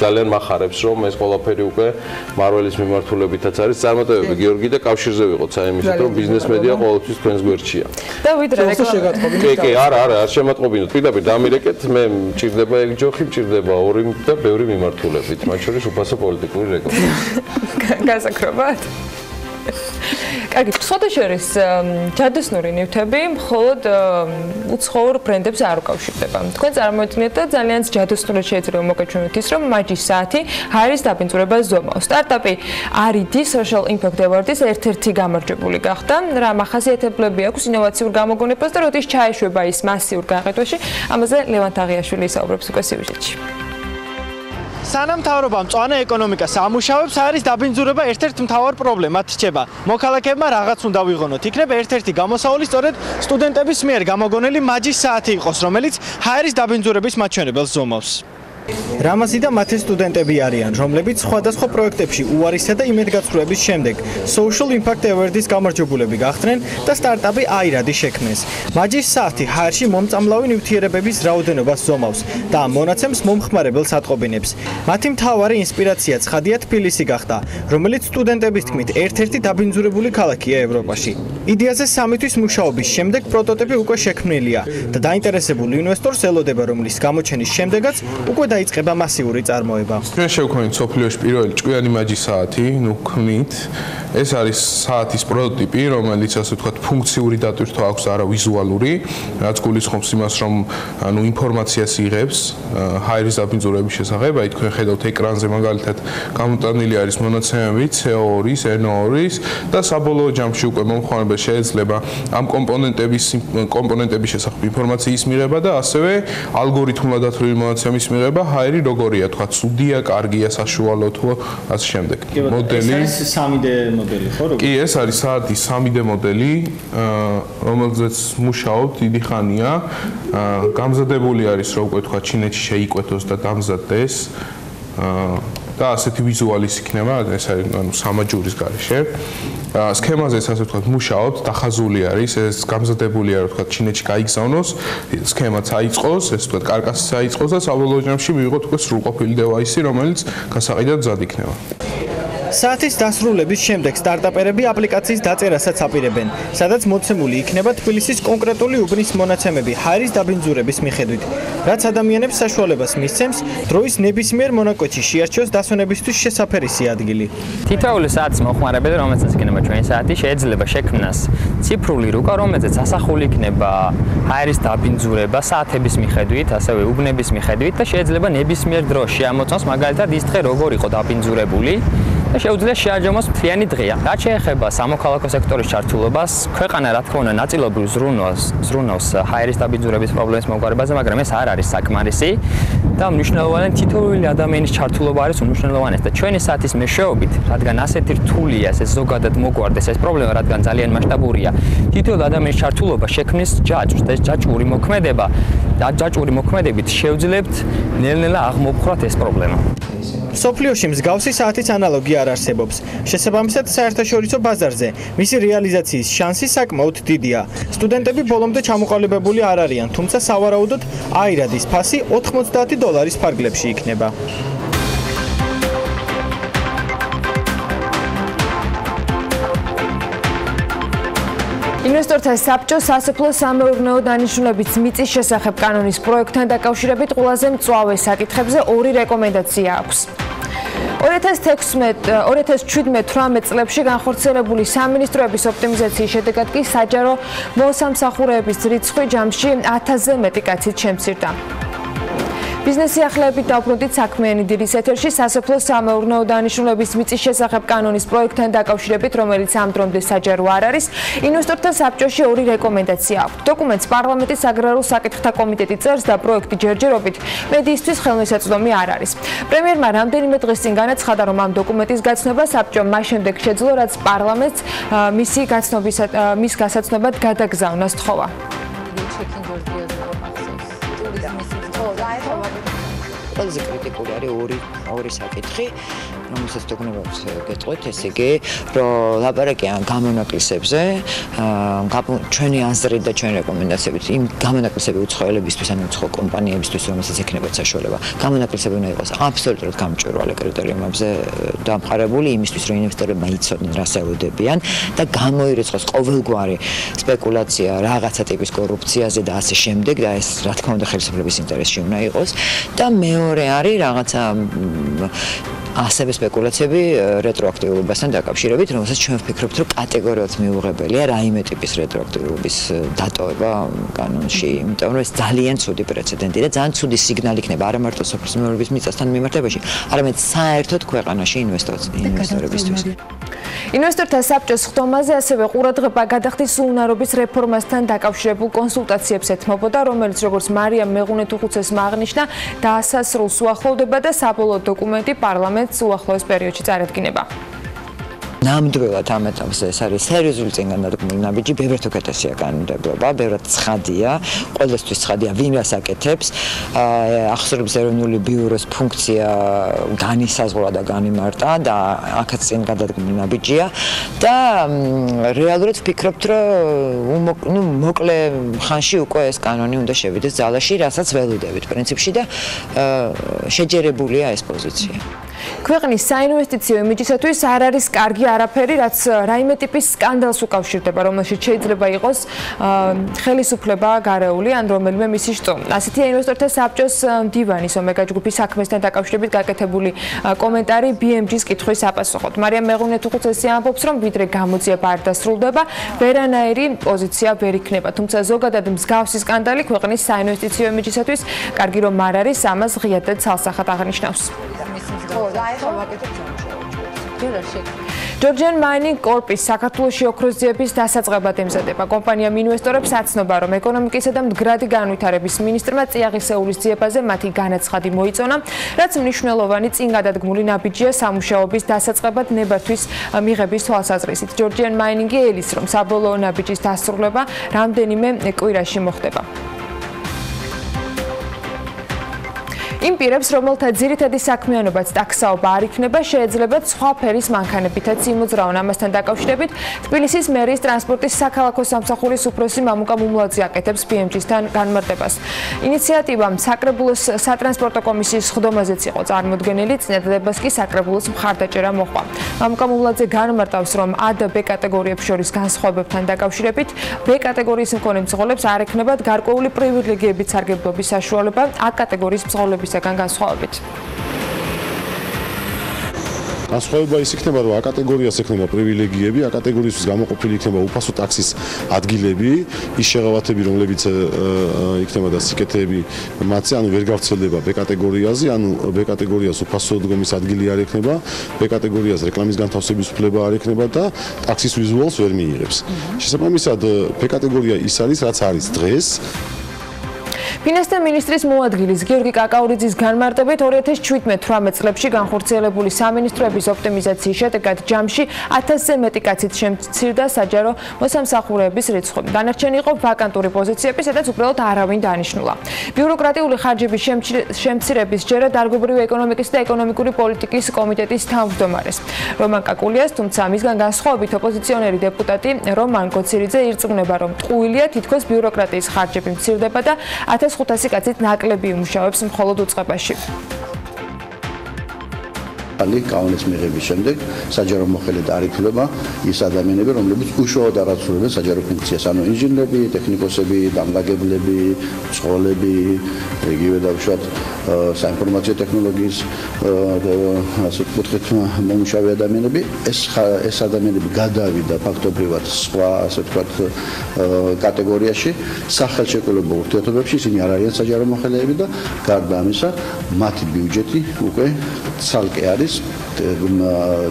ძალიან მახარებს რომ ეს ყველაფერი უკვე მარველის მიმართულებითაც არის წარმატებები გიორგი და კავშირზე ვიყოთ საიმისით რომ ბიზნეს მედია ყოველთვის თქვენს გვერდშია. და ვიდრე შეგატყობინეთ. კი, არა, არ შემატყობინოთ. პირდაპირ დამირეკეთ, მე მჭირდება ეგ ჯოხი, მჭირდება ორი და ბევრი მიმართულებით, მათ შორის უფასო პოლიტიკური რეკლამა. გასაკრებად? კარგი, სხვადასხვის ჯადოსნური ნივთები მხოლოდ უცხოურ ბრენდებს არ უკავშირდება. თქვენ წარმოიდგინეთ და ძალიან ჯადოსნურად შეიძლება მოგაჩვენოთ ის, რომ მაჯის საათი ჰარის დაბინძურებას ზომავს. სტარტაპი RD Social Impact Award-ის ერთ-ერთი გამარჯვებული გახდა. რა მახასიათებლები აქვს ინოვაციურ გამოგონებას და როდის ჩაეშვება ის მასიურ გაყიდვაში, ამაზე ლევან თაღიაშვილი ისაუბრებს უკვე სიუჟეტში. სანამ მთავრობამ მწვანე ეკონომიკას ამუშავებს, ჰაერის დაბინძურება ერთ-ერთ მთავარ პრობლემად რჩება. მოქალაქეებმა რაღაც უნდა ვიღონოთ. იქნება ერთ-ერთი გამოსავალი სწორედ სტუდენტების მიერ გამოგონილი მაჯის საათი იყოს, რომელიც ჰაერის დაბინძურების მაჩვენებელს ზომავს. რამაზი და მათი სტუდენტები არიან, რომლებიც სხვადასხვა პროექტებში უარისა და იმედგაცრუების შემდეგ Social Impact Award-ის გამარჯვებულები გახდნენ და სტარტაპი აირადი შექმნეს. მაჯის საათი ჰაერში მომწამლავი ნივთიერებების რაოდენობას ზომავს და ამ მონაცემს მომხმარებელს ატყობინებს. მათი მთავარი ინსპირაცია ცხადია თბილისი გახდა, რომელიც სტუდენტების თქმით ერთ-ერთი დაბინძურებული ქალაქია ევროპაში. იდეაზე 3 თვის მუშაობის შემდეგ პროტოტიპი უკვე შექმნილია და დაინტერესებულ ინვესტორს ელოდება, რომლის გამოჩენის შემდეგაც უკვე დაიწყება მასიური წარმოება. ჩვენ შევქმნით სოფლიოში პირველი ჭკვიანი მაჯის საათი, ვქმნით. ეს არის საათის პროტოტიპი, რომელიც ასე ვთქვათ ფუნქციური დატვირთვა აქვს, არა ვიზუალური, რაც გულისხმობს იმას, რომ ინფორმაციას იღებს ჰაერის დაბინძურების შესახებ, აი თქვენ ხედავთ ეკრანზე მაგალითად გამოტანილი არის მონაცემები CO2-ის, NO2-ის და საბოლოო ჯამში უკვე მომხმარებელს შეიძლება ამ კომპონენტების შესახებ ინფორმაციის მიღება და ასევე ალგორითმულად დათვლილი მონაცემის მიღება, ჰაერი როგორია, თქვა ცუდია, კარგია, საშუალო თუ ასე შემდეგ. მოდელი ეს 3D მოდელი ხო? კი, ეს არის საათის 3D მოდელი, რომელზეც მუშაობთ დიდი ხანია. გამზადებული არის, რომ უკვე თქვა ჩინეთში შეიკვეთოს და დამზადდეს. და ასეთი ვიზუალის იქნება, ეს არის სამაჯურის გარეშე. სქემაზე ასე ვთქვათ მუშაობთ, დახაზული არის, ეს გამზადებულია, რომ ვთქვათ ჩინეთში გაიგზავნოს, სქემაც აიწყოს, ეს ვთქვათ კარკასიც აიწყოს და საბოლოო ჯამში მივიღოთ უკვე სრულყოფილი დევაისი, რომელიც გასაყიდად მზად იქნება. საათის დასრულების შემდეგ სტარტაპერები აპლიკაციის დაწერასაც აპირებენ, სადაც მოცემული იქნება თბილისის კონკრეტული უბნის მონაცემები ჰაერის დაბინძურების მიხედვით, რაც ადამიანებს საშუალებას მისცემს დროის ნებისმიერ მონაკვეთში შეარჩიოს დასვენებისთვის შესაფერისი ადგილი. თითოეული საათის მომხმარებელი, რომელსაც იქნება ჩვენი საათი, შეიძლება შექმნას ციფრული რუკა, რომელზეც ასახული იქნება ჰაერის დაბინძურება საათების მიხედვით, ასევე უბნების მიხედვით და შეიძლება ნებისმიერ დროს შეამოწმოს მაგალითად ის დღე როგორ იყო დაბინძურებული. და შეუძლია შეაჯამოს მთლიანი დღეა. რაც შეეხება სამოქალაქო სექტორის ჩართულობას, ქვეყანა რა თქმა უნდა ნაწილობრივ ზრუნავს ჰაერის დაბინძურების პრობლემის მომხმარებაზე, მაგრამ ეს არ არის საკმარისი და მნიშვნელოვანი თითოეული ადამიანის ჩართულობა არის უმნიშვნელოვანესი და ჩვენი საათის მეშვეობით, რადგან ასეთი რთულია, ეს ზოგადად მოგვარდეს ეს პრობლემა, რადგან ძალიან მასშტაბურია. თითოეული ადამიანის ჩართულობა შექმნის ჯაჭვს და ეს ჯაჭვური მოქმედება და ჯაჭვური მოქმედებით შევძლებთ ნელ-ნელა აღმოფხრათ ეს პრობლემა. სოფლიოში მსგავსი საათის ანალოგი არ არსებობს. შესაბამისად, საერთაშორისო ბაზარზე მისი რეალიზაციის შანსი საკმაოდ დიდია. სტუდენტები ბოლომდე ჩამოყალიბებული არ არიან, თუმცა სავარაუდოდ აირადის ფასი $90 ფარგლებში იქნება. ინვესტორთა საბჭო სასოფლო-სამეურნეო დანიშნულების მიწის შესახებ კანონის პროექტთან დაკავშირებით ყველაზე მწვავე საკითხებზე 2 რეკომენდაცია აქვს. 2017-18 წლებში განხორციელებული სამინისტროების ოპტიმიზაციის შედეგად კი საჯარო მოსამსახურეების რიცხვი ჯამში 1000-ზე მეტი კაცით შემცირდა. ბიზნესი ახლებით დაუბრუნდით საქმიანი დილის ეთერში სასოფლო-სამეურნეო დანიშნულების მიწის შესახებ კანონის პროექტთან დაკავშირებით, რომელიც ამ დრომდე საჯარო არ არის, ინვესტორთა საბჭოში 2 რეკომენდაცია აქვს. დოკუმენტს პარლამენტის აგრარულ საკითხთა კომიტეტი წერს და პროექტი ჯერჯერობით მედიისთვის ხელმისაწვდომი არ არის. პრემიერმა რამდენიმე დღის წინ განაცხადა, რომ ამ დოკუმენტის გაცნობა საბჭომ მას შემდეგ შეძლო, რაც პარლამენტს მის გასაცნობად გადაგზავნა სთხოვა. ყველაზე კრიტიკული არის ორი საკითხი, რომელსაც დოკუმენტებს გეტყვით, ესე იგი, რომ ლაპარაკია გამონაკლისებზე, ჩვენი აზრით და ჩვენი რეკომენდაციებით იმ გამონაკლისები უცხოელებისთვის, ანუ უცხო კომპანიებისთვის, რომელსაც ექნებათ საშუალება, გამონაკლისები უნდა იყოს აბსოლუტურად გამჭვირვალე კრიტერიუმებზე დამყარებული, იმისთვის, რომ ინვესტორებმა იცოდნენ, რას ელოდებიან და გამოირიცხოს ყოველგვარი სპეკულაცია რაღაცა ტიპის კორუფციაზე და ასე შემდეგ და ეს რა თქმა უნდა ხელისუფლების ინტერესში უნდა იყოს და მეორე არის რაღაცა ასევე სპეკულაციები რეტროაქტიულობასთან დაკავშირებით, რომელსაც ჩვენ ვფიქრობთ, რომ კატეგორიულად მიუღებელია რაიმე ტიპის რეტროაქტიულობის დატოვება კანონში, იმიტომ რომ ეს ძალიან ცუდი პრეცედენტი და ძალიან ცუდი სიგნალი იქნება არა მარტო სოფლის მიწასთან მიმართებაში, არამედ საერთოდ ქვეყანაში ინვესტორებისთვის. ინვესტორთა საბჭოს ხდომაზე ასევე ყურადღება გადახდის სულუნარობის რეფორმასთან დაკავშირებულ კონსულტაციებს ეთმობოდა, რომელიც როგორც მარიამ მეღუნეთუხუცესმა აღნიშნა, დაასასრულს უახლოვდება და საბოლოო დოკუმენტი პარლამენტს უახლოეს პერიოდში წარადგინება. ნამდვილად ამ ეტაპზე ეს არის სერიოზული წინგადადგმული ნაბიჯი, ბევრად უკეთესია კანონმდებლობა, ბევრად ცხადია, ყველასთვის ცხადია, ვინ რას აკეთებს. ახსოვებს ეროვნული ბიუროს ფუნქცია განისაზღვრა და განიმარტა და აქაც წინგადადგმული ნაბიჯია და რეალურად ვფიქრობთ, რომ მოკლე ხანში უკვე ეს კანონი უნდა შევიდეს ძალაში, რასაც ველოდებით პრინციპში და შეჯერებულია ეს პოზიცია. ქვეყნის საინვესტიციო იმიჯისათვის არ არის კარგი არაფერი, რაც რაიმე ტიპის სკანდალს უკავშირდება, რომელშიც შეიძლება იყოს ხელისუფლება გარეული ან რომელიმე მისი შტო. ასეთია ინვესტორთა საბჭოს მდივანის ომეგა ჯგუფის საქმესთან დაკავშირებით გაკეთებული კომენტარი BMG-ს კითხვის აპასუხოთ. მარიამ მეღუნეთუხუცესი ამბობს, რომ ვიდრე გამოძიება არ დასრულდება, ვერანაირი პოზიცია ვერ იქნება. თუმცა ზოგადად მსგავსი სკანდალი ქვეყნის საინვესტიციო იმიჯისათვის კარგი რომ არ არის, ამას ღიად და ცალსახად აღნიშნავს. Georgian Mining Corp-ის საქართველოში ოქროსძიების დასაწყებად ემზადება. კომპანიამ ინვესტორებს აცნობა, რომ ეკონომიკისა და მდგრადი განვითარების მინისტრმა წიაღისეულის ძიებაზე მათი განაცხადი მოიწონა, რაც მნიშვნელოვანი წინგადადგმული ნაბიჯია სამუშაოების დასაწყებად ნებართვის მიღების თვალსაზრისით. Georgian Mining-ი ელის, რომ საბოლოო ნაბიჯის დასრულება რამდენიმე კვირაში მოხდება. იმ პირებს, რომელთა ძირითადი საქმიანობაც ტაქსაობა არ იქნება, შეეძლებათ სხვა ფერის მანქანებითაც იმოძრავონ. ამასთან დაკავშირებით თბილისის მერიის ტრანსპორტის საქალაქო სამსახურის უფროსი მამუკა მუმლაძე აკეთებს BMG-სთან განმარტებას. ინიციატივამ საკრებულოს სატრანსპორტო კომისიის ხდომაზეც იყო წარმოდგენილი, წინადადებას კი საკრებულოს მხარდაჭერა მოჰყვა. მამუკა მუმლაძე განმარტავს, რომ A და B კატეგორიებს შორის განსხვავებებთან დაკავშირებით B კატეგორიის მქონე მძღოლებს არ ექნებათ გარკვეული პრივილეგიებით სარგებლობის საშუალება A კატეგორიის მძღოლების განსხვავებით. განსხვავება ის იქნება, რომ A კატეგორიას ექნება პრივილეგიები, A კატეგორიისთვის გამოყოფილი იქნება უფასო ტაქსის ადგილები, ის შეღავათები, რომლებიც იქნება და სიკეთეები მათზე, ანუ ვერ გავრცელდება B კატეგორიაზე, ანუ B კატეგორიას უფასო დგომის ადგილი არ ექნება, B კატეგორიას რეკლამის განთავსების უფლება არ ექნება და ტაქსის ვიზუალს ვერ მიიღებს. შესაბამისად, B კატეგორია ის არის, რაც არის დღეს. ფინანსთა მინისტრის მოადგილის გიორგი კაკაურიძის განმარტებით 2017-18 წლებში განხორციელებული სამინისტროების ოპტიმიზაციის შედეგად ჯამში 1000-ზე მეტი კაცით შემცირდა საჯარო მოსამსახურეების რიცხვი. დანარჩენი იყო ვაკანტური პოზიციები, სადაც უბრალოდ არავინ დანიშნულა. ბიუროკრატიული ხარჯების შემცირების ჯერა დარგობრივი ეკონომიკის და ეკონომიკური პოლიტიკის კომიტეტის თავმჯდომარეს რომან კაკულიას, თუმცა მისგან განსხვავებით ოპოზიციონერი დეპუტატი რომან კოცირიძე ირწმუნება, რომ ტყუილია თითქოს ბიუროკრატიის ხარჯები მცირდება და 1500 კაცით ნაკლები იმუშავებს მხოლოდ უწყებაში. კანონის მიღების შემდეგ საჯარო მოხელედ არ ითვლება ის ადამიანები, რომლებიც უშუალოდ არ აცვლებენ საჯარო ფუნქციას, ანუ ინჟინრები, ტექნიკოსები, დამლაგებლები, მძღოლები, იგივე დავუშვათ საინფორმაციო ტექნოლოგიის ასე ვთქვით მომუშავე ადამიანები, ეს ადამიანები გადავიდა ფაქტობრივად სხვა ასე ვთქვათ კატეგორიაში, სახელშეკრულებულ ურთიერთობებში ისინი არ არიან საჯარო მოხელეები და გარდა ამისა, მათი ბიუჯეტი უკვე ცალკე არის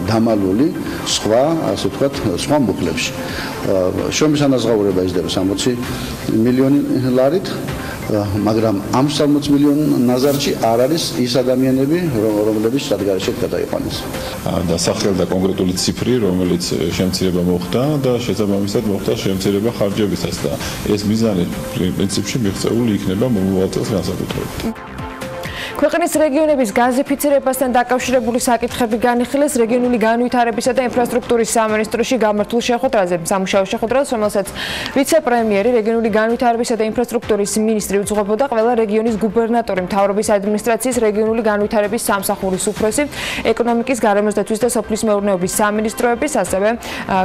დამალული სხვა ასე ვთქვათ სხვა მუხლებში. შრომის ანაზღაურება იზრდება 60 მილიონი ლარით, მაგრამ ამ 60 მილიონ ნაზარში არ არის ის ადამიანები, რომლებიც სადგარეშეთ გადაიყვანეს. დასახელდა კონკრეტული ციფრი, რომელიც შემცირება მოხდა და შესაბამისად მოხდა შემცირება ხარჯებისას და ეს მიზანი პრინციპში მიღწეული იქნება მომავალ წელს განსაკუთრებით. ქვეყნის რეგიონების გაზიფიცირებასთან დაკავშირებული საკითხები განიხილეს რეგიონული განვითარებისა და ინფრასტრუქტურის სამინისტროში გამართულ შეხვედრაზე. სამუშაო შეხვედრას, რომელსაც ვიცე-პრემიერი, რეგიონული განვითარებისა და ინფრასტრუქტურის მინისტრი უძღვებოდა, ყველა რეგიონის გუბერნატორი, მთავრობის ადმინისტრაციის რეგიონული განვითარების სამსახურის უფროსი, ეკონომიკის, გარემოსდაცვის და სოფლის მეურნეობის სამინისტროების, ასევე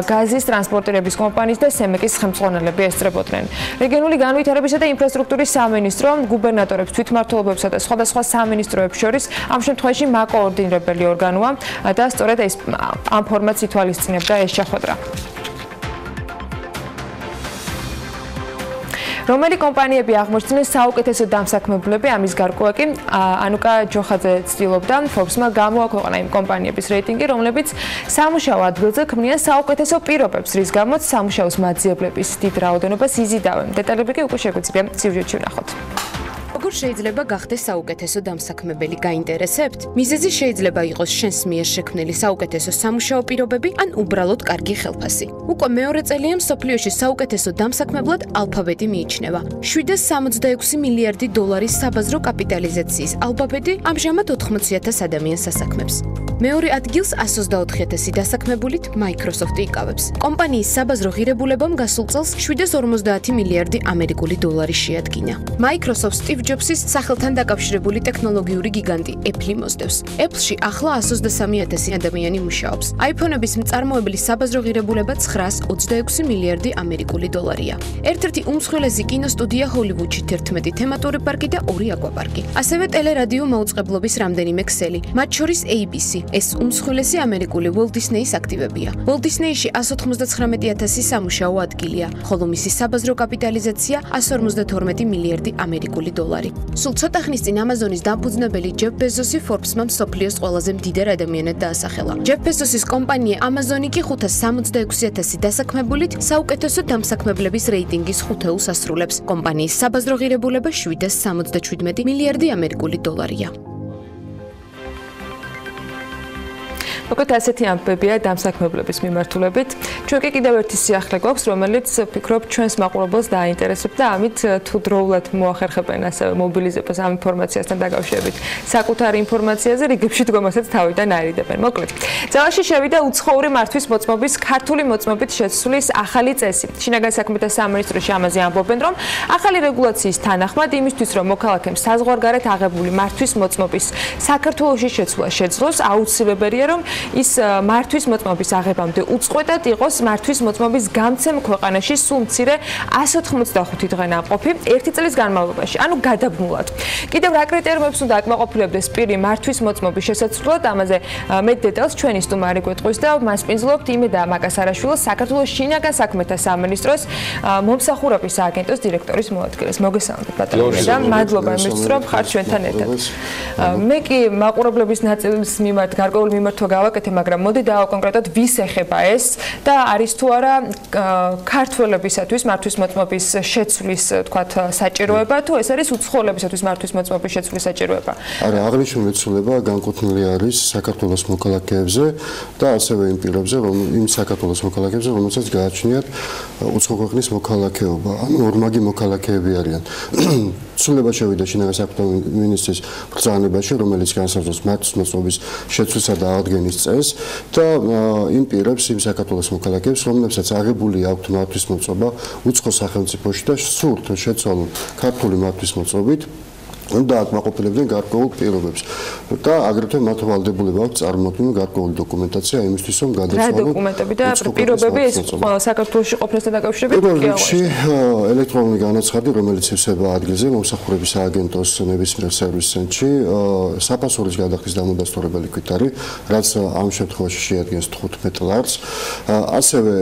გაზის ტრანსპორტირების კომპანიის და სემეკის ხელმძღვანელები ესწრებოდნენ. რეგიონული განვითარებისა და ინფრასტრუქტურის სამინისტრო გუბერნატორებს, თვითმმართველობებსა და სხვადასხვა სამინისტროებს შორის ამ შემთხვევაში მაკოორდინირებელი ორგანოა და სწორედ ეს ამ ფორმატს ითვალისწინებდა ეს შეხვედრა. რომელი კომპანიები აღმოჩნდნენ საუკეთესო დამსაქმებლები, ამის გარკვევა კი ანუკა ჯოხაძე ცდილობდა Forbes-მა გამოაქვეყნა იმ კომპანიების რეიტინგი, რომლებიც სამუშაო ადგილზე ქმნიან საუკეთესო პირობებს, რის გამოც სამუშაოს მაძიებლების დიდ რაოდენობას იზიდავენ. დეტალები კი უკვე შეგვიძლია სიუჟეტში ვნახოთ. როგორ შეიძლება გახდეს საუკეთესო დამსაქმებელი გაინტერესებთ? მიზეზი შეიძლება იყოს შენს მიერ შექმნილი საუკეთესო სამუშაო პირობები ან უბრალოდ კარგი ხელფასი. უკვე მეორე წელია მსოფლიოში საუკეთესო დამსაქმებლად ალფაბეტი მიიჩნევა. 766 მილიარდი დოლარის საბაზრო კაპიტალიზაციის ალფაბეტი ამჟამად 80,000 ადამიანს ასაქმებს. მეორე ადგილს 124,000 დასაქმებულით Microsoft იკავებს. კომპანიის საბაზრო ღირებულებამ გასულ წელს 750 მილიარდი ამერიკული დოლარი შეადგინა. Microsoft Steve Jobs-ის სახელთან დაკავშირებული ტექნოლოგიური გიგანტი Apple მოსდევს. Apple-ში ახლა 123,000 ადამიანი მუშაობს. iPhone-ების მწარმოებლის საბაზრო ღირებულება 926 მილიარდი ამერიკული დოლარია. ერთ-ერთი უმსხვილესი კინოსტუდია ჰოლივუდში 11 თემატური პარკი და 2 აკვაპარკი. ასევე ტელერადიო მაუწყებლობის რამდენიმე ქსელი, მათ შორის ABC. ეს უმსხვილესი ამერიკული Walt Disney-ის აქტივებია. Walt Disney-ში 199,000 სამუშაო ადგილია, ხოლო მისი საბაზრო კაპიტალიზაცია 152 მილიარდი ამერიკული დოლარი. სულ ცოტა ხნის წინ Amazon-ის დამფუძნებელი Jeff Bezos-ი Forbes-მა მსოფლიოს ყველაზე მდიდარ ადამიანად დაასახელა. Jeff Bezos-ის კომპანია Amazon-ი კი 566,000 დასაქმებულით საუკეთესო დამსაქმებლების რეიტინგის 5-ს ასრულებს. კომპანიის საბაზრო ღირებულება 777 მილიარდი ამერიკული დოლარია. მოკლედ ასეთი ამბებია დამსაქმებლების მიმართულებით. ჩვენ კი კიდევ ერთი სიახლე გვაქვს, რომელიც ვფიქრობ ჩვენს მაყურებელს დააინტერესებს და ამით თუ დროულად მოახერხებენ ასევე მობილიზებას ამ ინფორმაციასთან დაკავშირებით. საკუთარი ინფორმაციაზე რიგებში დგომასაც თავიდან არიდებენ. მოკლედ, ძალაში შევიდა უცხოური მართვის მოწმობის ქართული მოწმობით შეცვლის ახალი წესი. შინაგან საქმეთა სამინისტროში ამაზე ამბობენ, რომ ახალი რეგულაციის თანახმად იმისთვის, რომ მოქალაქემ საზღვარგარეთ აღებული მართვის მოწმობის საქართველოში შეცვლა შეძლოს, აუცილებელია, რომ ის მართვის მოწმობის აღებამდე უწყვეტად იყოს მართვის მოწმობის გამცემ ქვეყანაში სულ მცირე 185 დღე ნამყოფი 1 წლის განმავლობაში, ანუ გადაბმულად. კიდევ რა კრიტერიუმებს უნდა აკმაყოფილებდეს პირი მართვის მოწმობის შესაძლებლად, ამაზე მეტ დეტალს ჩვენი სტუმარი გვეტყვის და მას პინძლობთ იმედა მაკასარაშვილს, საქართველოს შინაგან საქმეთა სამინისტროს მომსახურების სააგენტოს დირექტორის მოადგილეს. მოგესალმებით ბატონო და მადლობა იმისთვის, რომ ხართ ჩვენთან ერთად. მე კი მაყურებლების ნაწილის მიმართ გარკვეული მიმართვა გავაკეთე, მაგრამ მოდი დავაკონკრეტოთ ვის ეხება ეს და არის თუ არა ქართველებისათვის მართვის მოწმობის შეცვლის, თქვათ, საჭიროება, თუ ეს არის უცხოელებისათვის მართვის მოწმობის შეცვლის საჭიროება? არა, აღნიშნული ცვლილება განკუთვნილი არის საქართველოს მოქალაქეებზე და ასევე იმ პირებზე, იმ საქართველოს მოქალაქეებზე, რომელსაც გააჩნიათ უცხო ქვეყნის მოქალაქეობა, ანუ ორმაგი მოქალაქეები არიან. ცვლილება შევიდა შინაგან საქმეთა მინისტრის ბრძანებაში, რომელიც განსაზღვრავს მართვის მოწმობის შეცვლისა და აღდგენის წესს და იმ პირებს, იმ საქართველოს მოქალაქეებს, რომლებსაც აღებული აქვთ მართვის მოწმობა უცხო სახელმწიფოში და სურთ შეცვალონ ქართული მართვის მოწმობით, უნდა აკმაყოფილებდნენ გარკვეულ პირობებს და აგრეთვე მათ ვალდებულება აქვს წარმოადგინონ გარკვეული დოკუმენტაცია იმისთვის, რომ გადაწყვეტონ რა დოკუმენტები და პირობები ეს საქართველოში ყოფნასთან დაკავშირებით კი აღარ ელექტრონული განაცხადი, რომელიც ივსება ადგილზე მომსახურების სააგენტოს ნებისმიერ სერვის ცენტრში, საფასურის გადახდის დამადასტურებელი კვიტარი, რაც ამ შემთხვევაში შეადგენს 15 ლარს, ასევე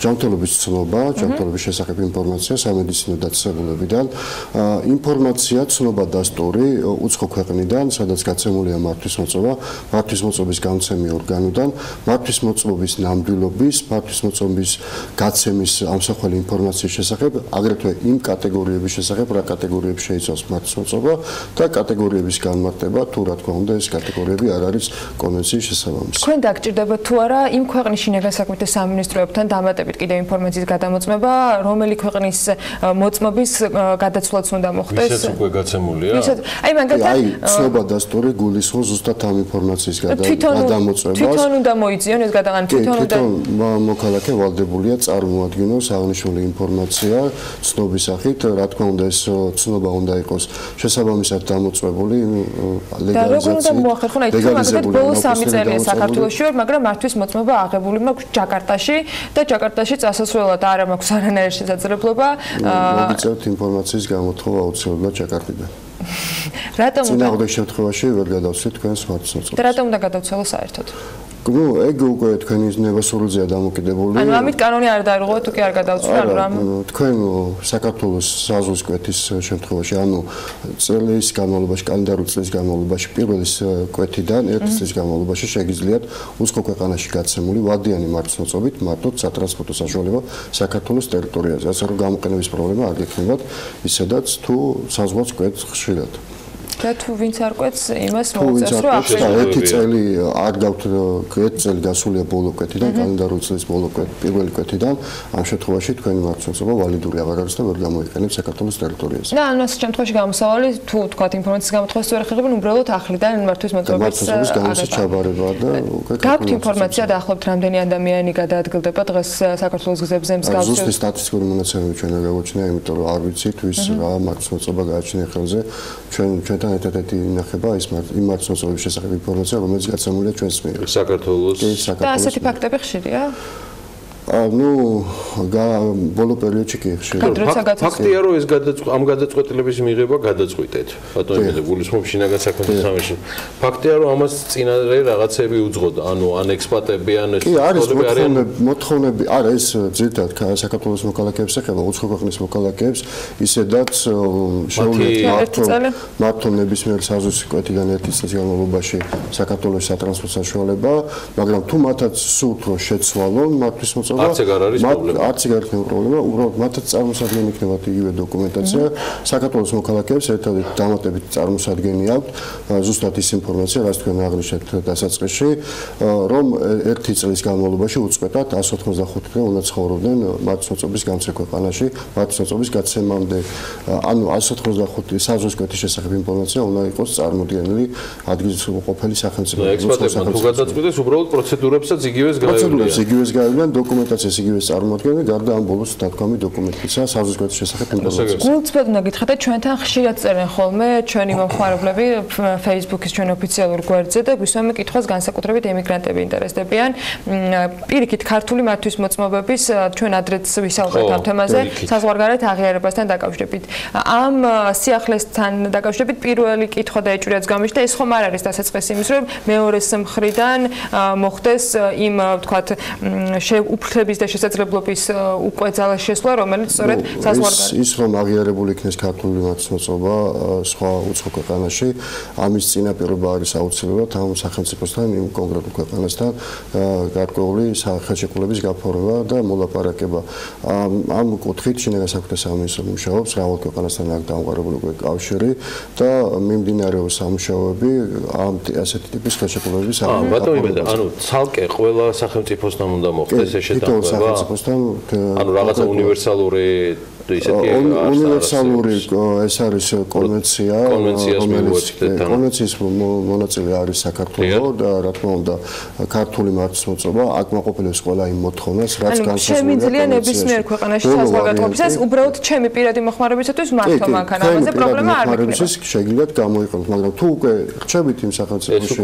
ჯანმრთელობის ცნობა, ჯანმრთელობის შესახებ ინფორმაცია სამედიცინო დაწესებულებიდან, ინფორმაცია ცნობა დასტური უცხო ქვეყნიდან, სადაც გაცემულია მართვის მოწმობა, მართვის მოწმობის გამცემი ორგანოდან, მართვის მოწმობის ნამდვილობის, მართვის მოწმობის გაცემის ამსახველი ინფორმაციის შესახებ, აგრეთვე იმ კატეგორიების შესახებ, რა კატეგორიებს შეიცავს მართვის მოწმობა და კატეგორიების განმარტება, თუ რა თქმა უნდა ეს კატეგორიები არ არის კონვენციის შესაბამისი. თქვენ დაგჭირდება თუ არა იმ ქვეყნის შინაგან საქმეთა სამინისტროებთან დამატებით კიდევ ინფორმაციის გადამოწმება, რომელი ქვეყნის მოწმობის გადაცვლაც უნდა მოხდეს? ისეც უკვე გაცემულია. აი მაგალითად ცნობა დასტური გულისხმობს ზუსტად ამ ინფორმაციის გადამოწმებას. თვითონ უნდა მოიწიონ ეს გადაღანი, თვითონ მოქალაქე ვალდებულია წარმოადგინოს აღნიშნული ინფორმაცია ცნობის სახით, რა თქმა უნდა ეს ცნობა უნდა იყოს შესაბამისად დამოწმებული ლეგალიზაციით. და როგორ უნდა მოახერხონ, აი თუ მაგალითად ბოლო 3 წელია საქართველოში ვარ, მაგრამ მართვის მოწმობა აღებული მაქვს ჯაკარტაში და ჯაკარტაში წასასვლელად არ მაქვს არანაირი შესაძლებლობა. მოგიწევთ ინფორმაციის გამოთხოვა აუცილებლად ჯაკარტიდან. რატომ უნდა წინააღმდეგ შემთხვევაში ვერ გადავცეთ თქვენს მართვის მოწმობას. და რატომ უნდა გადავცვალო საერთოდ? ну, ეგ უკვე თქვენი ნებასურზეა დამოკიდებული. ანუ ამით კანონი არ დაირღვა თუ კი არ გადავწყვეტ ანუ რამ? თქვენ საქართველოს საზღვის კვეთის შემთხვევაში, ანუ წლის განმავლობაში, კალენდარული წლის განმავლობაში პირველი კვეთიდან ერთი წლის განმავლობაში შეგიძლიათ უცხო ქვეყანაში გაცემული ვადიანი მარცხნივ მარტო სატრანსპორტო საშუალება საქართველოს ტერიტორიაზე. ასე რომ გამოყენების პრობლემა არ გექნებათ, ისედაც თუ საზღვარს კვეთს ხშირად. და თუ ვინც არ კვეთს, იმას მოუწევს რომ ახლა ერთი წელი არ გაქვთ ერთი წელი გასულია ბოლო კვეთიდან, კალენდარული წლის ბოლო პირველი კვეთიდან, ამ შემთხვევაში თქვენი მარცხნივ ვალიდური აღარ არის და ვერ გამოიყენებს საქართველოს ტერიტორიაზე. და ამ შემთხვევაში გამოსავალი თუ თქვა ინფორმაციის გამოთხოვას ვერ ხერხებენ, უბრალოდ ახლიდან მართვის მოწყობის ჩაბარება და გაქვთ ინფორმაცია დაახლოებით რამდენი ადამიანი გადაადგილდება დღეს საქართველოს გზებზე მსგავსი ზუსტი სტატისტიკური მონაცემები ჩვენ არ გაგვაჩნია, იმიტომ რომ არ ვიცით ვის რა მარცხნივ გააჩნია ხელზე. ჩვენთან ერთადერთი ინახება ის იმ მარცხნივების შესახებ ინფორმაცია, რომელიც გაცემულია ჩვენს მიერ. საქართველოს და ასეთი ფაქტები ხშირია? ну, ბოლო პერიოდში კი ხშირია. ფაქტია, რომ ეს ამ გადაწყვეტილების მიღება გადაწყვიტეთ. ბატონო იმედე გულისხმობ შინაგან საქმეთა სამინისტროს. ფაქტია, რომ ამას წინარე რაღაცები უძღოდა, ანუ ან ექსპატები, ან კი არის მოთხოვნები, არა ეს ძირითადად საქართველოს მოქალაქეებს ეხება, უცხო ქვეყნის მოქალაქეებს, ისედაც შეუძლიათ მართო ნებისმიერ საზღვრის კვეთიდან ერთი წლის განმავლობაში საქართველოს სატრანსპორტო საშუალება, მაგრამ თუ მათაც სურთ რომ შეცვალონ მართვის არც ეგ არ არის პრობლემა. არც ეგ არ იქნება პრობლემა, უბრალოდ მათაც წარმოსადგენი იქნებათ იგივე დოკუმენტაცია. საქართველოს მოქალაქეებს ერთადერთი დამატებით წარმოსადგენი აქვთ, ზუსტად ის ინფორმაცია, რაც თქვენ აღნიშნეთ დასაწყისში, რომ ერთი წლის განმავლობაში უწყვეტად 185 დღე უნდა ცხოვრობდნენ მარცხნივ გამცე ქვეყანაში, მარცხნივ გაცემამდე. ანუ 185 საზღვრის კვეთის შესახებ ინფორმაცია უნდა იყოს წარმოდგენილი ადგილსამყოფელი სახელმწიფო. ექსპატებმა თუ გადაწყვიტეს, უბრალოდ პროცედურებსაც იგივეს გაევლიან. პროცედურებს იგივეს გაევლიან, დოკუმენტაციას იგივეს წარმოადგენენ, გარდა ამ ბოლოს დათქვამი დოკუმენტისა საზღვრის კვეთის შესახებ ინფორმაცია. გულწრფელად უნდა გითხრათ, ჩვენთან ხშირად წერენ ხოლმე ჩვენი მომხმარებლები Facebook-ის ჩვენ ოფიციალურ გვერდზე და გვისვამე კითხვას განსაკუთრებით ემიგრანტები ინტერესდებიან. პირიქით ქართული მართვის მოწმობების ჩვენ ადრეც ვისაუბრეთ ამ თემაზე, საზღვარგარეთ აღიარებასთან დაკავშირებით. ამ სიახლესთან დაკავშირებით პირველი კითხვა და ეჭვირაც გამიშთა, ეს ხომ არ არის დასაწყისი იმის, რომ მეორეს მხრიდან მოხდეს იმ ვთქვათ უფლების და შესაძლებლობის უკვე ძალას შესვლა, რომელიც სწორედ საზღვარგარეთ ის რომ აღიარებული იქნეს ქართული მარცხნივ სხვა უცხო ქვეყანაში, ამის წინაპირობა არის აუცილებლად ამ სახელმწიფოსთან, იმ კონკრეტულ ქვეყანასთან გარკვეული ხელშეკრულების გაფორმება და მოლაპარაკება. ამ კუთხით შინაგან საქმეთა სამინისტრო მუშაობს, რავალ ქვეყანასთან აქვს დამყარებული კავშირი და მიმდინარეობს სამუშაოები ამ ასეთი ტიპის ხელშეკრულების აღება. ბატონო იმედე, ანუ ცალკე ყველა სახელმწიფოსთან უნდა მოხდეს ეს შეთანხმება? ანუ რაღაცა უნივერსალური უნივერსალური ეს არის კონვენცია, კონვენციის მონაწილე არის საქართველო და რა თქმა უნდა ქართული მარცხნივ აკმაყოფილებს ყველა იმ მოთხოვნას, რაც განსაზღვრულია. შემიძლია ნებისმიერ ქვეყანაში საზღვარგარეთობისას უბრალოდ ჩემი პირადი მოხმარებისათვის მართო მანქანა, ამაზე პრობლემა არ მექნება. შეგიძლიათ გამოიყენოთ, მაგრამ თუ უკვე რჩებით იმ სახელმწიფოში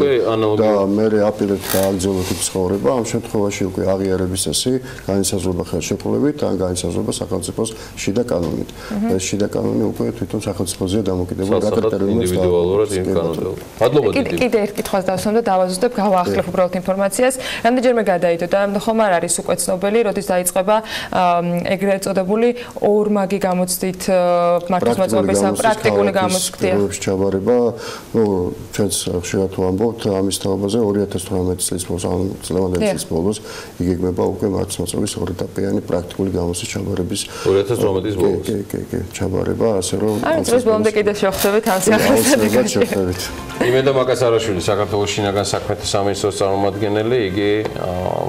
და მე აპირებთ გააგრძელოთ ის ცხოვრება, ამ შემთხვევაში უკვე აღიარების წესი განისაზღვრება ხელშეკრულებით ან განისაზღვრება სახელმწიფოს შიდა კანონით. ეს შიდა კანონი უკვე თვითონ სახელმწიფოზეა დამოკიდებული გაკრიტერიულებს ინდივიდუალურად იმ კანონზე. მადლობა დიდი. კიდე ერთ კითხვას დავსვამ და დავაზუსტებ, გავაახლებ უბრალოდ ინფორმაციას. რამდენჯერმე გადაიდო და ხომ არ არის უკვე ცნობილი, როდის დაიწყება ეგრეთ წოდებული ორმაგი გამოცდით მართვის მოწმობის პრაქტიკული გამოცდია. ჩაბარება, ნუ ჩვენც ხშირად ვამბობთ ამის თაობაზე 2018 წლის ბოლოს, ანუ წლევანდელი წლის ბოლოს იგეგმება უკვე მართვის მოწმობის ორეტაპიანი პრაქტიკული გამოცდის ჩაბარების 2018 ბოლოს. კი, ჩაბარება, ასე რომ აი წლის ბოლომდე კიდე შევხვდებით ამ სიახლეზე. იმედა მაკასარაშვილი, საქართველოს შინაგან საქმეთა სამინისტროს წარმომადგენელი, იგი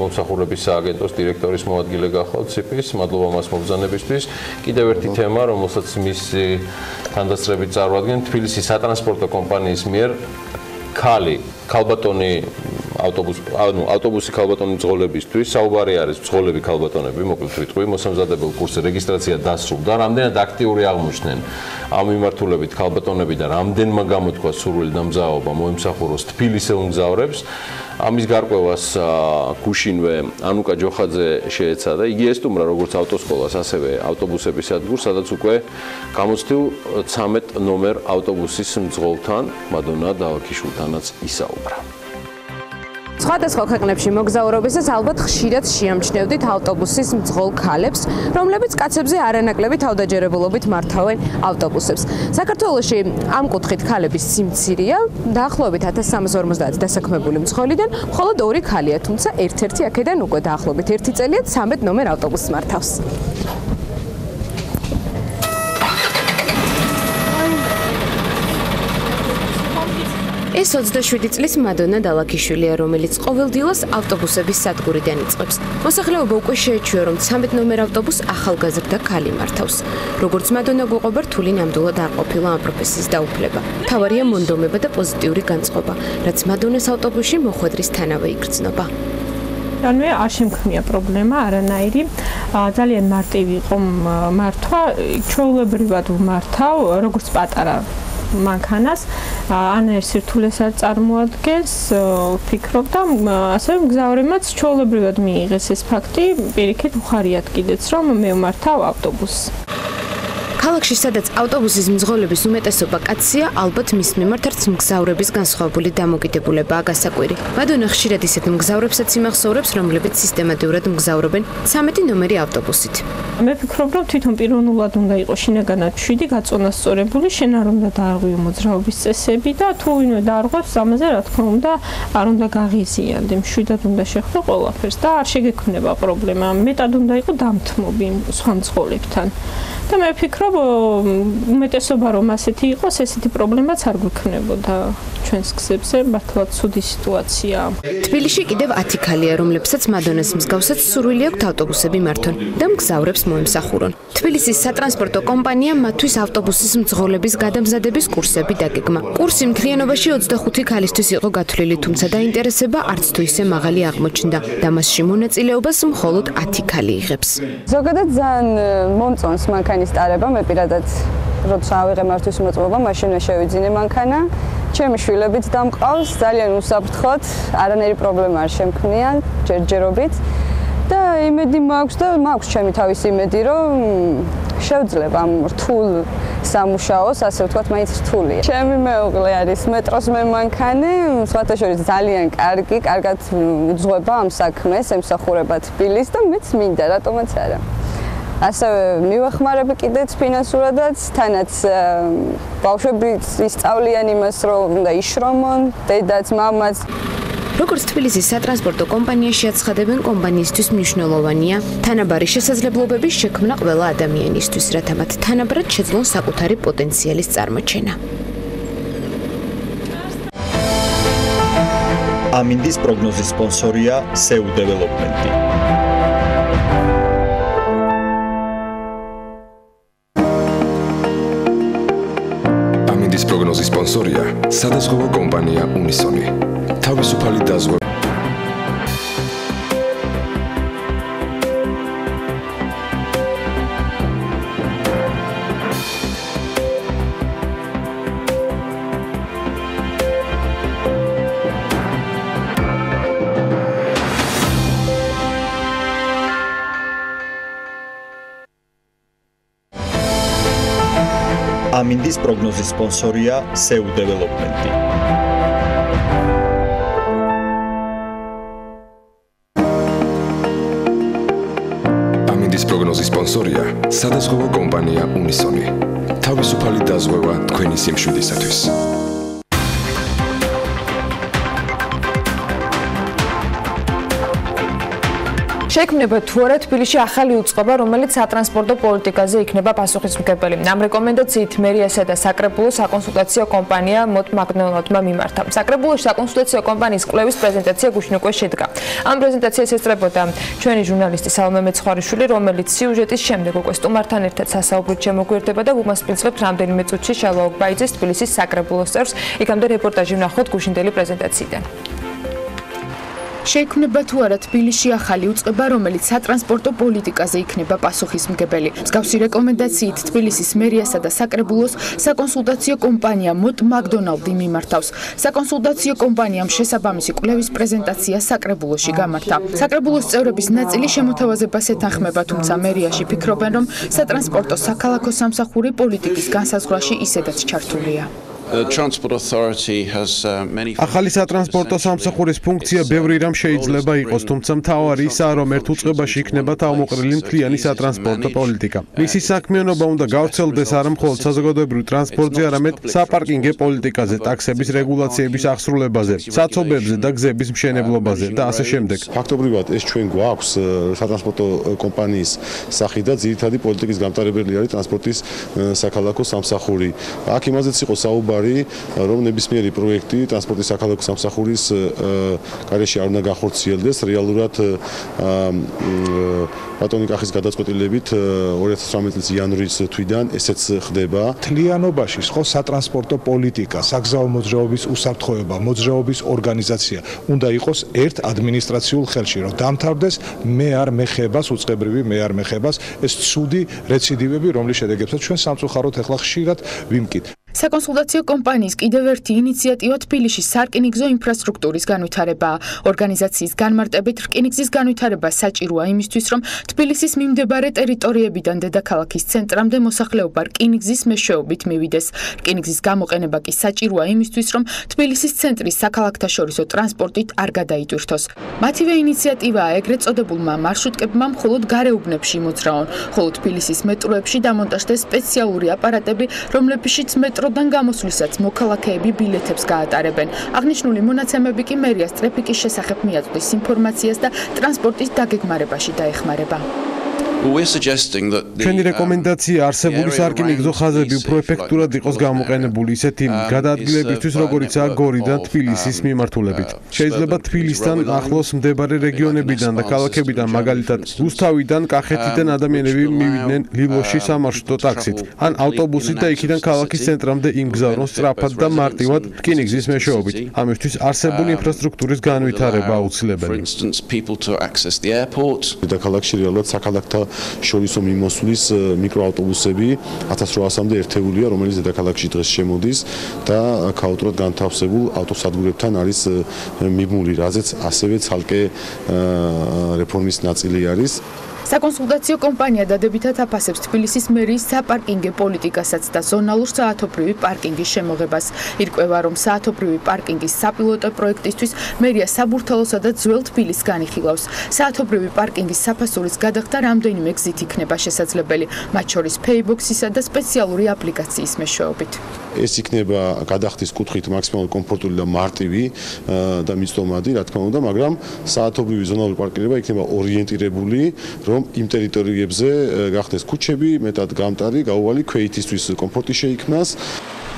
მომსახურების სააგენტოს დირექტორის მოადგილე გახლავთ ციფის. მადლობა მას მობრძანებისთვის. კიდევ ერთი თემა, რომელსაც მისი თანდასწრებით წარმოადგენს, თბილისის სატრანსპორტო კომპანიის მიერ ქალბატონი ავტობუსი ქალბატონი მძღოლებისთვის საუბარი არის მძღოლები ქალბატონები, მოკლედ ვიტყვი, მოსამზადებელ კურსზე რეგისტრაცია დასრულდა, რამდენად აქტიური აღმოჩნდნენ ამ მიმართულებით ქალბატონები და რამდენმა გამოთქვა სურვილი და მზაობა მოემსახუროს თბილისელ მგზავრებს. ამის გარკვევას გუშინვე ანუკა ჯოხაძე შეეცადა. იგი ესტუმრა როგორც ავტოსკოლას, ასევე ავტობუსების სადგურს, სადაც უკვე გამოცდილ 13 ნომერ ავტობუსის მძღოლთან, მადონა დავაქიშვილთანაც ისაუბრა. სხვადასხვა ქვეყნებში მოგზაურობისას ალბათ ხშირად შეამჩნევდით ავტობუსის მძღოლ ქალებს, რომლებიც კაცებზე არანაკლები თავდაჯერებულობით მართავენ ავტობუსებს. საქართველოში ამ კუთხით ქალების სიმცირეა, დაახლოებით 1350 დასაქმებული მძღოლიდან მხოლოდ 2 ქალია, თუმცა ერთ-ერთი აქედან უკვე დაახლოებით 1 წელია 13 ნომერ ავტობუსს მართავს. ეს 27 წლის მადონა დალაქიშვილია, რომელიც ყოველ დილას ავტობუსების სადგურიდან იწყებს. მოსახლეობა უკვე შეეჩვია, რომ 13 ნომერ ავტობუსს ახალგაზრდა ქალი მართავს. როგორც მადონა გვიყვება, რთული ნამდვილად არ ყოფილა ამ პროფესიის დაუფლება. მთავარია მონდომება და პოზიტიური განწყობა, რაც მადონას ავტობუსში მოხვედრის თანავე იგრძნობა. ანუ არ შემქმნია პრობლემა არანაირი. ძალიან მარტივი იყო მართვა, ჩვეულებრივად ვმართავ, როგორც პატარა მანქანას, ანერ სირთულეს არ წარმოადგენს, ვფიქრობ და ასევე მგზავრებმაც ჩვეულებრივად მიიღეს ეს ფაქტი, პირიქით უხარიათ კიდეც, რომ მე ვმართავ ავტობუსს. ქალაქში, სადაც ავტობუსის მძღოლების უმეტესობა კაცია, ალბათ მის მიმართ არც მგზავრების განსხვავებული დამოკიდებულებაა გასაკვირი. მადონა ხშირად ისეთ მგზავრებსაც იმახსოვრებს, რომლებიც სისტემატურად მგზავრობენ 13 ნომერი ავტობუსით. მე ვფიქრობ, რომ თვითონ პიროვნულად უნდა იყოს შინაგანად მშვიდი გაწონასწორებული, შენ არ უნდა დაარღვიო მოძრაობის წესები და თუ ვინმე დაარღვევს, ამაზე რა თქმა უნდა არ უნდა გაღიზიანდი, მშვიდად უნდა შეხვდე ყველაფერს და არ შეგექმნება პრობლემა. მეტად უნდა იყოს დამთმობი სხვა მძღოლებთან. და მე ვფიქრობ, უმეტესობა რომ ასეთი იყოს, ესეთი პრობლემაც არ გვექნებოდა ჩვენს გზებზე, მართლაც ცუდი სიტუაციაა. თბილისში კიდევ 10 ქალია, რომლებსაც მადონას მსგავსად სურვილი აქვთ ავტობუსები მართონ და მგზავრებს მოემსახურონ. თბილისის სატრანსპორტო კომპანია მათთვის ავტობუსის მძღოლების გადამზადების კურსები დაგეგმა. კურსი მთლიანობაში 25 ქალისთვის იყო გათვლილი, თუმცა დაინტერესება არც თუ ისე მაღალი აღმოჩნდა და მასში მონაწილეობას მხოლოდ 10 ქალი იღებს. ზოგადად ძალიან მომწონს მანქანის ტარება, მე პირადად როცა ავიღე მართვის მოწმობა, მაშინვე შევიძინე მანქანა. ჩემი შვილებიც დამყავს, ძალიან უსაფრთხოდ, არანაირი პრობლემა არ შემქმნია ჯერჯერობით. და იმედი მაქვს და მაქვს ჩემი თავისი იმედი, რომ შევძლებ ამ რთულ სამუშაოს, ასე ვთქვათ, მაინც რთულია. ჩემი მეუღლე არის მეტროს მემანქანი, სხვათა შორის ძალიან კარგი, კარგად უძღვება ამ საქმეს, ემსახურება თბილისს და მეც მინდა, რატომაც არა. ასევე მივახმარები კიდეც ფინანსურადაც, თანაც ბავშვები ისწავლიან იმას, რომ უნდა იშრომონ, დედაც, მამაც. როგორც თბილისის სატრანსპორტო კომპანიაში აცხადებენ, კომპანიისთვის მნიშვნელოვანია თანაბარი შესაძლებლობების შექმნა ყველა ადამიანისთვის, რათა მათ თანაბრად შეძლონ საკუთარი პოტენციალის წარმოჩენა. ამინდის პროგნოზის სპონსორია SEU დეველოპმენტი. ამინდის პროგნოზის სპონსორია სადაზღვევო კომპანია უნისონი. თავისუფალი დაზღვევა ამინდის პროგნოზის სპონსორია SEU დეველოპმენტი. ამინდის პროგნოზის სპონსორია სადაზღვევო კომპანია უნისონი. თავისუფალი დაზღვევა თქვენი სიმშვიდისათვის. შექმნება თუ არა თბილისში ახალი უწყება, რომელიც სატრანსპორტო პოლიტიკაზე იქნება პასუხისმგებელი. ამ რეკომენდაციით მერიასა და საკრებულოს საკონსულტაციო კომპანია მოდ მაკდონალდმა მიმართა. საკრებულოს საკონსულტაციო კომპანიის კვლევის პრეზენტაცია გუშინ უკვე შედგა. ამ პრეზენტაციას ესწრებოდა ჩვენი ჟურნალისტი სალომე მეცხვარიშვილი, რომელიც სიუჟეტის შემდეგ უკვე სტუმართან ერთად სასაუბრით შემოგვიერთება და უმასპინძლებს რამდენიმე წუთში შალვა ოგბაიძეს თბილისის საკრებულოს წევრს. იქამდე რეპორტაჟი ვნახოთ გუშინდელი პრეზენტაციიდან. შეიქმნება თუ არა თბილისში ახალი უწყება, რომელიც სატრანსპორტო პოლიტიკაზე იქნება პასუხისმგებელი. მსგავსი რეკომენდაციით თბილისის მერიასა და საკრებულოს საკონსულტაციო კომპანია მოდ მაკდონალდი მიმართავს. საკონსულტაციო კომპანიამ შესაბამისი კვლევის პრეზენტაცია საკრებულოში გამართა. საკრებულოს წევრების ნაწილი შემოთავაზებას ეთანხმება, თუმცა მერიაში ფიქრობენ, რომ სატრანსპორტო საქალაქო სამსახური პოლიტიკის განსაზღვრაში ისედაც ჩართულია. ახალი სატრანსპორტო სამსახურის ფუნქცია ბევრი რამ შეიძლება იყოს, თუმცა მთავარი ისაა, რომ ერთ უწყებაში იქნება თავმოყრილი მთლიანი სატრანსპორტო პოლიტიკა. მისი საქმიანობა უნდა გავრცელდეს არა მხოლოდ საზოგადოებრივ ტრანსპორტზე, არამედ საპარკინგე პოლიტიკაზე, ტაქსების რეგულაციების აღსრულებაზე, საცობებზე და გზების მშენებლობაზე და ასე შემდეგ. ფაქტობრივად ეს ჩვენ გვაქვს სატრანსპორტო კომპანიის სახით და ძირითადი პოლიტიკის გამტარებელი არის ტრანსპორტის საქალაქო სამსახური. აქ იმაზეც იყო საუბარი, რომ ნებისმიერი პროექტი ტრანსპორტის საქალაქო სამსახურის გარეშე არ უნდა გახორციელდეს. რეალურად ბატონი კახის გადაწყვეტილებით 2018 წლის იანვრის თვიდან ესეც ხდება. მთლიანობაში ხო სატრანსპორტო პოლიტიკა, საგზაო მოძრაობის უსაფრთხოება, მოძრაობის ორგანიზაცია უნდა იყოს ერთ ადმინისტრაციულ ხელში, რომ დამთავრდეს მე არ მეხებას, უწყებრივი მე არ მეხებას ეს ცუდი რეციდივები, რომლის შედეგებსაც ჩვენ სამწუხაროდ ახლა ხშირად ვიმკით. საკონსულტაციო კომპანიის კიდევ ერთი ინიციატივა თბილისში სარკინიგზო ინფრასტრუქტურის განვითარებაა. ორგანიზაციის განმარტებით რკინიგზის განვითარება საჭიროა იმისთვის, რომ თბილისის მიმდებარე ტერიტორიებიდან დედაქალაქის ცენტრამდე მოსახლეობა რკინიგზის მეშვეობით მივიდეს. რკინიგზის გამოყენება კი საჭიროა იმისთვის, რომ თბილისის ცენტრის საქალაქთაშორისო ტრანსპორტით არ გადაიტვირთოს. მათივე ინიციატივაა ეგრეთ წოდებულმა მარშრუტკებმა მხოლოდ გარეუბნებში მოძრაონ, ხოლო თბილისის მეტროებში დამონტაჟდეს სპეციალური აპარატები, რომლებშიც მეტროდან გამოსვლისას მოქალაქეები ბილეთებს გაატარებენ. აღნიშნული მონაცემები კი მერიას ტრაფიკის შესახებ მიაწვდის ინფორმაციას და ტრანსპორტის დაგეგმარებაში დაეხმარება. ჩვენი რეკომენდაცია არსებული სარკინიგზო ხაზები უფრო ეფექტურად იყოს გამოყენებული ისეთი გადაადგილებისთვის, როგორიცაა გორი და თბილისის მიმართულებით. შეიძლება თბილისთან ახლოს მდებარე რეგიონებიდან და ქალაქებიდან, მაგალითად რუსთავიდან, კახეთიდან ადამიანები მივიდნენ ლილოში სამარშრუტო ტაქსით, ან ავტობუსით და იქიდან ქალაქის ცენტრამდე იმგზავრონ სწრაფად და მარტივად რკინიგზის მეშვეობით. ამისთვის არსებული ინფრასტრუქტურის განვითარება აუცილებელია. დედაქალაქში რეალურად საქალაქთა შორისო მიმოსვლის მიკროავტობუსები 1800-მდე ერთეულია, რომელიც დედაქალაქში დღეს შემოდის და ქაოტრად განთავსებულ ავტოსადგურებთან არის მიბმული, რაზეც ასევე ცალკე რეფორმის ნაწილი არის. საკონსულტაციო კომპანია დადებითად აფასებს თბილისის მერიის საპარკინგე პოლიტიკასაც და ზონალურ საათობრივი პარკინგის შემოღებას. ირკვევა, რომ საათობრივი პარკინგის საპილოტო პროექტისთვის მერია საბურთალოსა და ძველ თბილისს განიხილავს. საათობრივი პარკინგის საფასურის გადახდა რამდენიმე გზით იქნება შესაძლებელი, მათ შორის ფეიბოქსისა და სპეციალური აპლიკაციის მეშვეობით. ეს იქნება გადახდის კუთხით მაქსიმალურად კომფორტული და მარტივი და მიწტომადი, რა თქმა უნდა, მაგრამ საათობრივი ზონალური პარკირება იქნება ორიენტირებული, რომ იმ ტერიტორიებზე გახდეს ქუჩები, მეტად გამტარი, გაუვალი ქვეითისთვის კომფორტი შეიქმნას.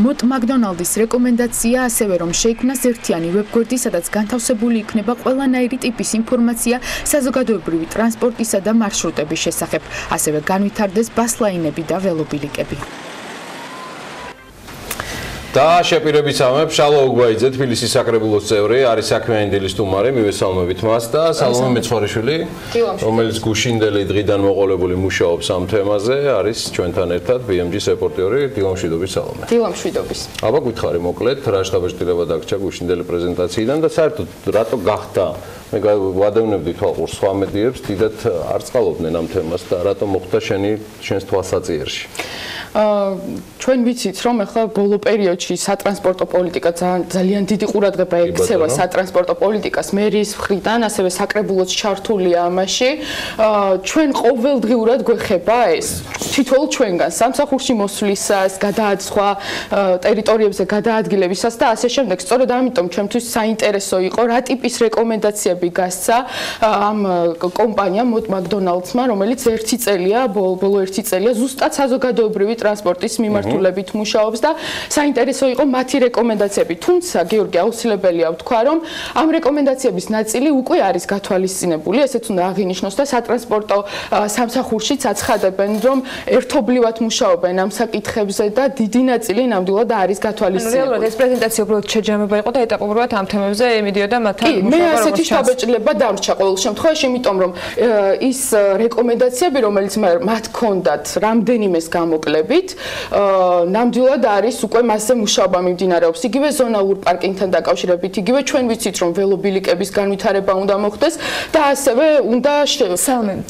მოტ მაკდონალდის რეკომენდაცია ასევე რომ შეიქმნას ერთიანი ვებგვერდი, სადაც განთავსებული იქნება ყველანაირი ტიპის ინფორმაცია საზოგადოებრივი ტრანსპორტისა და მარშრუტების შესახებ, ასევე განვითარდეს ბასლაინები და ველობილიკები. და შეპირებით სამებ შალო უგვაიძე თბილისის საკრებულოს წევრი არის საქმიანი დილის სტუმარი, მივესალმებით მას და სალომე მეცხვარეშვილი, რომელიც გუშინდელი დღიდან მოყოლებული მუშაობს ამ თემაზე, არის ჩვენთან ერთად BMG-ს რეპორტიორი დილა მშვიდობის სალომე. დილა მშვიდობის. აბა გითხარი მოკლედ რა შტაბ-ჭრილება დაგჭა გუშინდელი პრეზენტაციიდან და საერთოდ რატო გახდა მე ვადევნებდი თვალყურს სხვა მედიებს, დიდად არ წყალობდნენ ამ თემას და რატო მოხდა შენს თვალსაწიერში? ჩვენ ვიცით, რომ ახლა ბოლო პერიოდში სატრანსპორტო პოლიტიკა ძალიან დიდი ყურადღება ექცევა სატრანსპორტო პოლიტიკას მერიის მხრიდან, ასევე საკრებულოც ჩართულია ამაში. ჩვენ ყოველდღიურად გვეხება ეს თითოეულ ჩვენგან სამსახურში მოსვლისას, სხვა ტერიტორიებზე გადაადგილებისას და ასე შემდეგ. სწორედ ამიტომ ჩვენთვის საინტერესო იყო რა ტიპის რეკომენდაციები გასცა ამ კომპანიამ მოტ მაკდონალდსმა, რომელიც ბოლო ერთი წელია ზუსტად საზოგადოებრივი ტრანსპორტის მიმართულებით მუშაობს და საინტერესო იყო მათი რეკომენდაციები. თუმცა, გიორგი, აუცილებელია ვთქვა, რომ ამ რეკომენდაციების ნაწილი უკვე არის გათვალისწინებული, ესეც უნდა აღინიშნოს და სატრანსპორტო სამსახურშიც აცხადებენ, რომ ერთობლივად მუშაობენ ამ საკითხებზე და დიდი ნაწილი ნამდვილად არის გათვალისწინებული. რეალურად ეს პრეზენტაცია უბრალოდ შეჯამება იყო და ეტაპობრივად ამ თემებზე მიდიოდა მათთან მუშაობა. მე ასეთი შთაბეჭდილება დამრჩა ყოველ შემთხვევაში, იმიტომ რომ ის რეკომენდაციები, რომელიც მათ ჰქონდათ რამდენიმეს გამოკლებით, ნამდვილად არის უკვე მასზე მუშაობა მიმდინარეობს იგივე ზონალურ პარკინგთან დაკავშირებით, იგივე ჩვენ ვიცით რომ ველობილიკების განვითარება უნდა მოხდეს და ასევე უნდა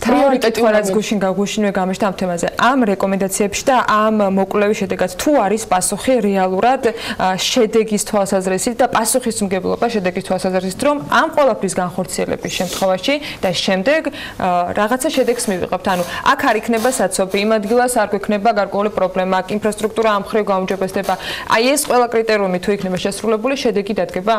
პრიორიტეტი რაც გუშინ გაგუშინვე გამიშთა ამ თემაზე. ამ რეკომენდაციებში და ამ მოკვლევის შედეგად თუ არის პასუხი რეალურად შედეგის თვალსაზრისით და პასუხისმგებლობა შედეგის თვალსაზრისით რომ ამ ყველაფრის განხორციელების შემთხვევაში და შემდეგ რაღაცა შედეგს მივიღებთ. ანუ აქ არ იქნება საცობი, იმ ადგილას არ გვექნება გარკვეული პრობლემა, აქ ინფრასტრუქტურა ამ მხრივ გაუმჯობესდება. აი ეს ყველა კრიტერიუმი თუ იქნება შესრულებული, შედეგი დადგება?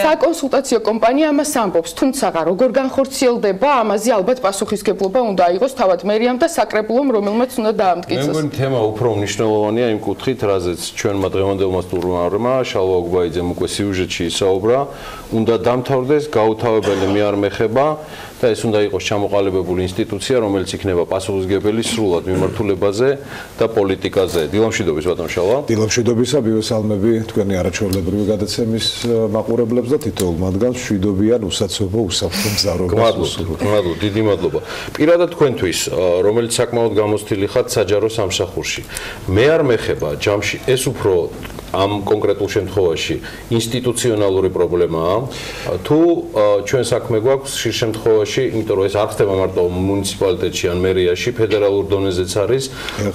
საკონსულტაციო კომპანია ამას ამბობს, თუმცა როგორ განხორციელდება, ამაზე ალბათ პასუხისმგებლობა უნდა აიღოს თავად მერიამ და საკრებულომ, რომელმაც უნდა დაამტკიცოს. მე მგონი თემა უფრო მნიშვნელოვანია იმ კუთხით, რაზეც ჩვენმა დღევანდელმა სტუმარმა შალვა გუბაიძემ უკვე სიუჟეტში ისაუბრა, უნდა დამთავრდეს გაუთავებელი მე არ მეხება და ეს უნდა იყოს ჩამოყალიბებული ინსტიტუცია, რომელიც იქნება პასუხისმგებელი სრულად მიმართულებაზე და პოლიტიკაზე. დილამშვიდობის ბატონ შალვა. დილამშვიდობისა, ბიოსალმები თქვენი არაჩვეულებრივი გადაცემის მაყურებლებს და თითოეულ მათგანს მშვიდობიან უსაცობო უსაფრთხო მგზავრობას. გმადლობ, დიდი მადლობა. პირადად თქვენთვის, რომელიც საკმაოდ გამოცდილი ხართ საჯარო სამსახურში, მე არ მეხება ჯამში ეს უფრო ამ კონკრეტულ შემთხვევაში ინსტიტუციონალური პრობლემაა თუ ჩვენ საქმე გვაქვს ხშირ შემთხვევაში, იმიტომ რომ ეს არ ხდება მარტო მუნიციპალიტეტში ან მერიაში, ფედერალურ დონეზეც არის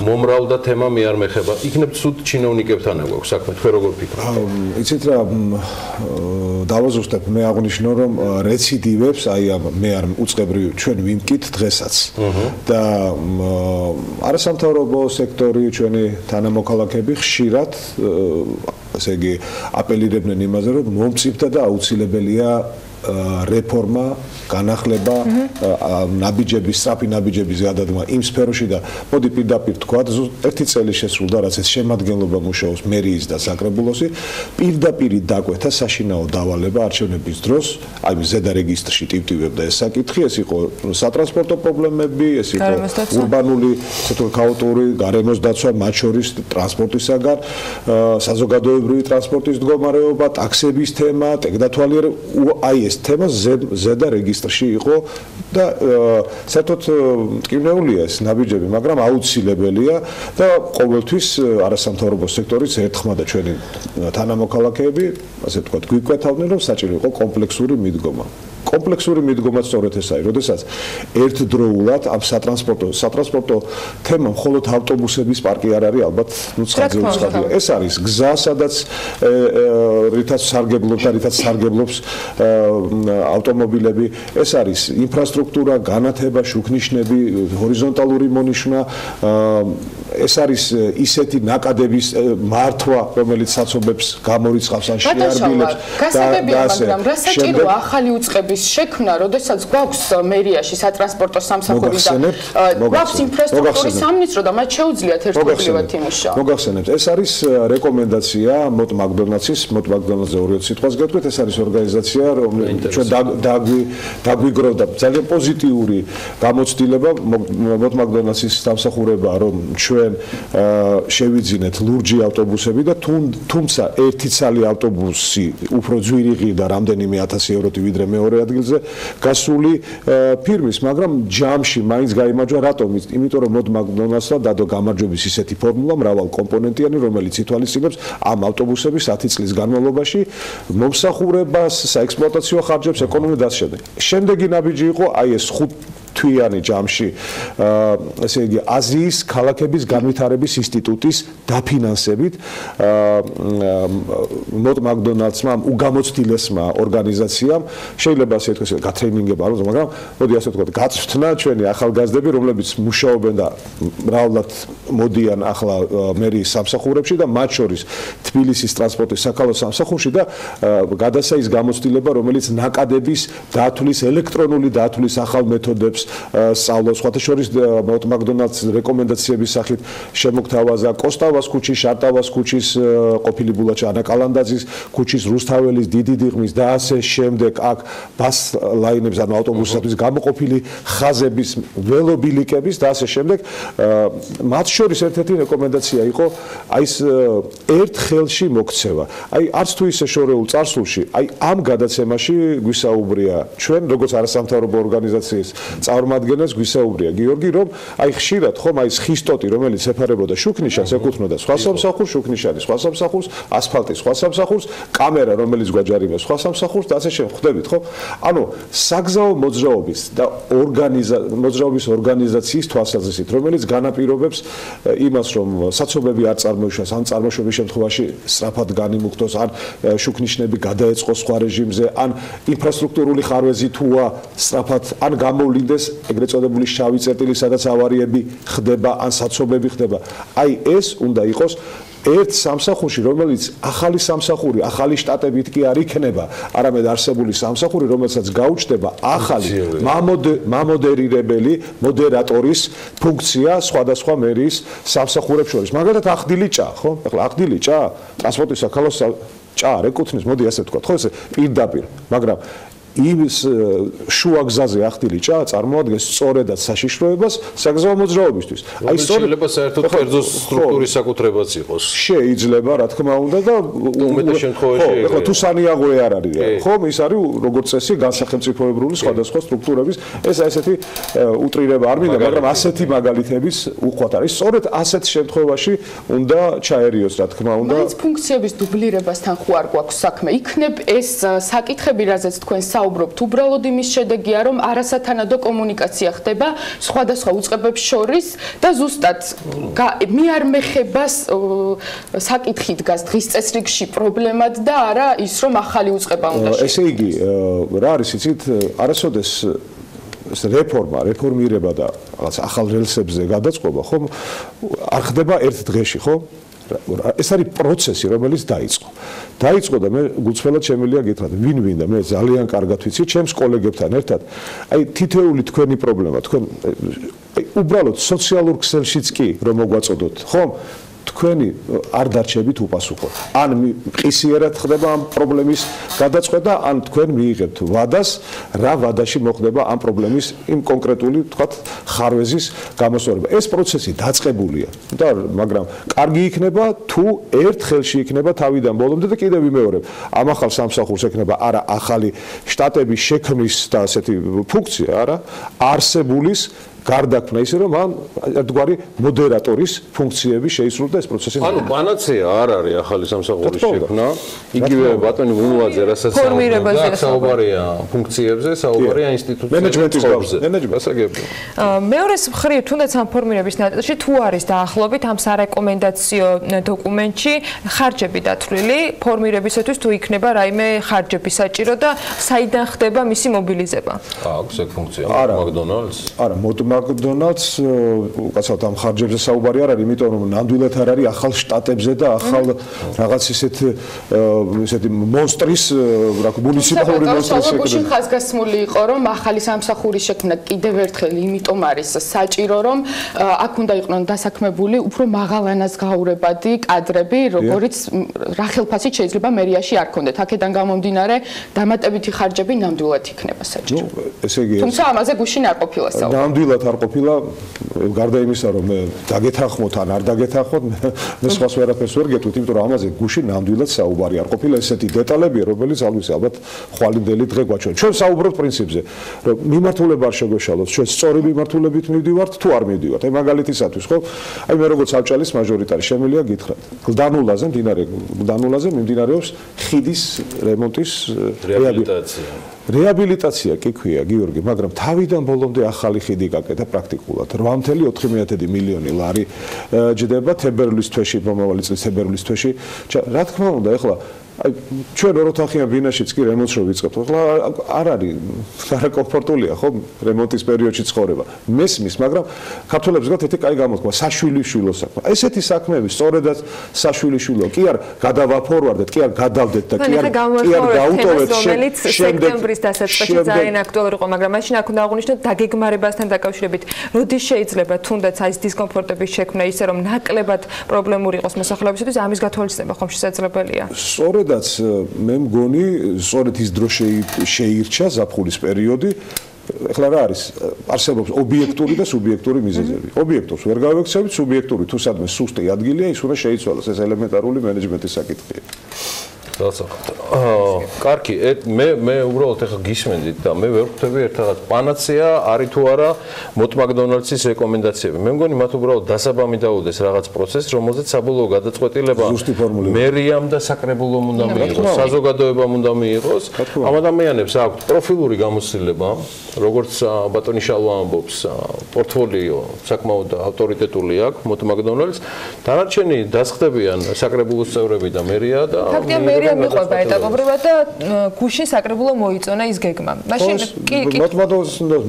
მომრავლდა და თემა მე არ მეხება. იქნებ ცუდ ჩინოვნიკებთან გვაქვს საქმე, თქვენ როგორ ფიქრობთ? იცით რა, დავაზუსტებ, მე აღნიშნო რომ რეციდივებს, აი ამ მე არ უწყებრივ ჩვენ ვიმკით დღესაც. და არასამთავრობო სექტორი, ჩვენი თანამოქალაქეები ხშირად ასე იგი აპელირებდნენ იმაზე, რომ მომწიფდა და აუცილებელია რეფორმა, განახლება, ნაბიჯების, სწრაფი ნაბიჯების გადადგმა იმ სფეროში და მოდი პირდაპირ თქვა, ერთი წელი შესრულდა, რაც ეს შემადგენლობა მუშაობს მერიის და საკრებულოსი, პირდაპირ დაკვეთა საშინაო დავალება არჩევნების დროს, აი ზედა რეგისტრში ტივტივებდა ეს საკითხი, ეს იყო სატრანსპორტო პრობლემები, ეს იყო ურბანული, ასე თუ ქაოტური, გარემოს დაცვა, მათ შორის ტრანსპორტისაგან, საზოგადოებრივი ტრანსპორტის მდგომარეობა, ტაქსების თემა, ტექნათვალიერება, აი ეს თემა ზედა რეგისტრში იყო და საერთოდ მტკივნეულია ეს ნაბიჯები, მაგრამ აუცილებელია და ყოველთვის არასამთავრობო სექტორის ერთხმა და ჩვენი თანამოქალაქეები, ასე ვთქვათ, გვიკვეთავდნენ, რომ საჭირო იყო კომპლექსური მიდგომა. კომპლექსური მიდგომა სწორედ ესაა, როდესაც ერთდროულად ამ სატრანსპორტო თემა მხოლოდ ავტობუსების პარკი არ არის, ალბათ ცხადია. ეს არის გზა, სადაც რითაც სარგებლობს ავტომობილები, ეს არის ინფრასტრუქტურა, განათება, შუქნიშნები, ჰორიზონტალური მონიშვნა, ეს არის ისეთი ნაკადების მართვა, რომელიც საცობებს გამორიცხავს ან შეარბილებს და ასე. რა საჭიროა ახალი უწყების შექმნა, როდესაც გვაქვს მერიაში სატრანსპორტო სამსახური და გვაქვს ინფრასტრუქტურის სამინისტრო და მათ შეუძლიათ ერთობლივად იმუშაო. მოგახსენებთ, ეს არის რეკომენდაცია მოტ მაკდონალდსის, მოტ მაკდონალდზე ორი სიტყვას გეტყვით, ეს არის ორგანიზაცია, რომელიც ჩვენ დაგვიგროვდა ძალიან პოზიტიური გამოცდილება მოტ მაკდონალდსის სამსახურება, რომ ჩვენ შევიძინეთ ლურჯი ავტობუსები და თუმცა ერთი ცალი ავტობუსი უფრო ძვირიღი და რამდენიმე 1000 ევროთი ვიდრე მეორე ადგილზე გასული ფირმის, მაგრამ ჯამში მაინც გაიმარჯვა, რატომ? იმიტომ რომ მოდ მაკდონალდსმა დადო გამარჯვების ისეთი ფორმულა მრავალკომპონენტიანი, რომელიც ითვალისწინებს ამ ავტობუსების 10 წლის განმავლობაში მომსახურებას, საექსპლუატაციო ხარჯებს, ეკონომიკას და ასე შემდეგ. შემდეგი ნაბიჯი იყო აი ეს 5 თვიანი ჯამში, ესე იგი აზიის ქალაქების განვითარების ინსტიტუტის დაფინანსებით მოდ მაკდონალდსმა უგამოცდილესმა ორგანიზაციამ შეიძლება ასე ვთქვათ, გატრეინინგება, მაგრამ მოდი ასე ვთქვათ, გაწვთნა ჩვენი ახალგაზრდები, რომლებიც მუშაობენ და მრავლად მოდიან ახლა მერიის სამსახურებში და მათ შორის თბილისის ტრანსპორტის საქალაქო სამსახურში და გადასაის გამოცდილება, რომელიც ნაკადების დათვლის, ელექტრონული დათვლის ახალ მეთოდებს სწავლობს, სხვათა შორის მოდ მაკდონალდს რეკომენდაციების სახით შემოგთავაზა კოსტავას ქუჩის, შარტავას ქუჩის, ყოფილი ბულაჩა ანა კალანდაძის ქუჩის, რუსთაველის, დიდი დიღმის და ასე შემდეგ აქ ბას ლაინებს, ანუ ავტობუსების გამოყოფილი ხაზების, ველობილიკების და ასე შემდეგ. მათ შორის ერთ-ერთი რეკომენდაცია იყო აი ეს ერთ ხელში მოქცევა. აი არც თუ ისე შორეულ წარსულში, აი ამ გადაცემაში გვისაუბრია ჩვენ, როგორც არასამთავრობო ორგანიზაციის წარმომადგენელს გვისაუბრია გიორგი, რომ აი ხშირად ხომ აი ხისტოტი, რომელიც ეფარებოდა შუქნიშანს, ეკუთვნოდა სხვა სამსახურს, შუქნიშანი სხვა სამსახურს, ასფალტი სხვა სამსახურს, კამერა, რომელიც გვაჯარიმებს სხვა სამსახურს და ასე შემდეგ. ხვდებით, ხო? ანუ საგზაო მოძრაობის და მოძრაობის ორგანიზაციის თვალსაზრისით, რომელიც განაპირობებს იმას, რომ საცობები არ წარმოიშვას, ან წარმოშობის შემთხვევაში სწრაფად განიმუხტოს, ან შუქნიშნები გადაეწყოს სხვა რეჟიმზე, ან ინფრასტრუქტურული ხარვეზი თუა სწრაფად, ან გამოვლინდეს ეგრეთ წოდებული შავი წერტილი, სადაც ავარიები ხდება, ან საცობები ხდება. აი ეს უნდა იყოს ერთ სამსახურში, რომელიც ახალი სამსახური, ახალი შტატებით კი არ იქნება, არამედ არსებული სამსახური, რომელსაც გაუჩნდება ახალი მამოდერირებელი მოდერატორის ფუნქცია სხვადასხვა მერიის სამსახურებს შორის. მაგალითად, ახდილი ჭა, ხო? ახლა ახდილი ჭა, ტრანსპორტის საქალაქო ჭა არ ეკუთვნის, მოდი ასე ვთქვა, ხო, ესე პირდაპირ, მაგრამ ის შუა გზაზე ახდილი ჭა წარმოადგენს სწორედად საშიშროებას საგზაო მოძრაობისთვის. აი შეიძლება საერთოდ კერძო სტრუქტურის საკუთრებაც იყოს. შეიძლება, რა თქმა უნდა და უმეტეს შემთხვევაში ხო, თუ სანიაღოე არ არის, ხო, ის არის როგორც წესი განსახელმწიფოებრივი სხვადასხვა სტრუქტურების, ეს ესეთი უტრირება არ მინდა, მაგრამ ასეთი მაგალითების უხვად არის. სწორედ ასეთ შემთხვევაში უნდა ჩაერიოს, რა თქმა უნდა. მაინც ფუნქციების დუბლირებასთან ხო არ გვაქვს საქმე. იქნებ ეს საკითხები, რაზეც თქვენ საუბრობთ, უბრალოდ იმის შედეგია, რომ არასათანადო კომუნიკაცია ხდება სხვადასხვა უწყებებს შორის და ზუსტად მე არ მეხებას საკითხი დგას დღის წესრიგში პრობლემად და არა ის, რომ ახალი უწყება უნდა შექმნას. ესე იგი, რა არის იცით, არასოდეს რეფორმირება და რაღაც ახალ რელსებზე გადაწყობა, ხო, არ ხდება ერთ დღეში, ხო? ეს არის პროცესი, რომელიც დაიწყო და მე გულწრფელად შემიძლია გითხრათ, ვინ და მე ძალიან კარგად ვიცი ჩემს კოლეგებთან ერთად, აი თითოეული თქვენი პრობლემა, თქვენ უბრალოდ სოციალურ ქსელშიც კი რომ მოგვაწოდოთ, ხომ? თქვენი არ დარჩებით უპასუხო. ან ყისიერად ხდება ამ პრობლემის გადაწყვეტა, ან თქვენ მიიღებთ ვადას, რა ვადაში მოხდება ამ პრობლემის იმ კონკრეტული, თქვათ, ხარვეზის გამოსწორება. ეს პროცესი დაწყებულია და მაგრამ კარგი იქნება თუ ერთ ხელში იქნება თავიდან ბოლომდე და კიდევ ვიმეორებ, ამ ახალ სამსახურს ექნება არა ახალი შტატების შექმნის და ასეთი ფუნქცია, არა, არსებულის გარდაქმნა ისე რომ ამ ერთგვარი მოდერატორის ფუნქციები შეისრულდა ეს პროცესი. ანუ პანაცეა არ არის ახალი სამსახურის შექმნა. იგივე ბატონი ვუნუაძე რასაც საუბარია ფუნქციებზე, საუბარია ინსტიტუციის მენეჯმენტის გავზე. მეორეს მხრივ, თუნდაც ამ ფორმირების ნაწილში თუ არის დაახლოებით ამ სარეკომენდაციო დოკუმენტში ხარჯები დათვლილი ფორმირებისათვის თუ იქნება რაიმე ხარჯები საჭირო და საიდან ხდება მისი მობილიზება? აქვს ეგ ფუნქცია მაკდონალდს? არა, მაკდონალდს უკაცრავად ამ ხარჯებზე საუბარი არ არის, იმიტომ რომ ნამდვილად არ არის ახალ შტატებზე და ახალ რაღაც ისეთი მონსტრის, რა ქვია, მუნიციპალური მონსტრის შექმნა. გუშინ ხაზგასმული იყო, რომ ახალი სამსახურის შექმნა კიდევ ერთხელ იმიტომ არის საჭირო, რომ აქ უნდა იყვნენ დასაქმებული უფრო მაღალანაზღაურებადი კადრები, როგორიც რა ხელფასით შეიძლება მერიაში არ ქონდეთ. აქედან გამომდინარე, დამატებითი ხარჯები ნამდვილად იქნება საჭირო. ესე იგი, თუმცა ამაზე გუშინ არ ყოფილა საუბარი. ნამდვილად არ ყოფილა, გარდა იმისა, რომ მე დაგეთანხმოთ ან არ დაგეთანხმოთ, მე სხვას ვერაფერს ვერ გეტყვით, იმიტომ რომ ამაზე გუშინ ნამდვილად საუბარი არ ყოფილა, ესეთი დეტალებია, რომელიც ალბათ ხვალინდელი დღე გვაჩვენებს. ჩვენ საუბრობთ პრინციპზე, რომ მიმართულება არ შეგვეშალოს, ჩვენ სწორი მიმართულებით მივდივართ თუ არ მივდივართ. აი მაგალითისათვის, ხო? აი მე როგორც ავჭალის მაჟორიტარი შემიძლია გითხრათ. გლდანულაზე, მდინარე გლდანულაზე მიმდინარეობს ხიდის რემონტის რეაბილიტაცია კი ქვია გიორგი, მაგრამ თავიდან ბოლომდე ახალი ხიდი გაკეთა პრაქტიკულად 8.4 მილიონი ლარი ჯდება თებერვლის თვეში, მომავალი წლის თებერვლის თვეში. რა თქმა უნდა, ეხლა აი ჩვენ ოროთახიან ბინაშიც კი რემონტს რო ვიწყებთ, ახლა არ არის არაკომფორტულია, ხო, რემონტის პერიოდში ცხოვრება. მესმის, მაგრამ ქართველებს გქონდათ ერთი კაი გამოთქმა, საშვილიშვილო საქმე. ესეთი საქმეები სწორედაც საშვილიშვილო, კი არ გადავაფორვარდეთ, კი არ გადავდეთ და კი არ გაუტოვეთ სექტემბრის დასაწყისში ძალიან აქტუალური იყო, მაგრამ მაშინ აქ უნდა აღვნიშნოთ დაგეგმარებასთან დაკავშირებით, როდის შეიძლება თუნდაც აი ეს დისკომფორტების შექმნა ისე რომ ნაკლებად პრობლემური იყოს მოსახლეობისთვის, ამის გათვალისწინება ხომ შესაძლებელია? სწორედაც მე მგონი, სწორედ ის დრო შეირჩა ზაფხულის პერიოდი. ეხლა რა არის? არსებობს ობიექტური და სუბიექტური მიზეზები. ობიექტურს ვერ გავექცევით, სუბიექტური თუ სადმე სუსტი ადგილია, ის უნდა შეიცვალოს, ეს ელემენტარული მენეჯმენტის საკითხია. კარგი, მე უბრალოდ ახლა გისმენდით და მე ვერ ხვდები ერთ რაღაც პანაცეა არის თუ არა მოთ მაკდონალდსის რეკომენდაციები. მე მგონი მათ უბრალოდ დასაბამი დაუდეს რაღაც პროცესს, რომელზეც საბოლოო გადაწყვეტილება მერიამ და საკრებულომ უნდა მიიღოს, საზოგადოებამ უნდა მიიღოს. ამ ადამიანებს აქვთ პროფილური გამოცდილება, როგორც ბატონი შალვა ამბობს, პორტფოლიო საკმაოდ ავტორიტეტული აქვს მოთ მაკდონალდს. დანარჩენი დასხდებიან საკრებულოს წევრები და მერია და ფაქტია მერია მიყვება ეტაპობრივად და გუშინ საკრებულო მოიწონა ის გეგმა. მაშინ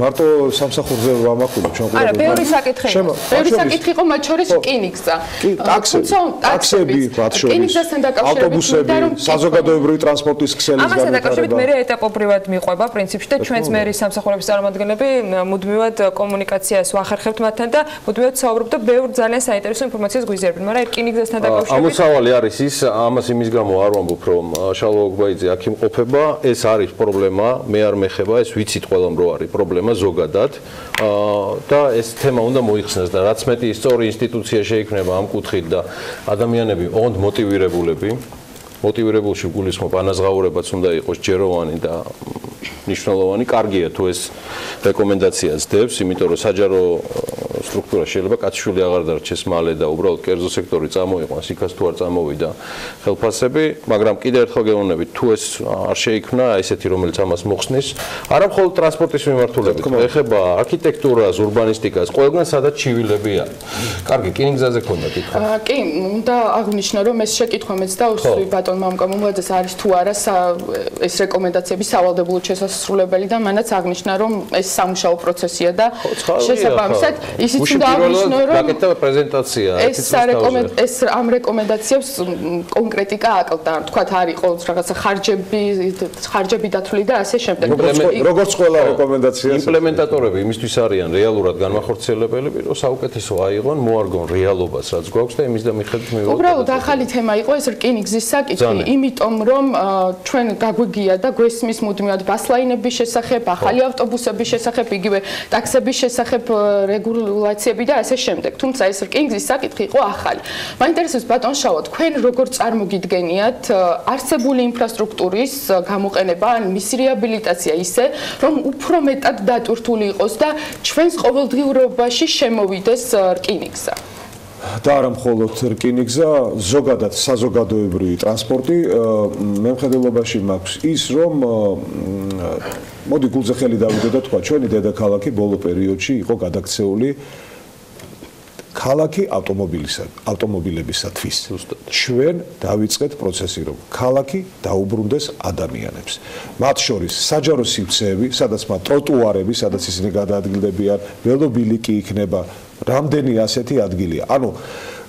მარტო სამსახურზე ვამაყურებ ჩვენ ყველა. არა, ბევრი საკითხი იყო, მათ შორის რკინიგზა. ტაქსები, მათ შორის. რკინიგზასთან დაკავშირებით ავტობუსები, საზოგადოებრივი ტრანსპორტის ქსელის განვითარება. ამასთან დაკავშირებით მერია ეტაპობრივად მიყვება პრინციპში და ჩვენც მერის სამსახურების წარმომადგენლები მუდმივად კომუნიკაციას ვახერხებთ მათთან და მუდმივად საუბრობთ და ბევრ ძალიან საინტერესო ინფორმაციას გვიზიარებთ, მაგრამ რკინიგზასთან დაკავშირებით ამოსავალი არის ის, ამას იმის გამო არ ვამბობ, რომ შალვა ოგვაიძე აქ იმყოფება, ეს არის პრობლემა, მე არ მეხება, ეს ვიცით ყველამ რომ არის პრობლემა ზოგადად და ეს თემა უნდა მოიხსნას და რაც მეტი სწორი ინსტიტუცია შეიქმნება ამ კუთხით და ადამიანები ოღონდ მოტივირებულში გულისხმობ ანაზღაურებაც უნდა იყოს ჯეროვანი და ნიშნულოვანი, კარგია თუ ეს რეკომენდაციას დებს, იმიტომ რომ საჯარო სტრუქტურა შეიძლება კაცშვილი აღარ დარჩეს მალე და უბრალოდ კერძო სექტორი წამოიყვანს, იქაც თუ არ წამოვიდა ხელფასები, მაგრამ კიდევ ერთხელ გეუბნებით, თუ ეს არ შეიქმნა, ესეთი რომელიც ამას მოხსნის, არა მხოლოდ ტრანსპორტის მიმართულებით, ეხება არქიტექტურას, ურბანისტიკას, ყველგან სადაც ჩივილები არის. კარგი, რკინიგზაზე ქონდა კითხვა. კი, უნდა აღნიშნო, რომ ეს შეკითხვა მეც და უსვი ბატონმა მამკამუმაძეს არის თუ არა ეს რეკომენდაციები სავალდებულოდ შესასრულებელი და მანაც აღნიშნა, რომ ეს სამუშაო პროცესია და შესაბამისად ისიც უნდა აღნიშნო, რომ გაკეთდა პრეზენტაცია. ეს ამ რეკომენდაციებს კონკრეტიკა აკლდა, თქვათ არ იყო რაღაცა ხარჯები დათვლილი და ასე შემდეგ. როგორც ყველა რეკომენდაცია იმპლემენტატორები იმისთვის არიან რეალურად განმახორციელებელები, რომ საუკეთესო აიღონ, მოარგონ რეალობას, რაც გვაქვს და იმის და მიხედვით მივიღოთ. უბრალოდ ახალი თემა იყო ეს რკინიგზის საკითხი, იმიტომ რომ ჩვენ გაგვიგია და გვესმის მუდმივად ბასლაინების შესახებ, ახალი ავტობუსების შესახებ, იგივე ტაქსების შესახებ რეგულაციები და ასე შემდეგ. თუმცა ეს რკინიგზის საკითხი იყო ახალი. მაინტერესებს ბატონ შალვა, თქვენ როგორ წარმოგიდგენიათ არსებული ინფრასტრუქტურის გამოყენება, ან მისი რეაბილიტაცია ისე, რომ უფრო მეტად დატვირთული იყოს და ჩვენს ყოველდღიურობაში შემოვიდეს რკინიგზა? და არა მხოლოდ რკინიგზა, ზოგადად საზოგადოებრივი ტრანსპორტი, მე მხედველობაში მაქვს ის, რომ მოდი გულზე ხელი დავიდე და თქვა, ჩვენი დედაქალაქი ბოლო პერიოდში იყო გადაქცეული ქალაქი ავტომობილებისათვის. ჩვენ დავიწყეთ პროცესი, რომ ქალაქი დაუბრუნდეს ადამიანებს. მათ შორის საჯარო სივრცეები, სადაც მათ ტროტუარები, სადაც ისინი გადაადგილდებიან, ველობილიკი იქნება, რამდენი ასეთი ადგილია. ანუ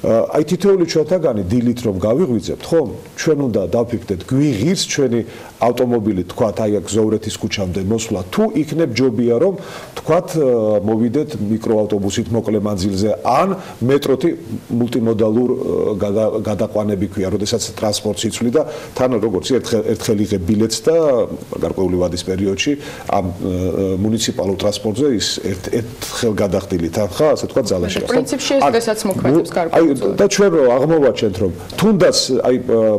აი თითოეული ჩვენთაგანი დილით რომ გავიღვიძებთ, ხო? ჩვენ უნდა დავფიქრდეთ, გვიღირს ჩვენი ავტომობილი, თქვათ, აი აქ ზოვრეთის ქუჩამდე მოსვლა, თუ იქნებ ჯობია რომ თქვათ მოვიდეთ მიკროავტობუსით მოკლე მანძილზე ან მეტროთი მულტიმოდალურ გადაყვანები ქვია, როდესაც ტრანსპორტს იცვლი და თან როგორც ერთხელ იღებ ბილეთს და გარკვეული ვადის პერიოდში ამ მუნიციპალურ ტრანსპორტზე ის ერთხელ გადახდილი თანხა, ასე თქვათ, ძალაში. პრინციპში ეს დღესაც მოქმედებს გარკვეულწილად. და ჩვენ რო აღმოვაჩენთ, რომ თუნდაც აი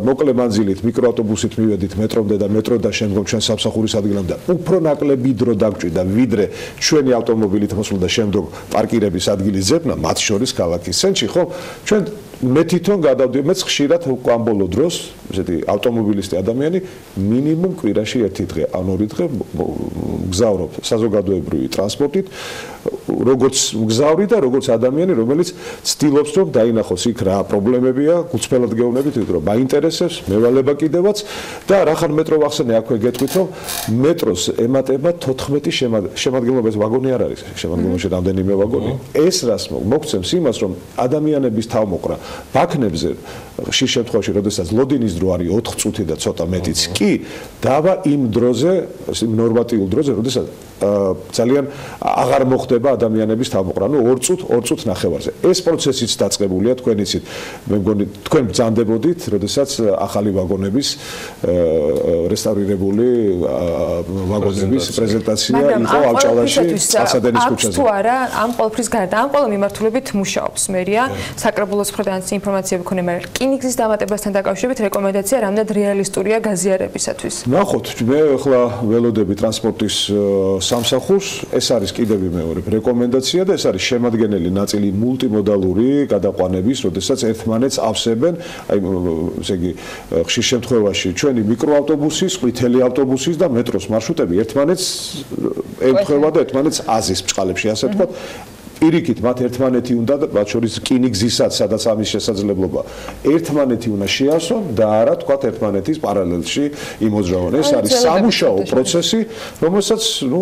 მოკლე მანძილით მიკროავტობუსით მივედით მეტრომდე და მეტრო და შემდგომ ჩვენ სამსახურის ადგილამდე უფრო ნაკლები დრო დაგჭირდა, ვიდრე ჩვენი ავტომობილით მოსვლა და შემდგომ პარკირების ადგილის ძებნა, მათ შორის ქალაქის ცენტრში, ხო? ჩვენ მე თვითონ გადავდივარ, მეც ხშირად ამ ბოლო დროს, ესეთი ავტომობილისტი ადამიანი მინიმუმ კვირაში ერთი დღე, ან ორი დღე მგზავრობ საზოგადოებრივი ტრანსპორტით, როგორც მგზავრი და როგორც ადამიანი, რომელიც ცდილობს რომ დაინახოს იქ რა პრობლემებია, გულწრფელად გეუბნებით, რომ მაინტერესებს, მევალება კიდევაც და რახან მეტრო ვახსენე აქვე გეტყვით, რომ მეტროს ემატება 14 შემადგენლობის ვაგონი არ არის, შემადგენლობაში რამდენიმე ვაგონი. ეს რას მოგცემს იმას, რომ ადამიანების თავმოყრა ბაქნებზე ხშირ შემთხვევაში, როდესაც ლოდინის დრო არის 4 წუთი და ცოტა მეტიც კი, დავა იმ დროზე, იმ ნორმატიულ დროზე, როდესაც ძალიან აღარ მოხდება ადამიანების თავმოყრა. ნუ 2 წუთ ნახევარზე. ეს პროცესიც დაწყებულია, თქვენ იცით. მე მგონი თქვენ ბრძანდებოდით, როდესაც ახალი ვაგონების რესტავრირებული ვაგონების პრეზენტაცია იყო ავჭალაში, ასადენის ქუჩაზე. თუ არა, ამ ყოველფრის გარდა, ამ ყველა მიმართულებით მუშაობს მერია. საკრებულოს მხრიდან ინფორმაცია მქონია, მაგრამ რკინიგზის დამატებასთან დაკავშირებით რეკომენდაცია რამდენად რეალისტურია გაზიარებისათვის. ნახოთ, მე ახლა ველოდები ტრანსპორტის სამსახურს, ეს არის კიდევ მეორე რეკომენდაცია და ეს არის შემადგენელი ნაწილი მულტიმოდალური გადაყვანების, როდესაც ერთმანეთს ავსებენ, აი ესე იგი ხშირ შემთხვევაში ჩვენი მიკროავტობუსის, ყვითელი ავტობუსის და მეტროს მარშრუტები ერთმანეთს ემთხვევა და ერთმანეთს აზის ბჭყალებში, ასე ვთქვათ. პირიქით მათ ერთმანეთი უნდა და მათ შორის რკინიგზისაც, სადაც ამის შესაძლებლობა ერთმანეთი უნდა შეასვონ და არა თქვათ ერთმანეთის პარალელში იმოძრავონ. ეს არის სამუშაო პროცესი, რომელსაც ნუ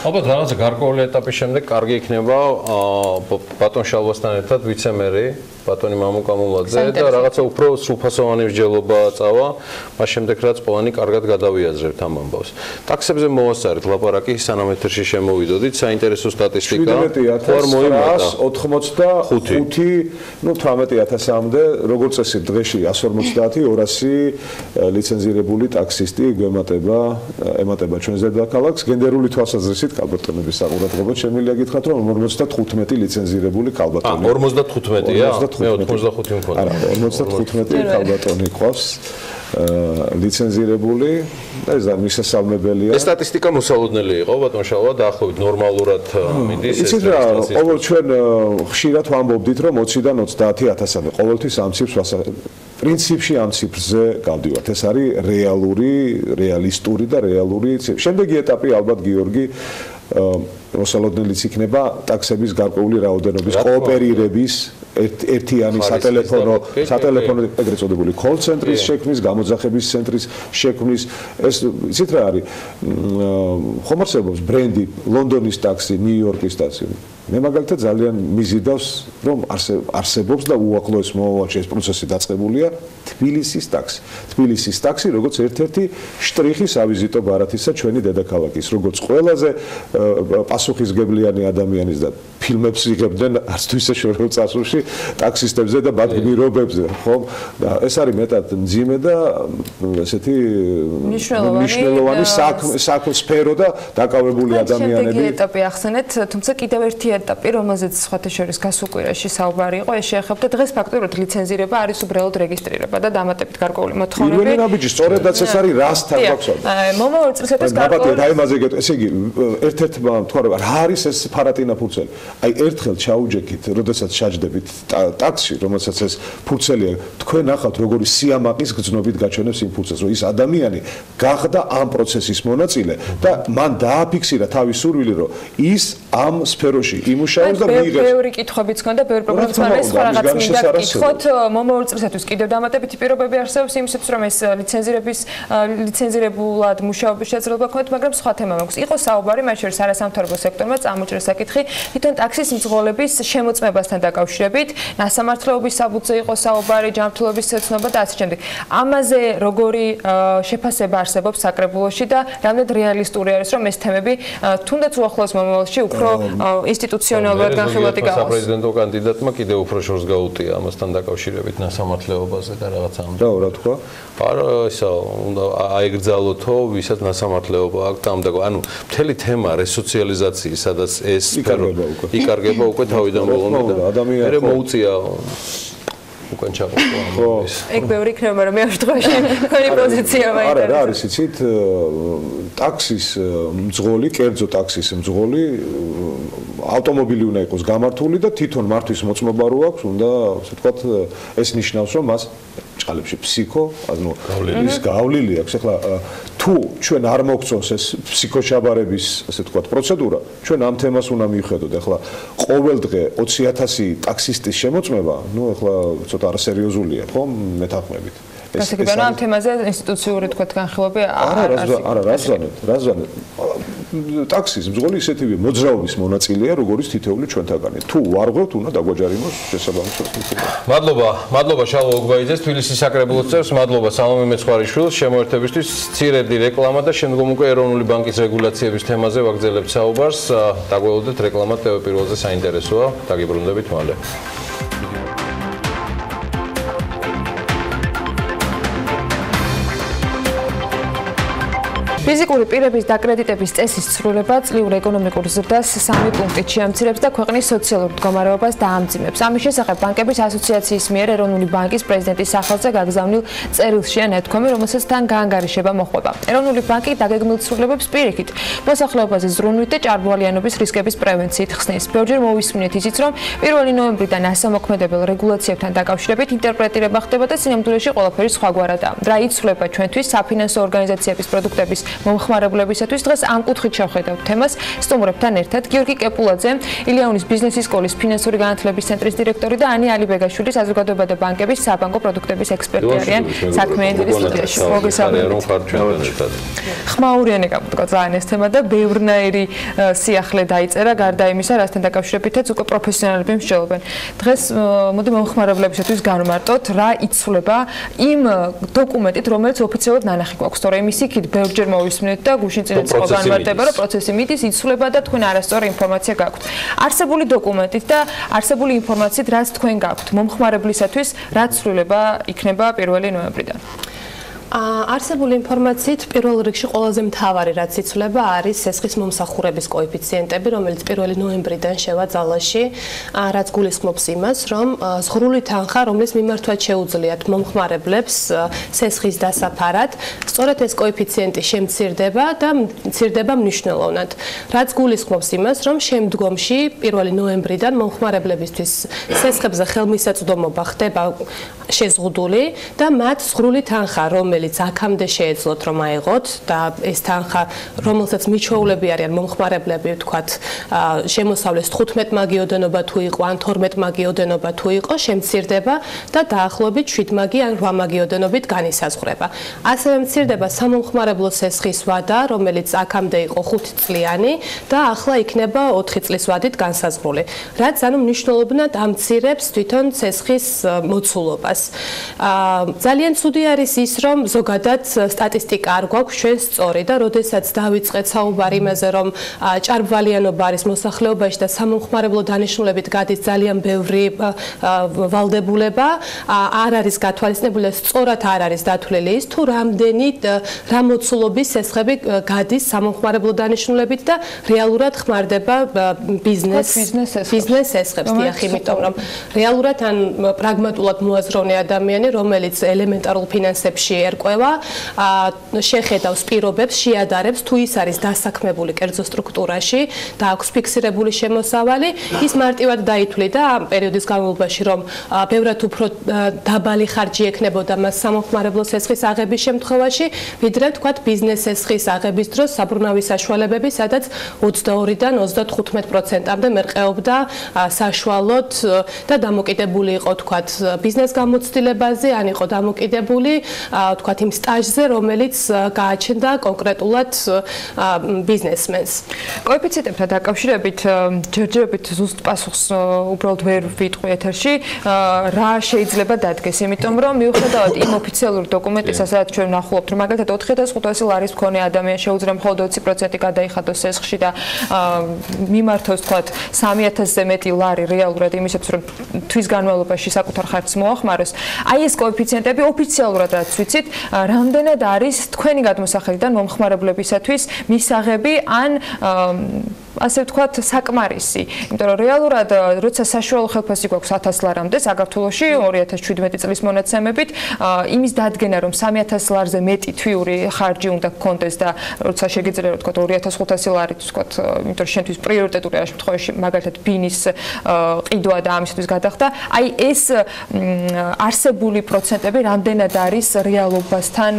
ალბათ რაღაცა გარკვეული ეტაპის შემდეგ კარგი იქნება ბატონ შალვასთან ერთად ვიცემერი ბატონი მამუკამულაძე და რაღაცა უფრო სრულფასოვანი მსჯელობა წავა, მას შემდეგ რაც ყველანი კარგად გადავიაზრებთ ამ ამბავს. ტაქსებზე მოვასწარეთ ლაპარაკი, სანამ ეთერში შემოვიდოდით, საინტერესო სტატისტიკა 17,085, ну 18,000-მდე, როგორც წესი დღეში 150, 200 ლიცენზირებული ტაქსისტი ემატება ჩვენს დედაქალაქს. გენდერული თვალსაზრისით კალბატონების საყურადღებოდ შემიძლია გითხრათ, რომ 55 ლიცენზირებული კალბატონი. 55-ია? მე 85 მქონდა. არა, 55 კალბატონი ყავს. ლიცენზირებული და ეს მისასალმებელია. ეს სტატისტიკა მოსალოდნელი იყო, ბატონ შალვა, დაახლოებით ნორმალურად მიდის ეს. იცით რა, ყოველ ჩვენ ხშირად ვამბობდით, რომ 20-დან 30,000-მდე ყოველთვის ამ ციფრს პრინციპში ამ ციფრზე გავდივართ. ეს არის რეალისტური და რეალური ციფრი. შემდეგი ეტაპი ალბათ გიორგი მოსალოდნელიც იქნება ტაქსების გარკვეული რაოდენობის კოოპერირების ერთიანი სატელეფონო ეგრეთ წოდებული call ცენტრის შექმნის, გამოძახების ცენტრის შექმნის. ეს იცით რა არის? ხომ არსებობს ბრენდი ლონდონის ტაქსი, ნიუ-იორკის ტაქსი. მე მაგალითად ძალიან მიზიდავს, რომ არსებობს და უახლოეს მომავალში ეს პროცესი დაწყებულია თბილისის ტაქსი. თბილისის ტაქსი როგორც ერთ-ერთი შტრიხი სავიზიტო ბარათისა ჩვენი დედაქალაქის, როგორც ყველაზე პასუხისგებლიანი ადამიანის და ფილმებს იღებდნენ არც თუ ისე შორეულ წასულში ტაქსისტებზე და მათ გმირობებზე, ხო? და ეს არის მეტად მძიმე და ესეთი მნიშვნელოვანი საქმე და დაკავებული ადამიანები. შემდეგი ეტაპი ახსენეთ, თუმცა კიდევ ერთი ეტაპი, რომელზეც სხვათა შორის გასუკვირაში საუბარი იყო, ეს შეეხებოდა დღეს ფაქტობრივად ლიცენზირება არის უბრალოდ რეგისტრირება და დამატებით გარკვეული მოთხოვნები. პირველი ნაბიჯი სწორედაც ეს არის რასთან გვაქვს. მომავალ წლისათვის გარკვეული აი ესე იგი ერთ-ერთმა თქვა რომ რა არის ეს ფარატინა ფურცელი. აი ერთხელ ჩაუჯექით, როდესაც ჩაჯდებით ტაქსში, რომელსაც ეს ფურცელია, თქვენ ახავთ როგორი სიამაყის გრძნობით გაჩვენებს იმ ფურცელს, რომ ის ადამიანი გახდა ამ პროცესის მონაწილე და მან დააფიქსირა თავის სურვილი, რომ ის ამ სფეროში იმუშავებს და მიიღებს. ბევრი კითხვებიც ქონდა, ბევრი პრობლემაც ქონდა, ეს სხვა რაღაც მინდა გკითხოთ, მომავალ წლისათვის კიდევ დამატებითი პირობები არსებობს იმისათვის, რომ ეს ლიცენზირებულად მუშაობის შესაძლებლობა ქონდეთ, მაგრამ სხვა თემა მაქვს. იყო საუბარი მათ შორის არასამთავრობო სექტორმა წამოჭრა საკითხი, თვითონ ტაქსის მძღოლების შემოწმებასთან დაკავშირებით, ნასამართლეობის საბუთზე იყო საუბარი, ჯანმრთელობის ცნობა და ასე შემდეგ. ამაზე როგორი შეფასება არსებობს საკრებულოში და რამდენად რეალისტური არის, რომ ეს თემები თუნდაც უახლოეს მომავალში უფრო ინსტიტუციონალურად განხილვადი გახოს. საპრეზიდენტო კანდიდატმა კიდევ უფრო შორს გაუტია ამასთან დაკავშირებით ნასამართლეობაზე და რაღაცა ამ. რა თქვა? არა, ისა უნდა აეგრძალოთო, ვისაც ნასამართლეობა აქვს და ამ და ანუ მთელი თემა რესოციალიზაციის, სადაც ეს იკარგება უკვე თავიდან ბოლომდე და მე მოუწია უკან ჩაყოლა ამის. ეგ ბევრი იქნება, მაგრამ მე ვშტყვაში თქვენი პოზიცია მაინტერესებს. არა, რა არის იცით, ტაქსის მძღოლი, კერძო ტაქსის მძღოლი ავტომობილი უნდა იყოს გამართული და თვითონ მართვის მოწმობა რო აქვს, უნდა ასე ვთქვათ, ეს ნიშნავს, რომ მას ჭყალებში ფსიქო, ანუ ის გავლილი აქვს. ეხლა თუ ჩვენ არ მოგწონს ეს ფსიქოჩაბარების, ასე ვთქვათ, პროცედურა, ჩვენ ამ თემას უნდა მივხედოთ. ეხლა ყოველ დღე 20,000 ტაქსისტის შემოწმება, ну ეხლა ცოტა არასერიოზულია, ხო, მეთანხმებით. გასაგებია, ამ თემაზე ინსტიტუციური თქვათ განხილვები არა, რა ზანეთ. ტაქსის მძღოლი ისეთივე მოძრაობის მონაწილეა, როგორც თითოეული ჩვენთაგანი. თუ ვარღვევთ, უნდა დაგვაჯარიმოს შესაბამისად. მადლობა შალვა ოგბაიძეს, თბილისის საკრებულოს წევრს, მადლობა სალომე მეცხვარიშვილს შემოერთებისთვის. მცირედი რეკლამა და შემდგომ უკვე ეროვნული ბანკის რეგულაციების თემაზე ვაგრძელებთ საუბარს. დაგველოდეთ რეკლამა TV პირველზე საინტერესოა. დაგიბრუნდებით მალე. ფიზიკური პირების დაკრედიტების წესის ცვლილება წლიურ ეკონომიკურ ზრდას 3 პუნქტით შეამცირებს და ქვეყნის სოციალურ მდგომარეობას დაამძიმებს. ამის შესახებ ბანკების ასოციაციის მიერ ეროვნული ბანკის პრეზიდენტის სახელზე გაგზავნილ წერილშია ნათქვამი, რომელსაც თან გაანგარიშება მოჰყვება. ეროვნული ბანკი დაგეგმილ ცვლილებებს პირიქით მოსახლეობაზე ზრუნვით და ჭარბვალიანობის რისკების პრევენციით ხსნის. ბევრჯერ მოვისმინეთ ისიც, რომ 1 ნოემბრიდან ასამოქმედებელ რეგულაციებთან დაკავშირებით ინტერპრეტირება ხდება და სინამდვილეში ყველაფერი სხვაგვარადაა. რა იცვლება ჩვენთვის საფინანსო ორგანიზაციების პროდუქტების მომხმარებლებისათვის დღეს ამ კუთხით შევხედავთ თემას სტუმრებთან ერთად გიორგი კეპულაძე, ილიანის ბიზნესის სკოლის ფინანსური განათლების ცენტრის დირექტორი და ანი ალიბეგაშვილი საზოგადოება და ბანკების საბანკო პროდუქტების ექსპერტი არიან საქმიანი სტუდიაში. მოგესალმებით. ხმაურიანი გამოდგა ძალიან ეს თემა და ბევრნაირი სიახლე დაიწერა გარდა იმისა, რასთან დაკავშირებითაც უკვე პროფესიონალები მსჯელობენ. დღეს მოდი მომხმარებლებისათვის განვარტოთ რა იცვლება იმ დოკუმენტით, რომელიც ოფიციალურად ნანახი გვაქვს, თორე იმის იქით ბევრჯერ მოვისმინეთ და გუშინ წინაც იყო განმარტება, რომ პროცესი მიდის, იცვლება და თქვენ არასწორი ინფორმაცია გაქვთ. არსებული დოკუმენტით და არსებული ინფორმაციით რაც თქვენ გაქვთ მომხმარებლისათვის, რა ცვლილება იქნება 1 ნოემბრიდან? არსებული ინფორმაციით პირველ რიგში ყველაზე მთავარი რაც იცვლება არის სესხის მომსახურების კოეფიციენტები, რომელიც 1 ნოემბრიდან შევა ძალაში, რაც გულისხმობს იმას, რომ ზღვრული თანხა, რომლის მიმართვაც შეუძლიათ მომხმარებლებს სესხის დასაფარად, სწორედ ეს კოეფიციენტი შემცირდება და მცირდება მნიშვნელოვნად. რაც გულისხმობს იმას, რომ შემდგომში 1 ნოემბრიდან მომხმარებლებისთვის სესხებზე ხელმისაწვდომობა ხდება შეზღუდული და მათ ზღვრული თანხა, რომელიც აქამდე შეეძლოთ რომ აიღოთ და ეს თანხა, რომელსაც მიჩვეულები არიან მომხმარებლები, ვთქვათ, შემოსავლის 15 მაგი ოდენობა თუ იყო, ან 12 მაგი ოდენობა თუ იყო, შემცირდება და დაახლოებით 7 მაგი ან 8 მაგი ოდენობით განისაზღვრება. ასევე მცირდება სამომხმარებლო სესხის ვადა, რომელიც აქამდე იყო 5 წლიანი და ახლა იქნება 4 წლის ვადით განსაზღვრული. რაც ანუ მნიშვნელოვნად ამცირებს თვითონ სესხის მოცულობას. ძალიან ცუდი არის ის, რომ ზოგადად სტატისტიკა არ გვაქვს ჩვენ სწორი და როდესაც დავიწყეთ საუბარი იმაზე, რომ ჭარბვალიანობა არის მოსახლეობაში და სამომხმარებლო დანიშნულებით გადის ძალიან ბევრი ვალდებულება, არ არის გათვალისწინებული და სწორად არ არის დათვლილი ის, თუ რამდენი რა მოცულობის სესხები გადის სამომხმარებლო დანიშნულებით და რეალურად ხმარდება ბიზნეს სესხებს. დიახ, იმიტომ რომ რეალურად ან პრაგმატულად მოაზროვნე ადამიანი, რომელიც ელემენტარულ ფინანსებში ერკვევა, შეხედავს პირობებს, შეადარებს, თუ ის არის დასაქმებული კერძო სტრუქტურაში და აქვს ფიქსირებული შემოსავალი, ის მარტივად დაითვლიდა ამ პერიოდის განმავლობაში, რომ ბევრად უფრო დაბალი ხარჯი ექნებოდა მას სამომხმარებლო სესხის აღების შემთხვევაში, ვიდრე თქვათ ბიზნეს სესხის აღების დროს საბრუნავი საშუალებები, სადაც 22-დან 35%-მდე მერყეობდა საშუალოდ და დამოკიდებული იყო თქვათ ბიზნეს გამოცდილებაზე, ან იყო დამოკიდებული თქვათ იმ სტაჟზე, რომელიც გააჩნდა კონკრეტულად ბიზნესმენს. კოეფიციენტებთან დაკავშირებით ჯერჯერობით ზუსტ პასუხს უბრალოდ ვერ ვიტყვი ეთერში, რა შეიძლება დადგეს, იმიტომ რომ მიუხედავად იმ ოფიციალურ დოკუმენტისა, სადაც ჩვენ ვნახულობთ, რომ მაგალითად 4500 ლარის მქონე ადამიანს შეუძლია მხოლოდ 20% გადაიხადოს სესხში და მიმართოს თქვათ 3000-ზე მეტი ლარი რეალურად იმისათვის, რომ თვის განმავლობაში საკუთარ ხარჯს მოახმაროს. აი ეს კოეფიციენტები ოფიციალურად რაც ვიცით, რამდენად არის თქვენი გადმოსახედიდან მომხმარებლებისათვის მისაღები ან ასე ვთქვათ, საკმარისი. იმიტომ რომ რეალურად, როცა საშუალო ხელფასი გვაქვს 1000 ლარამდე საქართველოში 2017 წლის მონაცემებით, იმის დადგენა, რომ 3000 ლარზე მეტი თვიური ხარჯი უნდა გქონდეს და როცა შეგიძლია ვთქვათ 2500 ლარი, ვთქვათ, იმიტომ რომ შენთვის პრიორიტეტული ამ შემთხვევაში მაგალითად ბინის ყიდვა და ამისთვის გადახდა, აი ეს არსებული პროცენტები რამდენად არის რეალობასთან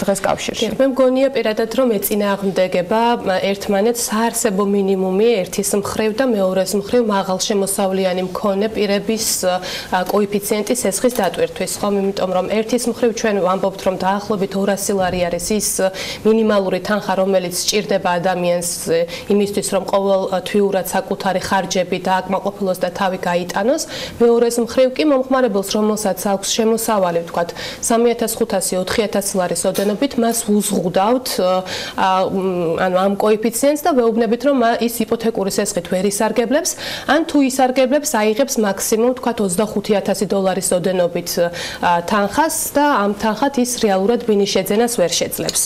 დღეს კავშირში? მე მგონია პირადად რომ ეწინააღმდეგება ერთმანეთს საარსებო მინიმუმ მინიმუმი ერთის მხრივ და მეორეს მხრივ მაღალშემოსავლიანი მქონე პირების კოეფიციენტი სესხის დატვირთვის, ხომ, იმიტომ რომ ერთის მხრივ ჩვენ ვამბობთ, რომ დაახლოებით 200 ლარი არის ის მინიმალური თანხა, რომელიც სჭირდება ადამიანს იმისთვის, რომ ყოველთვიურად საკუთარი ხარჯები დააკმაყოფილოს და თავი გაიტანოს. მეორეს მხრივ კი მომხმარებელს, რომელსაც აქვს შემოსავალი, ვთქვათ, 3500-4000 ლარის ოდენობით, მას უზღუდავთ ამ კოეფიციენტს და ვეუბნებით, რომ ის იპოთეკური სესხით ვერ ისარგებლებს, ან თუ ისარგებლებს, აიღებს მაქსიმუმ, ვთქვათ, 25000 დოლარის ოდენობით თანხას და ამ თანხად ის რეალურად ბინის შეძენას ვერ შეძლებს.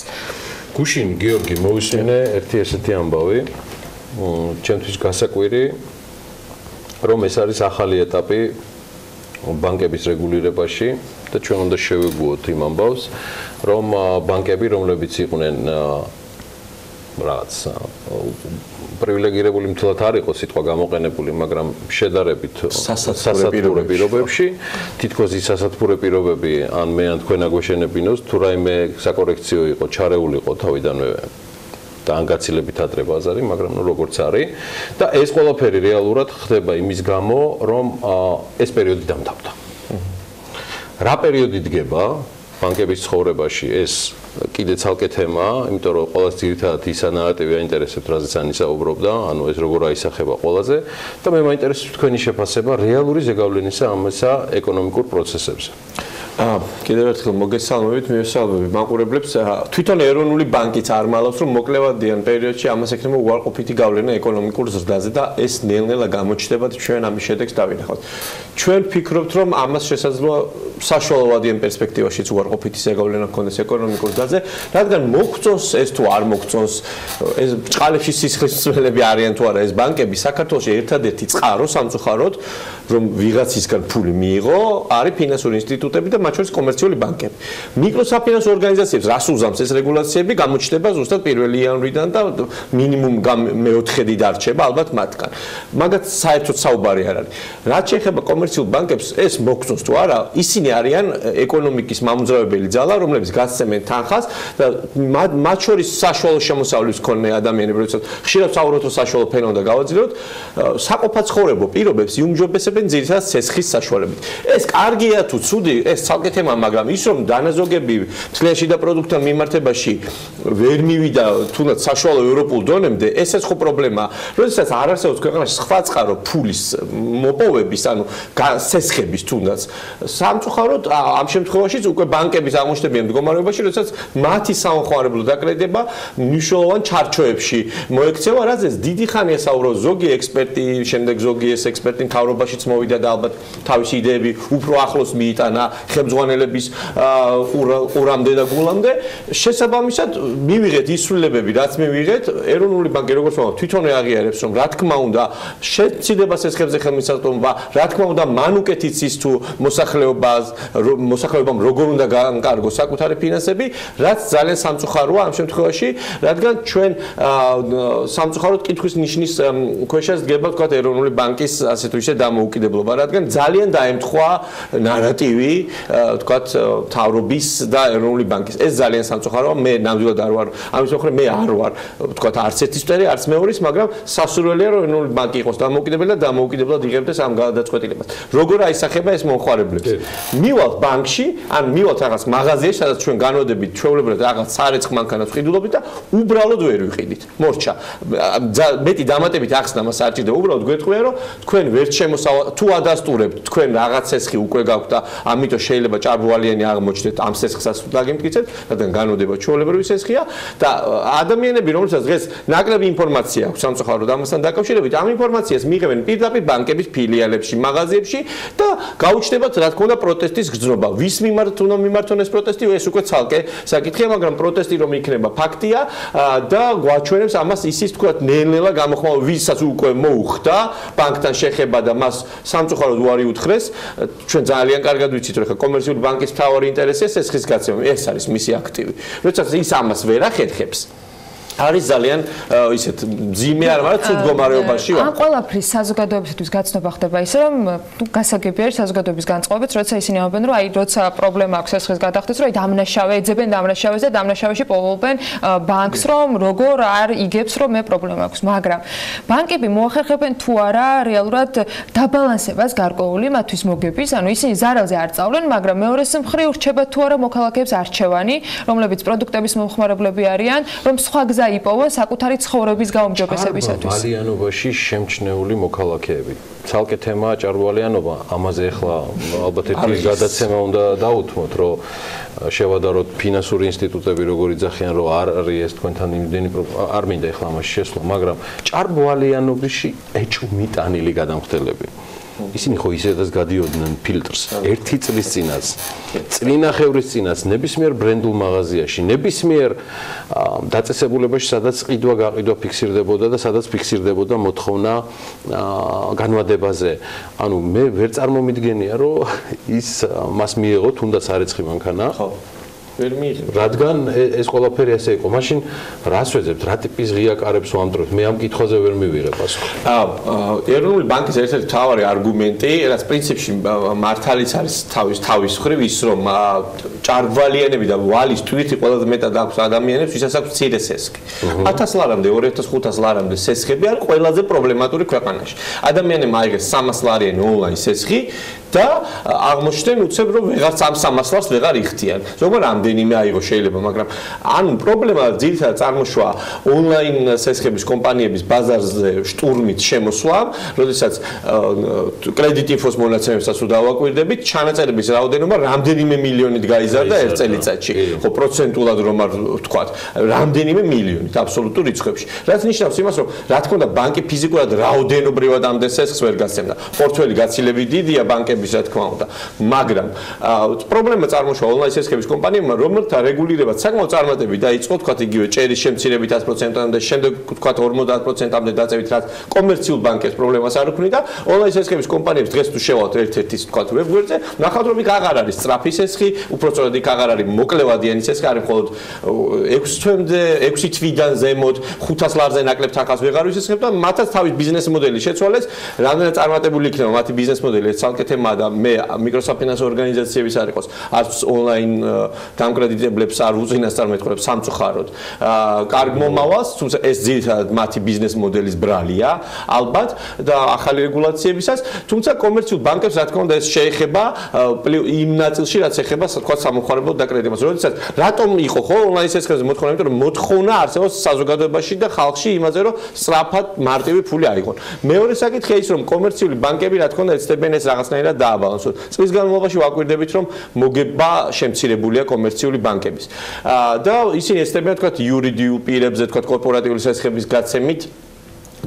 გუშინ გიორგი მოვისმინე ერთი ესეთი ამბავი, ჩემთვის გასაკვირი, რომ ეს არის ახალი ეტაპი ბანკების რეგულირებაში და ჩვენ უნდა შევეგუოთ იმ ამბავს, რომ ბანკები, რომლებიც იყვნენ რაღაც პრივილეგირებული მთლად არ იყო სიტყვა გამოყენებული, მაგრამ შედარებით სასათბურე პირობებში, თითქოს ის სასათბურე პირობები ან მე ან თქვენ აგვეშენებინოს, თუ რაიმე საკორექციო იყო, ჩარეულიყო თავიდანვე და ანგაცილებით ადრე ბაზარი, მაგრამ ნუ როგორც არის და ეს ყველაფერი რეალურად ხდება იმის გამო, რომ ეს პერიოდი დამთავრდა. რა პერიოდი დგება ბანკების ცხოვრებაში, ეს კიდე ცალკე თემაა, იმიტომ რომ ყველას ძირითადად ისა ნარატივი აინტერესებს, რაზეც ისაუბრობდა, ანუ ეს როგორ აისახება ყველაზე და მე მაინტერესებს თქვენი შეფასება რეალური ზეგავლენისა ამასა ეკონომიკურ პროცესებზე. კიდევ ერთხელ მოგესალმებით, მივესალმები მაყურებლებს. თვითონ ეროვნული ბანკიც არ მალავს, რომ მოკლევადიან პერიოდში ამას ექნება უარყოფითი გავლენა ეკონომიკურ ზრდაზე და ეს ნელ-ნელა გამოჩნდება და ჩვენ ამის შედეგს დავინახავთ. ჩვენ ვფიქრობთ, რომ ამას შესაძლოა საშუალოვადიან პერსპექტივაშიც უარყოფითი ზეგავლენა ჰქონდეს ეკონომიკურ ზრდაზე, რადგან მოგწონს ეს თუ არ მოგწონს, ეს ბჭყალებში სისხლის მცველები არიან თუ არა ეს ბანკები, საქართველოში ერთადერთი წყარო სამწუხაროდ, რომ ვიღაცისგან ფული მიიღო, არის ფინანსური ინსტიტუტები და მათ შორის კომერციული ბანკები. მიკროსაფინანსო ორგანიზაციებს რას უზამს ეს რეგულაციები გამოჩნდება ზუსტად 1 იანვრიდან და მინიმუმ მეოთხედი დარჩება ალბათ მათგან. მაგათ საერთოდ საუბარი არ არის. რაც შეეხება კომერციულ ბანკებს, ეს მოგწონს თუ არა, ისინი არიან ეკონომიკის მამოძრავებელი ძალა, რომლებიც გასცემენ თანხას და მათ შორის საშუალო შემოსავლის მქონე ადამიანები, როდესაც ხშირად ვსაუბრობთ რომ საშუალო ფენა უნდა გავაძლიეროთ, საყოფაცხოვრებო პირობებს იუმჯობესებენ ძირითადად სესხის საშუალებით. ეს კარგია თუ ცუდი, ეს ცალკე თემა, მაგრამ ის რომ დანაზოგები მთლიანში და პროდუქტთან მიმართებაში ვერ მივიდა თუნდაც საშუალო ევროპულ დონემდე, ესეც ხო პრობლემაა. როდესაც არ არსებობს ქვეყანაში სხვა წყარო ფულის მოპოვების, ანუ სესხების თუნდაც, სამწუხაროდ ამ შემთხვევაშიც უკვე ბანკების აღმოჩნდებიან მდგომარეობაში, როდესაც მათი სამხმარებლო დაკრედება მნიშვნელოვან ჩარჩოებში მოექცევა, რაზეც დიდი ხანია საუბრობს ზოგი ექსპერტი, შემდეგ ზოგი ეს ექსპერტი მთავრობაშიც მოვიდა და ალბათ თავისი იდეები უფრო ახლოს მიიტანა ხელმძღვანელების ყურამდე და გულამდე. შესაბამისად, მივიღეთ ისრულებები, რაც მივიღეთ, ეროვნული ბანკი როგორც ვამბობ, თვითონვე აღიარებს, რომ რა თქმა უნდა, შეცდდება სესხებზე ხელმისაწვდომობა, რა თქმა უნდა, მან უკეთ იცის თუ მოსახლეობამ როგორ უნდა გაანკარგოს საკუთარი ფინანსები, რაც ძალიან სამწუხაროა ამ შემთხვევაში, რადგან ჩვენ სამწუხაროდ კითხვის ნიშნის ქვეშ დგება, თქვათ, ეროვნული ბანკის ასე თუ ისე დამოუკიდებლობა, რადგან ძალიან დაემთხვა ნარატივი, თქვათ, მთავრობის და ეროვნული ბანკის. ეს ძალიან სამწუხაროა, მე ნამდვილად არ ვარ ამის მომხრე, მე არ ვარ, თქვათ, არც ერთის მტერი, არც მეორის, მაგრამ სასურველია, რომ ეროვნული ბანკი იყოს დამოუკიდებელი და დამოუკიდებლად იღებდეს ამ გადაწყვეტილებას. როგორ აისახება ეს მომხმარებლებს? მივალთ ბანკში, ან მივალთ რაღაც მაღაზიაში, სადაც ჩვენ განვადებით ჩვეულებრივად რაღაც სარეცხ მანქანას ვყიდულობთ და უბრალოდ ვერ ვიყიდით. მორჩა. მეტი დამატებით ახსნა მას არ ჭირდება, უბრალოდ გვეტყვია, რომ თქვენ ვერ შემოსავალ თუ ადასტურებთ, თქვენ რაღაც სესხი უკვე გაქვთ და ამიტომ შეიძლება ჭარბვალიანი აღმოჩნდეთ ამ სესხსაც დაგიმტკიცეთ, რადგან განვადება ჩვეულებრივი სესხია და ადამიანები, რომელსაც დღეს ნაკლები ინფორმაცია აქვს სამწუხაროდ ამასთან დაკავშირებით, ამ ინფორმაციას მიიღებენ პირდაპირ ბანკების ფილიალებში, მაღაზიებში და გაუჩნდებათ რა თქმა უნდა პროტესტის გრძნობა. ვის მიმართ უნდა მიმართონ ეს პროტესტი, ეს უკვე ცალკე საკითხია, მაგრამ პროტესტი რომ იქნება ფაქტია და გვაჩვენებს ამას ისიც თქვათ ნელ-ნელა გამოხმაურება, ვისაც უკვე მოუხდა ბანკთან შეხება და მას სამწუხაროდ უარი უთხრეს. ჩვენ ძალიან კარგად ვიცით, რომ ხა კომერციული ბანკის მთავარი ინტერესია სესხის გაცემა, ეს არის მისი აქტივი. როდესაც ის ამას ვერ ახერხებს, არის ძალიან ისეთ ძიმე არ მაგრამ ცუდ მდგომარეობაში ვარ. ამ ყველაფრის საზოგადოებისთვის გაცნობა ხდება ისე რომ გასაგები არის საზოგადოების განწყობებით, როცა ისინი ამბობენ რომ აი როცა პრობლემა აქვს ეს ხეს გადახდეს, რომ აი დამნაშავე ეძებენ დამნაშავეს და დამნაშავეში პოულობენ ბანკს რომ როგორ არ იგებს რომ მე პრობლემა აქვს, მაგრამ ბანკები მოახერხებენ თუ არა რეალურად დაბალანსებას გარკვეული მათთვის მოგების, ანუ ისინი ზარალზე არ წავლენ, მაგრამ მეორეს მხრივ რჩება თუ არა მოქალაქეებს არჩევანი, რომლებიც პროდუქტების მომხმარებლები არიან, რომ სხვა გზა იპოვონ საკუთარი ცხოვრების გაუმჯობესებისათვის. ჭარბვალიანობაში შემჩნეული მოქალაქეები. ცალკე თემაა ჭარბვალიანობა, ამაზე ახლა ალბათ ერთი გადაცემა უნდა დავუთმოთ, რომ შევადაროთ ფინანსური ინსტიტუტები როგორ იძახიან, რომ არ არის ეს თქვენთან იმდენი არ მინდა ახლა ამაში შესვლა, მაგრამ ჭარბვალიანობაში ეჭვმიტანილი გადამხდელები. ისინი ხო ისედაც გადიოდნენ ფილტრს ერთი წლის წინას წლინახევრის წინას ნებისმიერ ბრენდულ მაღაზიაში ნებისმიერ დაწესებულებაში სადაც ყიდვა გაყიდვა ფიქსირდებოდა და სადაც ფიქსირდებოდა მოთხოვნა განვადებაზე ანუ მე ვერ წარმომიდგენია რომ ის მას მიიღო თუნდაც არეცხი მანქანა ხო ვერ მიიღე რადგან ეს ყველაფერი ასე იყო მაშინ რას ვეძებთ რა ტიპის ღია კარებს ვამტვრევთ მე ამ კითხვაზე ვერ მივიღე პასუხი ეროვნული ბანკის ერთ-ერთი მთავარი არგუმენტი რაც პრინციპში მართალიც არის თავის მხრივ ის რომ ჭარბვალიანები და ვალის თვირთი ყველაზე მეტად აქვს ადამიანებს ვისაც აქვს მცირე სესხი 1000 ლარამდე 2500 ლარამდე სესხები არის ყველაზე პრობლემატური ქვეყანაში ადამიანებმა აიღეს 300 ლარიანი ონლაინ სესხი და აღმოჩნდნენ უცებ რომ ვეღარც ამ 300 ლარს ვეღარ იხდიან ზოგადად რამდენიმე აიღო შეიძლება მაგრამ ანუ პრობლემა ძირითადად წარმოშვა ონლაინ სესხების კომპანიების ბაზარზე შტურმით შემოსვლა როდესაც კრედიტ-ინფოს მონაცემებსაც დავაკვირდებით ჩანაწერების რაოდენობა რამდენიმე მილიონით გაიზარდა ერთ წელიწადში ხო პროცენტულად რომ არ ვთქვათ რამდენიმე მილიონით აბსოლუტურ რიცხვებში რაც ნიშნავს იმას რომ რა თქმა უნდა ბანკი ფიზიკურად რაოდენობრივად ამდენ სესხს ვერ გასცემდა პორტფელი გაცილებით დიდია ბანკების რა თქმა უნდა მაგრამ პრობლემა წარმოშვა ონლაინ სესხების კომპანიებმა რომელთა რეგულირება საკმაოდ წარმატებით დაიწყო თქვათ იგივე ჭერის შემცირებით 100%-ამდე შემდეგ თქვათ 50%-ამდე დაწევით რაც კომერციულ ბანკებს პრობლემას არ უქმნიდა ონლაინ სესხების კომპანიებს დღეს თუ შევალთ ერთ-ერთი თქვათ ვებგვერდზე ნახავთ რომ იქ აღარ არის სწრაფი სესხი უпростоრად იქ აღარ არის მოკლევადიანი სესხი არის მხოლოდ 6 თვემდე 6 თვიდან ზემოთ 500 ლარზე ნაკლებ თანხას ვეღარ ვისესხებ და მათაც თავის ბიზნეს მოდელი შეცვალეს რამდენად წარმატებული იქნება მათი ბიზნეს მოდელი ეს ცალკე თემაა და მე მიკროსაფინანსო ორგანიზაციების არ იყოს არც ონლაინ დამკრედიტებლებს არ უწინასწარ მეტყველებს სამწუხაროდ კარგ მომავალს თუმცა ეს ძირითადად მათი ბიზნეს მოდელის ბრალია ალბათ და ახალი რეგულაციებისას თუმცა კომერციულ ბანკებს რა თქმა უნდა ეს შეეხება იმ ნაწილში რაც ეხება თქვა სამომხმარებლო დაკრედიტებას როდესაც რატომ იყო ხო ონლაინ სესხებზე მოთხოვნა იმიტომ რომ მოთხოვნა არსებობს საზოგადოებაში და ხალხში იმაზე რომ სწრაფად მარტივი ფული აიღონ მეორე საკითხია ის რომ კომერციული ბანკები რა თქმა უნდა ეცდებიან ეს რაღაცნაირად დააბალანსოთ წლის განმავლობაში ვაკვირდებით რომ მოგება შემცირებულია კომერციული ბანკების და ისინი ეცდებიან თქვა იურიდიულ პირებზე თქვა კორპორატიული სესხების გაცემით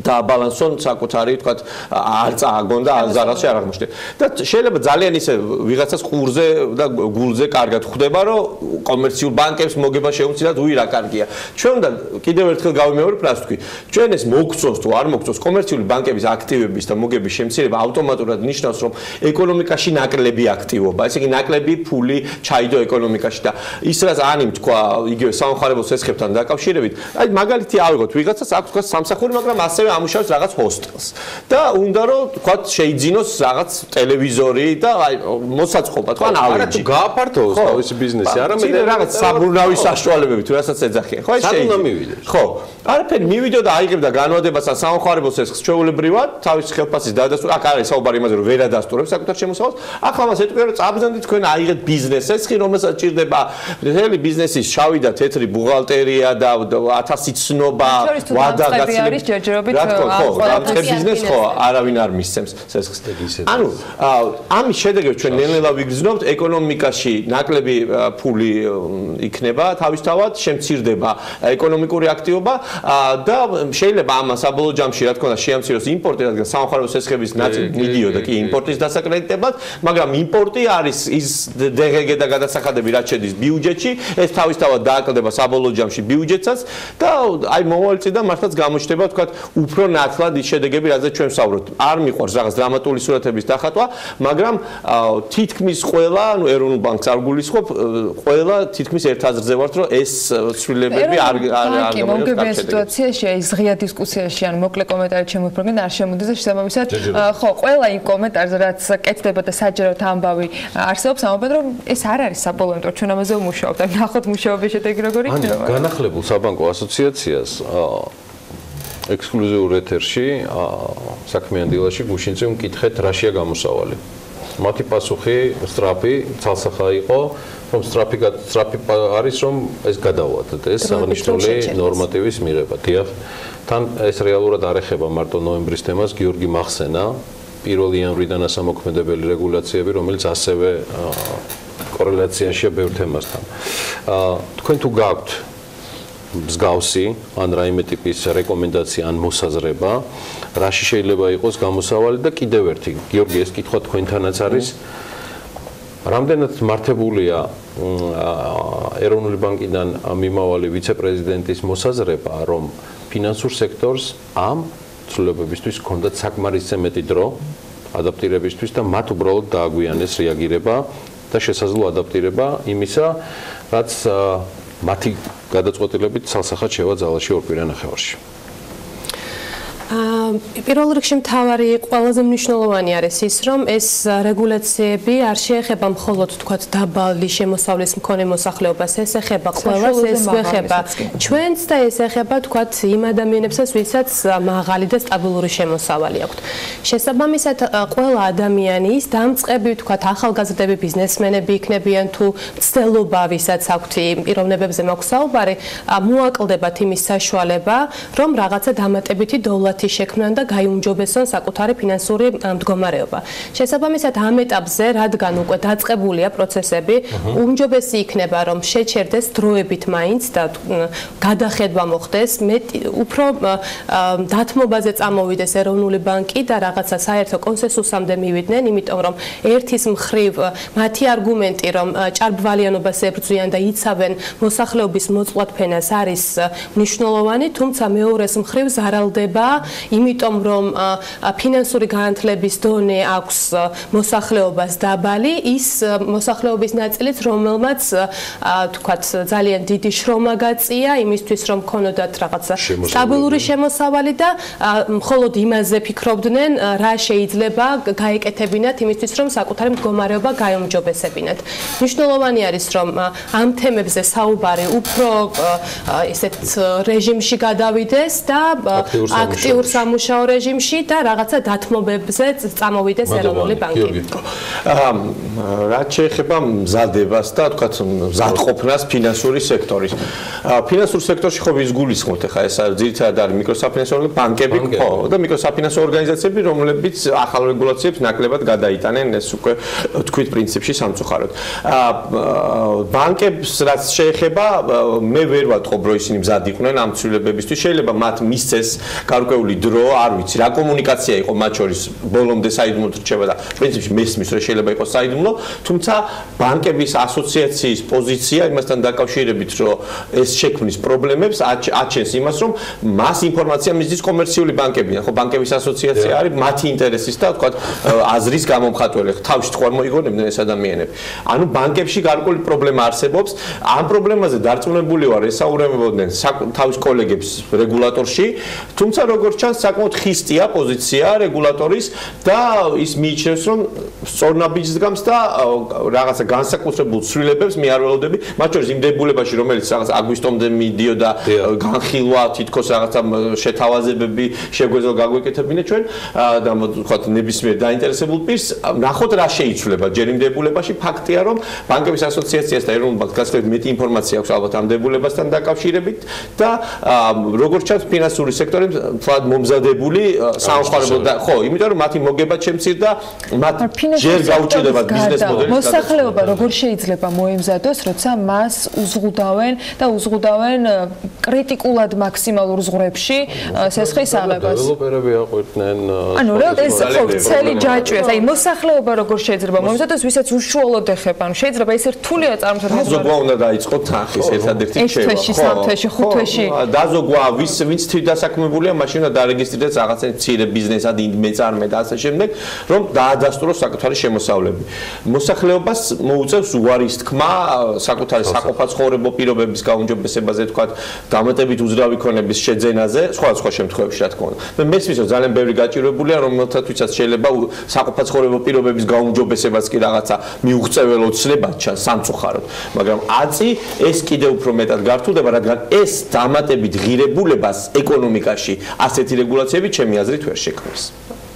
და ბალანსონ საკუთარი თქვა არ წააგონ და ზარალში არ აღმოჩნდნენ და შეიძლება ძალიან ისე ვიღაცას ყურზე და გულზე კარგად ხვდება რომ კომერციულ ბანკებს მოგება შეუცვლად უი რა კარგია ჩვენ უნდა კიდევ ერთხელ გავიმეორებ რას თქვი ჩვენ ეს მოგწონს თუ არ მოგწონს კომერციული ბანკების აქტივების და მოგების შემცირება ავტომატურად ნიშნავს რომ ეკონომიკაში ნაკლები აქტივობა ესე იგი ნაკლები ფული ჩაიდო ეკონომიკაში და ის რაც ანი თქვა იგივე სამხარებელ სესხებთან დაკავშირებით აი მაგალითი ავიღოთ ვიღაცას აქვს თქვა სამსახური მაგრამ ასე ამუშავებს რაღაც ჰოსტელს და უნდა რომ თქვა შეიძინოს რაღაც ტელევიზორი და აი მოსაწყობა თქვა არა თუ გააფართო თავისი ბიზნესი არამედ რაღაც საბურავი საშუალებებით რასაც ეძახიან ხო ეს შეიძლება ხო არაფერი მივიდო და აიღებდა განვადებას ან სამხარებელ სესხს ჩვეულებრივად თავის ხელფასის დადასტურება აქ არის საუბარი იმაზე რომ ვერ ადასტურებს საკუთარ შემოსავალს ახლა მას ეტყვია რომ წაბრძანდით თქვენ აიღეთ ბიზნეს სესხი რომელსაც ჭირდება მთელი ბიზნესის შავი და თეთრი ბუღალტერია და 1000 ცნობა ვადა გაცილებით რა თქმა უნდა ხო ბიზნეს ხო არავინ არ მისცემს სესხს ანუ ამის შედეგად ჩვენ ნელ-ნელა ვიგრძნობთ ეკონომიკაში ნაკლები ფული იქნება თავისთავად შემცირდება ეკონომიკური აქტივობა და შეიძლება ამას საბოლოო ჯამში რა თქმა უნდა შეამციროს იმპორტი რადგან სამხარებელ სესხების ნაწილი მიდიოდა კი იმპორტის დასაკრედიტებლად მაგრამ იმპორტი არის ის დეგეგე და გადასახადები რაც შედის ბიუჯეტში ეს თავისთავად დააკლდება საბოლოო ჯამში ბიუჯეტსაც და აი მომავალ წლიდან მართლაც გამოჩნდება თქვა უფრო ნათლად ის შედეგები, რაზეც ჩვენ ვსაუბრობთ. არ მიყვარს რაღაც დრამატული სურათების დახატვა, მაგრამ თითქმის ყველა, ანუ ეროვნულ ბანკს არ გულისხმობ, ყველა თითქმის ერთ აზრზე ვართ, რომ ეს ცვლილებები არ გამოგებიან სიტუაციაში, ეს ღია დისკუსიაში ან მოკლე კომენტარით შემოფრინდნენ არ შემოდის და შესაბამისად, ხო, ყველა იმ კომენტარზე, რაც კეთდება და საჯაროდ ამბავი არსებობს, ამბობენ, რომ ეს არ არის საბოლოო, იმიტომ რომ ჩვენ ამაზე ვმუშაობთ, და ნახოთ მუშაობის შედეგი როგორ იქნება. განახლებულ საბანკო ასოციაციას ექსკლუზიურ ეთერში საქმიანი დილაში გუშინწევ მკითხეთ რაშია გამოსავალი. მათი პასუხი სწრაფი, ცალსახა იყო, რომ სწრაფი არის, რომ ეს გადავადოთ, ეს აღნიშნული ნორმატივის მიღება. დიახ, თან ეს რეალურად არ ეხება მარტო ნოემბრის თემას, გიორგი მახსენა, 1 იანვრიდან ასამოქმედებელი რეგულაციები, რომელიც ასევე კორელაციაშია ბევრ თემასთან. თქვენ თუ გაქვთ მსგავსი ან რაიმე ტიპის რეკომენდაცია ან მოსაზრება, რაში შეიძლება იყოს გამოსავალი და კიდევ ერთი, გიორგი, ეს კითხვა თქვენთანაც არის. რამდენად მართებულია ეროვნული ბანკიდან მიმავალი ვიცე-პრეზიდენტის მოსაზრება, რომ ფინანსურ სექტორს ამ ცვლილებებისთვის ჰქონდათ საკმარისზე მეტი დრო ადაპტირებისთვის და მათ უბრალოდ დააგვიანეს რეაგირება და შესაძლო ადაპტირება იმისა, რაც მათი გადაწყვეტილებით ცალსახად შევა ძალაში ორკვირა ნახევარში. პირველ რიგში მთავარი ყველაზე მნიშვნელოვანი არის ის, რომ ეს რეგულაციები არ შეეხება მხოლოდ თქვათ დაბალი შემოსავლის მქონე მოსახლეობას, ეს ეხება ყველას, ეს ეხება ჩვენს და ეს ეხება თქვათ იმ ადამიანებსაც, ვისაც მაღალი და სტაბილური შემოსავალი აქვთ. შესაბამისად, ყველა ადამიანის დამწყები თქვათ ახალგაზრდები, ბიზნესმენები იქნებიან თუ მცდელობა, ვისაც აქვთ პიროვნებებზე მაქვს საუბარი, მოაკლდებათ იმის საშუალება, რომ რაღაცა დამატებითი დოვლათი შექმნან და გაიუმჯობესონ საკუთარი ფინანსური მდგომარეობა. შესაბამისად, ამ ეტაპზე, რადგან უკვე დაწყებულია პროცესები, უმჯობესი იქნება, რომ შეჩერდეს დროებით მაინც და გადახედვა მოხდეს, უფრო დათმობაზე წამოვიდეს ეროვნული ბანკი და რაღაცა საერთო კონსენსუსამდე მივიდნენ, იმიტომ რომ ერთის მხრივ მათი არგუმენტი, რომ ჭარბვალიანობას ებრძვიან და იცავენ მოსახლეობის მოწყვეტფენას არის მნიშვნელოვანი, თუმცა მეორეს მხრივ ზარალდება იმიტომ რომ ფინანსური განათლების დონე აქვს მოსახლეობას დაბალი, ის მოსახლეობის ნაწილიც, რომელმაც თქვათ ძალიან დიდი შრომა გაწია იმისთვის, რომ ქონოდათ რაღაცა სტაბილური შემოსავალი და მხოლოდ იმაზე ფიქრობდნენ, რა შეიძლება გაეკეთებინათ იმისთვის, რომ საკუთარი მდგომარეობა გაიუმჯობესებინათ. მნიშვნელოვანი არის, რომ ამ თემებზე საუბარი უფრო ისეთ რეჟიმში გადავიდეს და აქტიურ სამუშაო რეჟიმში და რაღაცა დათმობებზე წამოვიდეს ეროვნული ბანკი. რაც შეეხება მზადებას და თქვათ მზადყოფნას ფინანსური სექტორის. ფინანსურ სექტორში ხო ვის გულისხმობთ ახლა ეს ძირითადად არის მიკროსაფინანსო ბანკები ხო და მიკროსაფინანსო ორგანიზაციები, რომლებიც ახალ რეგულაციებს ნაკლებად გადაიტანენ, ეს უკვე თქვით პრინციპში სამწუხაროდ. ბანკებს რაც შეეხება, მე ვერ ვატყობ, რომ ისინი მზად იყვნენ ამ ცვლილებებისთვის. შეიძლება მათ მისცეს გარკვეული დრო, არ ვიცი, რა კომუნიკაცია იყო მათ შორის ბოლომდე საიდუმლოდ რჩება და პრინციპში მესმის, რომ შეიძლება იყოს საიდუმლო, თუმცა ბანკების ასოციაციის პოზიცია იმასთან დაკავშირებით, რომ ეს შექმნის პრობლემებს აჩენს იმას, რომ მას ინფორმაცია მისდის კომერციული ბანკებიდან, ხო ბანკების ასოციაცია არის მათი ინტერესის და თქვა აზრის გამომხატველი, თავში თქვა მოიგონებდნენ ეს ადამიანები. ანუ ბანკებში გარკვეული პრობლემა არსებობს, ამ პრობლემაზე დარწმუნებული ვარ, ესაუბრებოდნენ თავის კოლეგებს რეგულატორში, თუმცა როგორც ჩანს, საკმაოდ ხისტია პოზიცია რეგულატორის და ის მიიჩნევს, რომ სწორნაბიჯს დგამს და რაღაცა განსაკუთრებულ ცვლილებებს მე არ ველოდები, მათ შორის იმ დებულებაში, რომელიც რაღაც აგვისტომდე მიდიოდა განხილვა, თითქოს რაღაცა შეთავაზებები შეგვეძლო გაგვეკეთებინა ჩვენ და ვთქვათ ნებისმიერ დაინტერესებულ პირს, ნახოთ რა შეიცვლება ჯერ იმ დებულებაში. ფაქტია, რომ ბანკების ასოციაციას და ეროვნულ ბანკს გასაგებად მეტი ინფორმაცია აქვს ალბათ ამ დებულებასთან დაკავშირებით და როგორც ჩანს ფინანსური სექტორი თვალ მომზადებული სამხარებლო და ხო, იმიტომ რომ მათი მოგება შემცირდა მათ ჯერ გაუჭირდება ბიზნეს მოდელის მოსახლეობა როგორ შეიძლება მოემზადოს, როცა მას უზღუდავენ კრიტიკულად მაქსიმალურ ზღვრებში სესხის აღებას. დეველოპერები აყვირდნენ. ანუ ეს ხელი ჯაჭვია. აი მოსახლეობა როგორ შეიძლება მოემზადოს, ვისაც უშუალოდ ეხება. ანუ შეიძლება ეს რთულია წარმოსადგენ. დაზოგვა უნდა დაიწყო თანხის ერთადერთი რჩევა. ეს თვეში, სამ თვეში, ხუთ თვეში. დაზოგვა ვინც თვითდასაქმებულია, მაშინ უნდა დარეგისტრირდეს რაღაცა მცირე ბიზნესად, მეწარმე და ასე შემდეგ, რომ დაადასტუროს საკუთარი შემოსავლები. მოსახლეობას მოუწევს უარის თქმა საკუთარი საყოფაცხოვრებო პირობების გაუმჯობესებაზე, თქვათ, დამატებით უძრავი ქონების შეძენაზე, სხვადასხვა შემთხვევებში რა თქმა უნდა. მე მესმის რომ ძალიან ბევრი გაჭირვებულია, რომელთათვისაც შეიძლება საყოფაცხოვრებო პირობების გაუმჯობესებას კი რაღაცა მიუღწეველო ცნებად ჩანს სამწუხაროდ, მაგრამ აწი ეს კიდევ უფრო მეტად გართულდება, რადგან ეს დამატებით ღირებულებას ეკონომიკაში ასეთი რეგულაციები ჩემი აზრით ვერ შექმნის.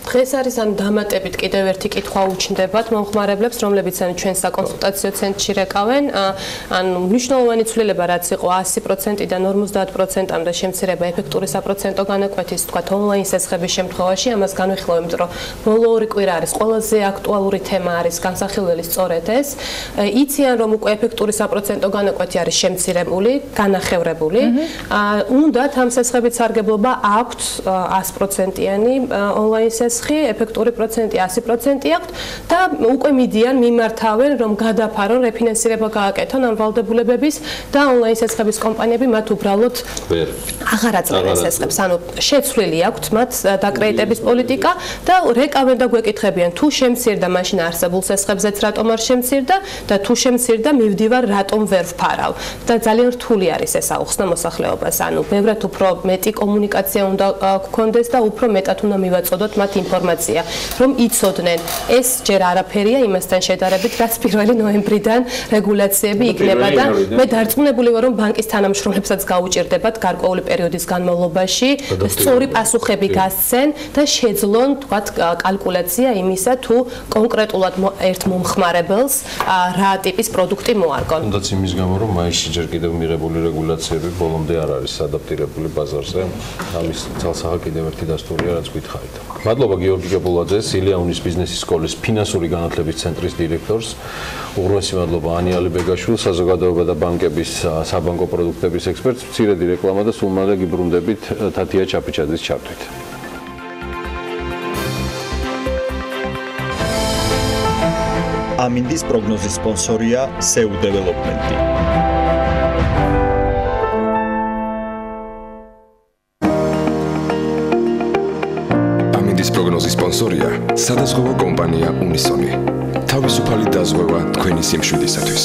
დღეს არის ამ დამატებით კიდევ ერთი კითხვა უჩნდებათ მომხმარებლებს, რომლებიც ჩვენ საკონსულტაციო ცენტრში რეკავენ, ანუ მნიშვნელოვანი ცვლილება რაც იყო 100%-დან 50%-მდე შემცირება ეფექტური საპროცენტო განაკვეთის, თქვათ, ონლაინ სესხების შემთხვევაში, ამას განვიხილავ, იმიტომ რომ ბოლო ორი კვირა არის ყველაზე აქტუალური თემა არის განსახილველი სწორედ ეს. იციან რომ უკვე ეფექტური საპროცენტო განაკვეთი არის შემცირებული, განახევრებული. უნდათ ამ სესხებით სარგებლობა აქვთ 100%-იანი ონლაინ სესხი, ეფექტური პროცენტი 100% აქვთ და უკვე მიდიან მიმართავენ რომ გადაფარონ რეფინანსირება გააკეთონ ამ ვალდებულებების და ონლაინ სესხების კომპანიები მათ უბრალოდ აღარ აწევენ სესხებს, ანუ შეცვლილი აქვთ მათ დაკრედიტების პოლიტიკა და რეკავენ და გვეკითხებიან თუ შემცირდა მაშინ არსებულ სესხებზეც რატომ არ შემცირდა და თუ შემცირდა მივდივარ რატომ ვერ ვფარავ და ძალიან რთული არის ეს აუხსნა მოსახლეობას, ანუ ბევრად უფრო მეტი კომუნიკაცია უნდა გქონდეს და უფრო მეტად უნდა მივაწოდოთ მათ ინფორმაცია, რომ იცოდნენ ეს ჯერ არაფერია იმასთან შედარებით, რაც 1 ნოემბრიდან რეგულაციები იქნება და მე დარწმუნებული ვარ, რომ ბანკის თანამშრომლებსაც გაუჭირდებათ გარკვეული პერიოდის განმავლობაში სწორი პასუხები გასცენ და შეძლონ, თქვათ, კალკულაცია იმისა, თუ კონკრეტულად ერთ მომხმარებელს რა ტიპის პროდუქტი მოარგონ. თუნდაც იმის გამო, რომ მაისში ჯერ კიდევ მიღებული რეგულაციები ბოლომდე არ არის ადაპტირებული ბაზარზე, ამის ძალსახა კიდევ ერთი დასტურია, რაც გითხარით. მადლობა გიორგი გებულაძეს, ილიანის ბიზნესის სკოლის ფინანსური განათლების ცენტრის დირექტორს. უღრმესი მადლობა ანია ალიბეგაშვილს, საზოგადოება და ბანკების საბანკო პროდუქტების ექსპერტს. მცირედი რეკლამა და სულ მალე გიბრუნდებით თათია ჩაპიჩაძის ჩართვით. ამინდის პროგნოზის სპონსორია SEU დეველოპმენტი. ამინდის პროგნოზის სპონსორია სადაზღვევო კომპანია უნისონი. თავისუფალი დაზღვევა თქვენი სიმშვიდისათვის.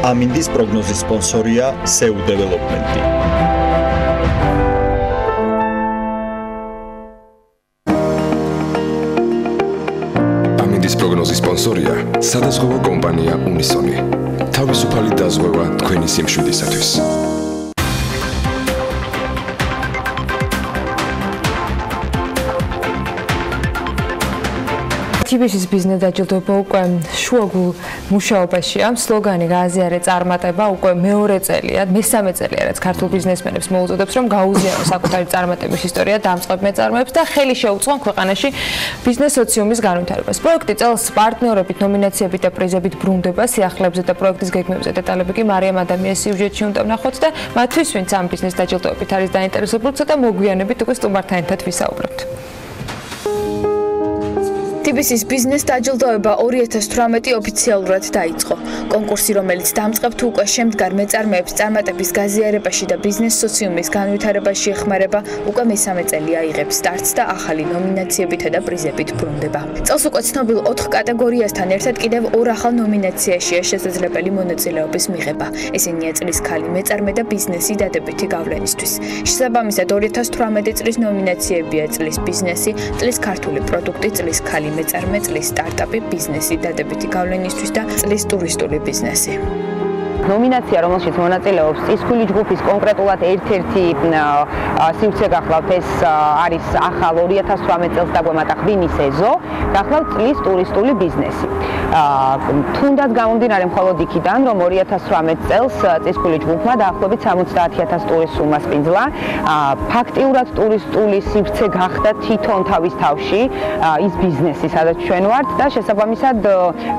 ამინდის პროგნოზის სპონსორია SEU დეველოპმენტი. ამინდის პროგნოზის სპონსორია სადაზღვევო კომპანია უნისონი. თავისუფალი დაზღვევა თქვენი სიმშვიდისათვის. TBC-ის ბიზნეს დაჯილდოება უკვე შუაგულ მუშაობაშია. სლოგანი გააზიარე წარმატება უკვე მეორე წელია, მესამე წელია, რაც ქართულ ბიზნესმენებს მოუწოდებს, რომ გაუზიარონ საკუთარი წარმატების ისტორია დამწყებ მეწარმეებს და ხელი შეუწყონ ქვეყანაში ბიზნეს სოციუმის განვითარებას. პროექტი წელს პარტნიორებით, ნომინაციებით და პრიზებით ბრუნდება. სიახლეებზე და პროექტის გეგმებზე დეტალები კი მარიამ ადამიანის სიუჟეტში უნდა ვნახოთ და მათთვის, ვინც ამ ბიზნეს დაჯილდოებით არის დაინტერესებული, ცოტა მოგვიანებით უკვე სტუმართან ერთად ვისაუბრებთ. TBC-ის ბიზნეს დაჯილდოება 2018 ოფიციალურად დაიწყო. კონკურსი, რომელიც დამწყებთ უკვე შემდგარ მეწარმეებს წარმატების გაზიარებაში და ბიზნეს სოციუმის განვითარებაში ეხმარება, უკვე მესამე წელი აიღებს სტარტს და ახალი ნომინაციებითა და პრიზებით ბრუნდება. წელს უკვე ცნობილ 4 კატეგორიასთან ერთად კიდევ 2 ახალ ნომინაციაშია შესაძლებელი მონაწილეობის მიღება. ესენია წლის ქალი მეწარმე და ბიზნესი დადებითი გავლენისთვის. შესაბამისად 2018 წლის ნომინაციებია წლის ბიზნესი, წლის ქართული პროდუქტი, წლის ქალი მეწარმე, წლის სტარტაპი, ბიზნესი დადებითი გავლენისთვის და წლის ტურისტული ბიზნესი. ნომინაცია, რომელშიც მონაწილეობს წისქვილი ჯგუფის კონკრეტულად ერთ-ერთი სივრცე გახლავთ, ეს არის ახალ 2018 წელს დაგვემატა ღვინის ეზო, გახლავთ წლის ტურისტული ბიზნესი. თუნდაც გამომდინარე მხოლოდ იქიდან, რომ 2018 წელს წისქვილი ჯგუფმა დაახლოებით 70,000 ტურისტს უმასპინძლა. ფაქტიურად ტურისტული სივრცე გახდა თვითონ თავის თავში ის ბიზნესი, სადაც ჩვენ ვართ და შესაბამისად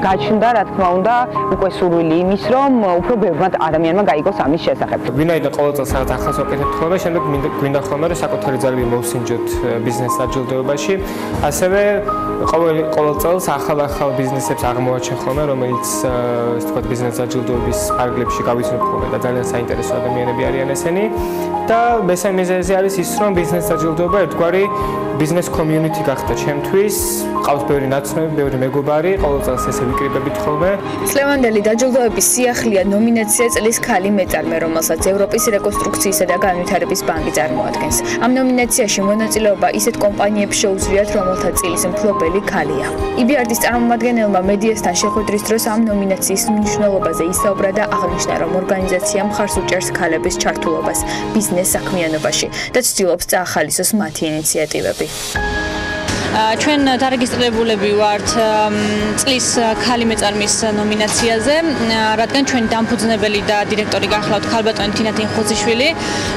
გაჩნდა, რა თქმა უნდა, უკვე სურვილი იმის, რომ უფრო ბევრად ადამიანმა გაიგოს ამის შესახებ. ვინაიდან ყოველ წელს რაღაც ახალს ვაკეთებთ ხოლმე, შემდეგ გვინდა ხოლმე რომ საკუთარი ძალები მოვსინჯოთ ბიზნეს დაჯილდოებაში. ასევე ყოველ წელს ახალ ბიზნესებს აღმოვაჩენ ხოლმე, რომელიც ასე ვთქვათ ბიზნეს დაჯილდოების პარგლებში გავიცნობ ხოლმე და ძალიან საინტერესო ადამიანები არიან ესენი. და მესამე მიზეზი არის ის, რომ ბიზნეს დაჯილდოება ერთგვარი ბიზნეს კომიუნიტი გახდა ჩემთვის. ყავს ბევრი ნაცნობი, ბევრი მეგობარი, ყოველ წელს ესე ვიკრიბებით ხოლმე. წლევანდელი დაჯილდოების სიახლეა ნომინაცია წლის ქალი მეწარმე, რომელსაც ევროპის რეკონსტრუქციისა და განვითარების ბანკი წარმოადგენს. ამ ნომინაციაში მონაწილეობა ისეთ კომპანიებს შეუძლიათ, რომელთა წილის მფლობელი ქალია. EBRD-ის წარმომადგენელმა მედიასთან შეხვედრის დროს ამ ნომინაციის მნიშვნელობაზე ისაუბრა და აღნიშნა, რომ ორგანიზაცია მხარს უჭერს ქალების ჩართულობას ბიზნეს საქმიანობაში და ცდილობს წაახალისოს მათი ინიციატივები. ჩვენ დარეგისტრირებულები ვართ წლის ქალი მეწარმის ნომინაციაზე, რადგან ჩვენ დამფუძნებელი და დირექტორი გახლავთ ქალბატონი თინა თინხუციშვილი.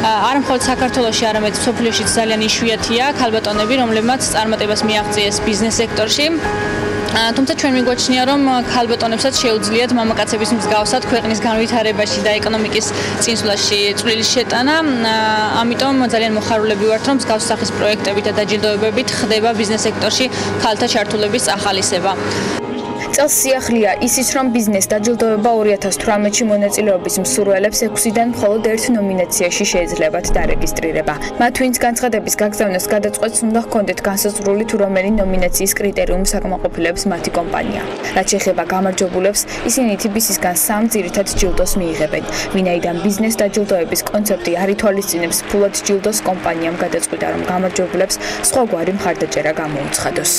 არა მხოლოდ საქართველოში, არამედ მსოფლიოშიც ძალიან იშვიათია ქალბატონები, რომლებმაც წარმატებას მიაღწიეს ბიზნეს სექტორში. თუმცა ჩვენ მიგვაჩნია, რომ ქალბატონებსაც შეუძლიათ მამაკაცების მსგავსად ქვეყნის განვითარებაში და ეკონომიკის წინსვლაში წვლილი შეტანა. ამიტომ ძალიან მოხარულები ვართ, რომ მსგავს სახის პროექტებით და დაჯილდოებებით ხდება ბიზნეს სექტორში ქალთა ჩართულობის ახალისება. წელს სიახლეა ისიც, რომ ბიზნეს დაჯილდოება 2018-ში მონაწილეობის მსურველებს 6-დან მხოლოდ ერთ ნომინაციაში შეეძლებათ დარეგისტრირება. მათ ვინც განცხადების გაგზავნას გადაწყვეტს, უნდა ჰქონდეთ განსაზღვრული თუ რომელი ნომინაციის კრიტერიუმს აკმაყოფილებს მათი კომპანია. რაც შეეხება გამარჯვებულებს, ისინი TBC-სგან 3 ძირითად ჯილდოს მიიღებენ. ვინაიდან ბიზნეს დაჯილდოების კონცეფტი არ ითვალისწინებს ფულად ჯილდოს, კომპანიამ გადაწყვიტა, რომ გამარჯვებულებს სხვაგვარი მხარდაჭერა გამოუცხადოს.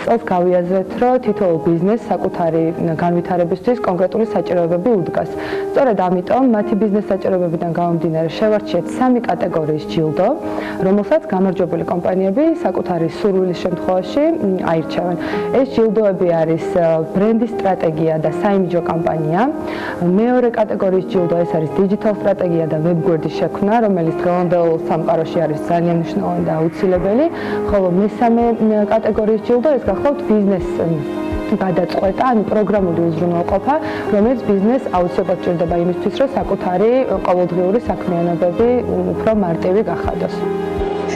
წელს გავიაზრეთ, რომ თითოეულ ბიზნესს საკუთარი განვითარებისთვის კონკრეტული საჭიროებები უდგას. სწორედ ამიტომ მათი ბიზნეს საჭიროებებიდან გამომდინარე შევარჩიეთ 3 კატეგორიის ჯილდო, რომელსაც გამარჯვებული კომპანიები საკუთარი სურვილის შემთხვევაში აირჩევენ. ეს ჯილდოები არის ბრენდის სტრატეგია და საიმიჯო კამპანია. მეორე კატეგორიის ჯილდო ეს არის დიჯიტალ სტრატეგია და ვებგვერდის შექმნა, რომელიც დღევანდელ სამყაროში არის ძალიან მნიშვნელოვანი და აუცილებელი, ხოლო მესამე კატეგორიის ჯილდო ეს გახლავთ ბიზნეს გადაწყვეტა, ანუ პროგრამული უზრუნველყოფა, რომელიც ბიზნესს აუცილებლად ჭირდება იმისთვის, რომ საკუთარი ყოველდღიური საქმიანობები უფრო მარტივი გახადოს.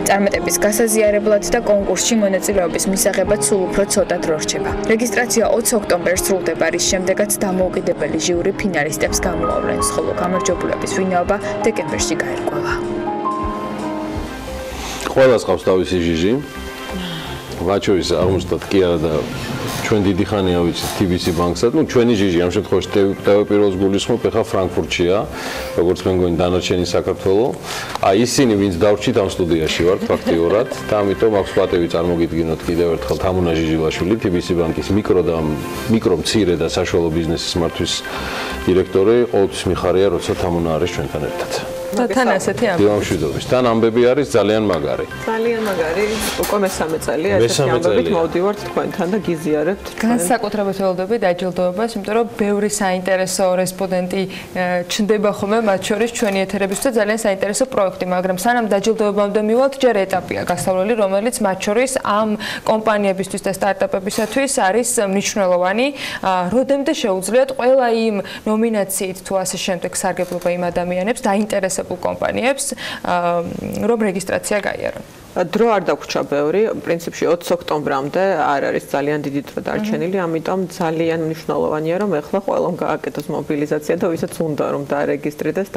წარმატების გასაზიარებლად და კონკურსში მონაწილეობის მისაღებად სულ უფრო ცოტა დრო რჩება. რეგისტრაცია 20 ოქტომბერს სრულდება, რის შემდეგაც დამოუკიდებელი ჟიური ფინალისტებს გამოავლენს, ხოლო გამარჯვებულების ვინაობა დეკემბერში გაირკვევა. ყველას ყავს თავისი ჟიჟი. ვაჩოვის აღმოსდათ კი არა და ჩვენ დიდი ხანია ვიცით TBC ბანკსად, ну ჩვენი ჟიჟი ამ შემთხვევაში TV პირველს გულისხმობ, ეხა ფრანკფურტშია, როგორც მე მგონი დანარჩენი საქართველოს. ისინი ვინც დავრჩით ამ სტუდიაში ვართ ფაქტიურად და ამიტომ აქვს პატივი წარმოგიდგინოთ კიდევ ერთხელ თამუნა ჟიჟილაშვილი, TBC ბანკის მიკრო მცირე და საშუალო ბიზნესის მართვის დირექტორი. ყოველთვის მიხარია, როცა თამუნა არის ჩვენთან ერთად. თან ასეთი ამბები. დილა მშვიდობის. თან ამბები არის ძალიან მაგარი. ძალიან მაგარი. უკვე მესამე წელია ესეთი ამბებით მოვდივართ თქვენთან და გიზიარებთ. განსაკუთრებით ველოდები დაჯილდოებას, იმიტომ რომ ბევრი საინტერესო რესპონდენტი ჩნდება ხოლმე მათ შორის ჩვენი ეთერებისთვის და ძალიან საინტერესო პროექტი, მაგრამ სანამ დაჯილდოებამდე მივალთ, ჯერ ეტაპია გასავლელი, რომელიც მათ შორის ამ კომპანიებისთვის და სტარტაპებისათვის არის მნიშვნელოვანი. Როდემდე შეუძლიათ ყველა იმ ნომინაციით თუ ასე შემდეგ სარგებლობა იმ ადამიანებს, დაინტერესებულ კომპანიებს, რომ რეგისტრაცია გაიარონ. დრო არ დაგვრჩა ბევრი, პრინციპში 20 ოქტომბრამდე არ არის ძალიან დიდი დრო დარჩენილი, ამიტომ ძალიან მნიშვნელოვანია რომ ეხლა ყველამ გააკეთოს მობილიზაცია და ვისაც უნდა რომ დარეგისტრირდეს,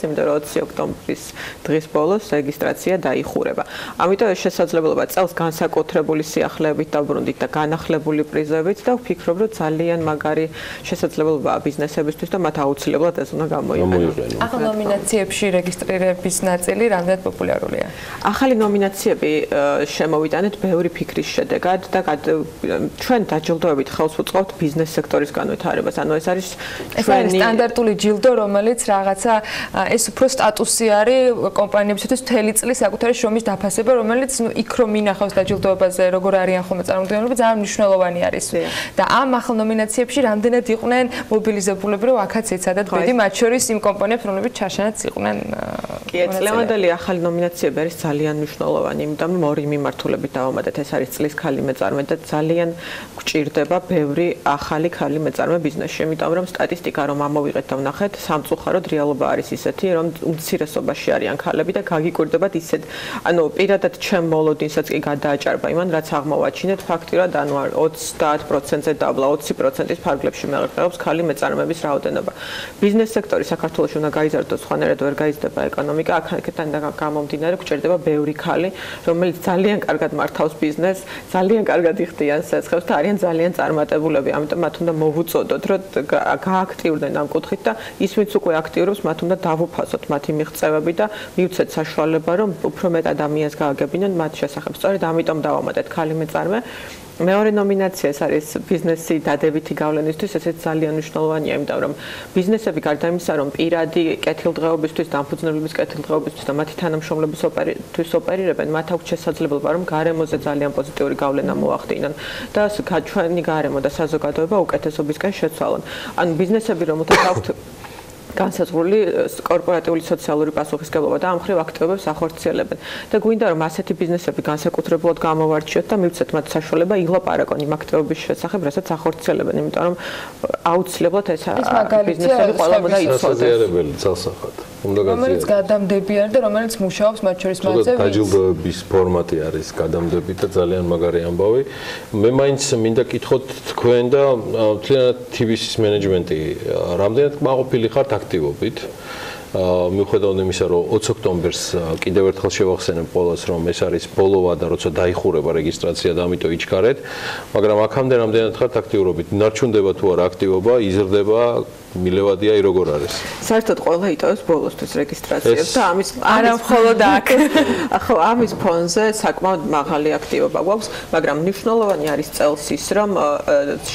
იმიტომ რომ 20 ოქტომბრის დღის ბოლოს რეგისტრაცია დაიხურება. ამიტომ ეს შესაძლებლობა წელს განსაკუთრებული სიახლეებით დაბრუნდით და განახლებული პრიზებით და ვფიქრობ რომ ძალიან მაგარი შესაძლებლობაა ბიზნესებისთვის და მათ აუცილებლად ეს უნდა გამოიყენოს. ახალ ნომინაციებში რეგისტრირების ნაწილი რამდენად პოპულარულია? ახალი ნომინაციები შემოვიტანეთ ბევრი ფიქრის შედეგად და ჩვენ დაჯილდოებით ხელს უწყობთ ბიზნეს სექტორის განვითარებას. ანუ ეს არის ჩვენი სტანდარტული ჯილდო, რომელიც რაღაცა ეს უფრო სტატუსი არის კომპანიებისთვის მთელი წლის საკუთარი შრომის დაფასება, რომელიც იქ რომ ინახავს დაჯილდოებაზე, როგორ არიან ხოლმე წარმოდგენილები, ძალიან მნიშვნელოვანი არის. და ამ ახალ ნომინაციებში რამდენად იყვნენ მობილიზებულები, რომ აქაც ეცადათ ბედი, მათ შორის იმ კომპანიებს, რომლებიც ჩაშანაც იყვნენ. კი, წლევანდელი ახალი ნომინაციები არის ძალიან მნიშვნელოვანი, იმიტომ რომ ორი მიმართულებით დავამატეთ, ეს არის წლის ქალი მეწარმე და ძალიან გვჭირდება ბევრი ახალი ქალი მეწარმე ბიზნესში, იმიტომ რომ სტატისტიკა რომ ამოვიღეთ და ვნახეთ, სამწუხაროდ რეალობა არის ისეთი, რომ უმცირესობაში არიან ქალები და გაგიკვირდებათ ისეთ, ანუ პირადად ჩემ მოლოდინსაც კი გადააჭარბა იმან, რაც აღმოვაჩინეთ ფაქტიურად, ანუ 30%-ზე დაბლა, 20%-ის ფარგლებში მეღწევს ქალი მეწარმეების რაოდენობა. ბიზნეს სექტორი საქართველოში უნდა გაიზარდოს, სხვანაირად ვერ გაიზრდება ეკონომიკა, აქედან გამომდინარე გვჭირდება ბევრი ქალი, რომელიც ძალიან კარგად მართავს ბიზნესს, ძალიან კარგად იხდიან სესხებს და არიან ძალიან წარმატებულები. ამიტომ მათ უნდა მოვუწოდოთ, რომ გააქტიურდნენ ამ კუთხით და ის ვინც უკვე აქტიურობს, მათ უნდა დავუფასოთ მათი მიღწევები და მივცეთ საშუალება, რომ უფრო მეტ ადამიანს გააგებინონ მათ შესახებ. სწორედ ამიტომ დავამატეთ ქალი მეწარმე. მეორე ნომინაცია ეს არის ბიზნესი დადებითი გავლენისთვის, ესეც ძალიან მნიშვნელოვანია, იმიტომ რომ ბიზნესები გარდა იმისა, რომ პირადი კეთილდღეობისთვის, დამფუძნებლების კეთილდღეობისთვის და მათი თანამშრომლებისთვის ოპერირებენ, მათ აქვს შესაძლებლობა, რომ გარემოზე ძალიან პოზიტიური გავლენა მოახდინონ და ჩვენი გარემო და საზოგადოება უკეთესობისკენ შეცვალონ. ანუ ბიზნესები, რომელთაც აქვთ განსაზღვრული კორპორატიული სოციალური პასუხისმგებლობა და ამ მხრივ აქტივობებს ახორციელებენ. და გვინდა რომ ასეთი ბიზნესები განსაკუთრებულად გამოვარჩიოთ და მივცეთ მათ საშუალება ილაპარაკონ იმ აქტივობების შესახებ, რასაც ახორციელებენ, იმიტომ რომ აუცილებლად ეს ბიზნესები ყველამ უნდა იცოდეს. რომელიც გადამდებიან და რომელიც მუშაობს მათ შორის მასზე. დაჯილდოების ფორმატი არის გადამდები და ძალიან მაგარი ამბავი. მე მაინც მინდა კითხოთ თქვენ და მთლიანად TVC-ის მენეჯმენტი რამდენად კმაყოფილი ხართ აქტივობით? მიუხედავად იმისა, რომ 20 ოქტომბერს კიდევ ერთხელ შევახსენებ ყველას, რომ ეს არის ბოლოვა და როცა დაიხურება რეგისტრაცია და ამიტომ იჩქარეთ, მაგრამ აქამდე რამდენად ხართ აქტიურობით? ნარჩუნდება თუ არა აქტივობა, იზრდება, მილევადია როგორ არის? საერთოდ ყველა იტოვებს ბოლოსთვის რეგისტრაციას და ამის არა მხოლოდ აქ. ხო, ამის ფონზე საკმაოდ მაღალი აქტივობა გვაქვს, მაგრამ მნიშვნელოვანი არის წელს ის, რომ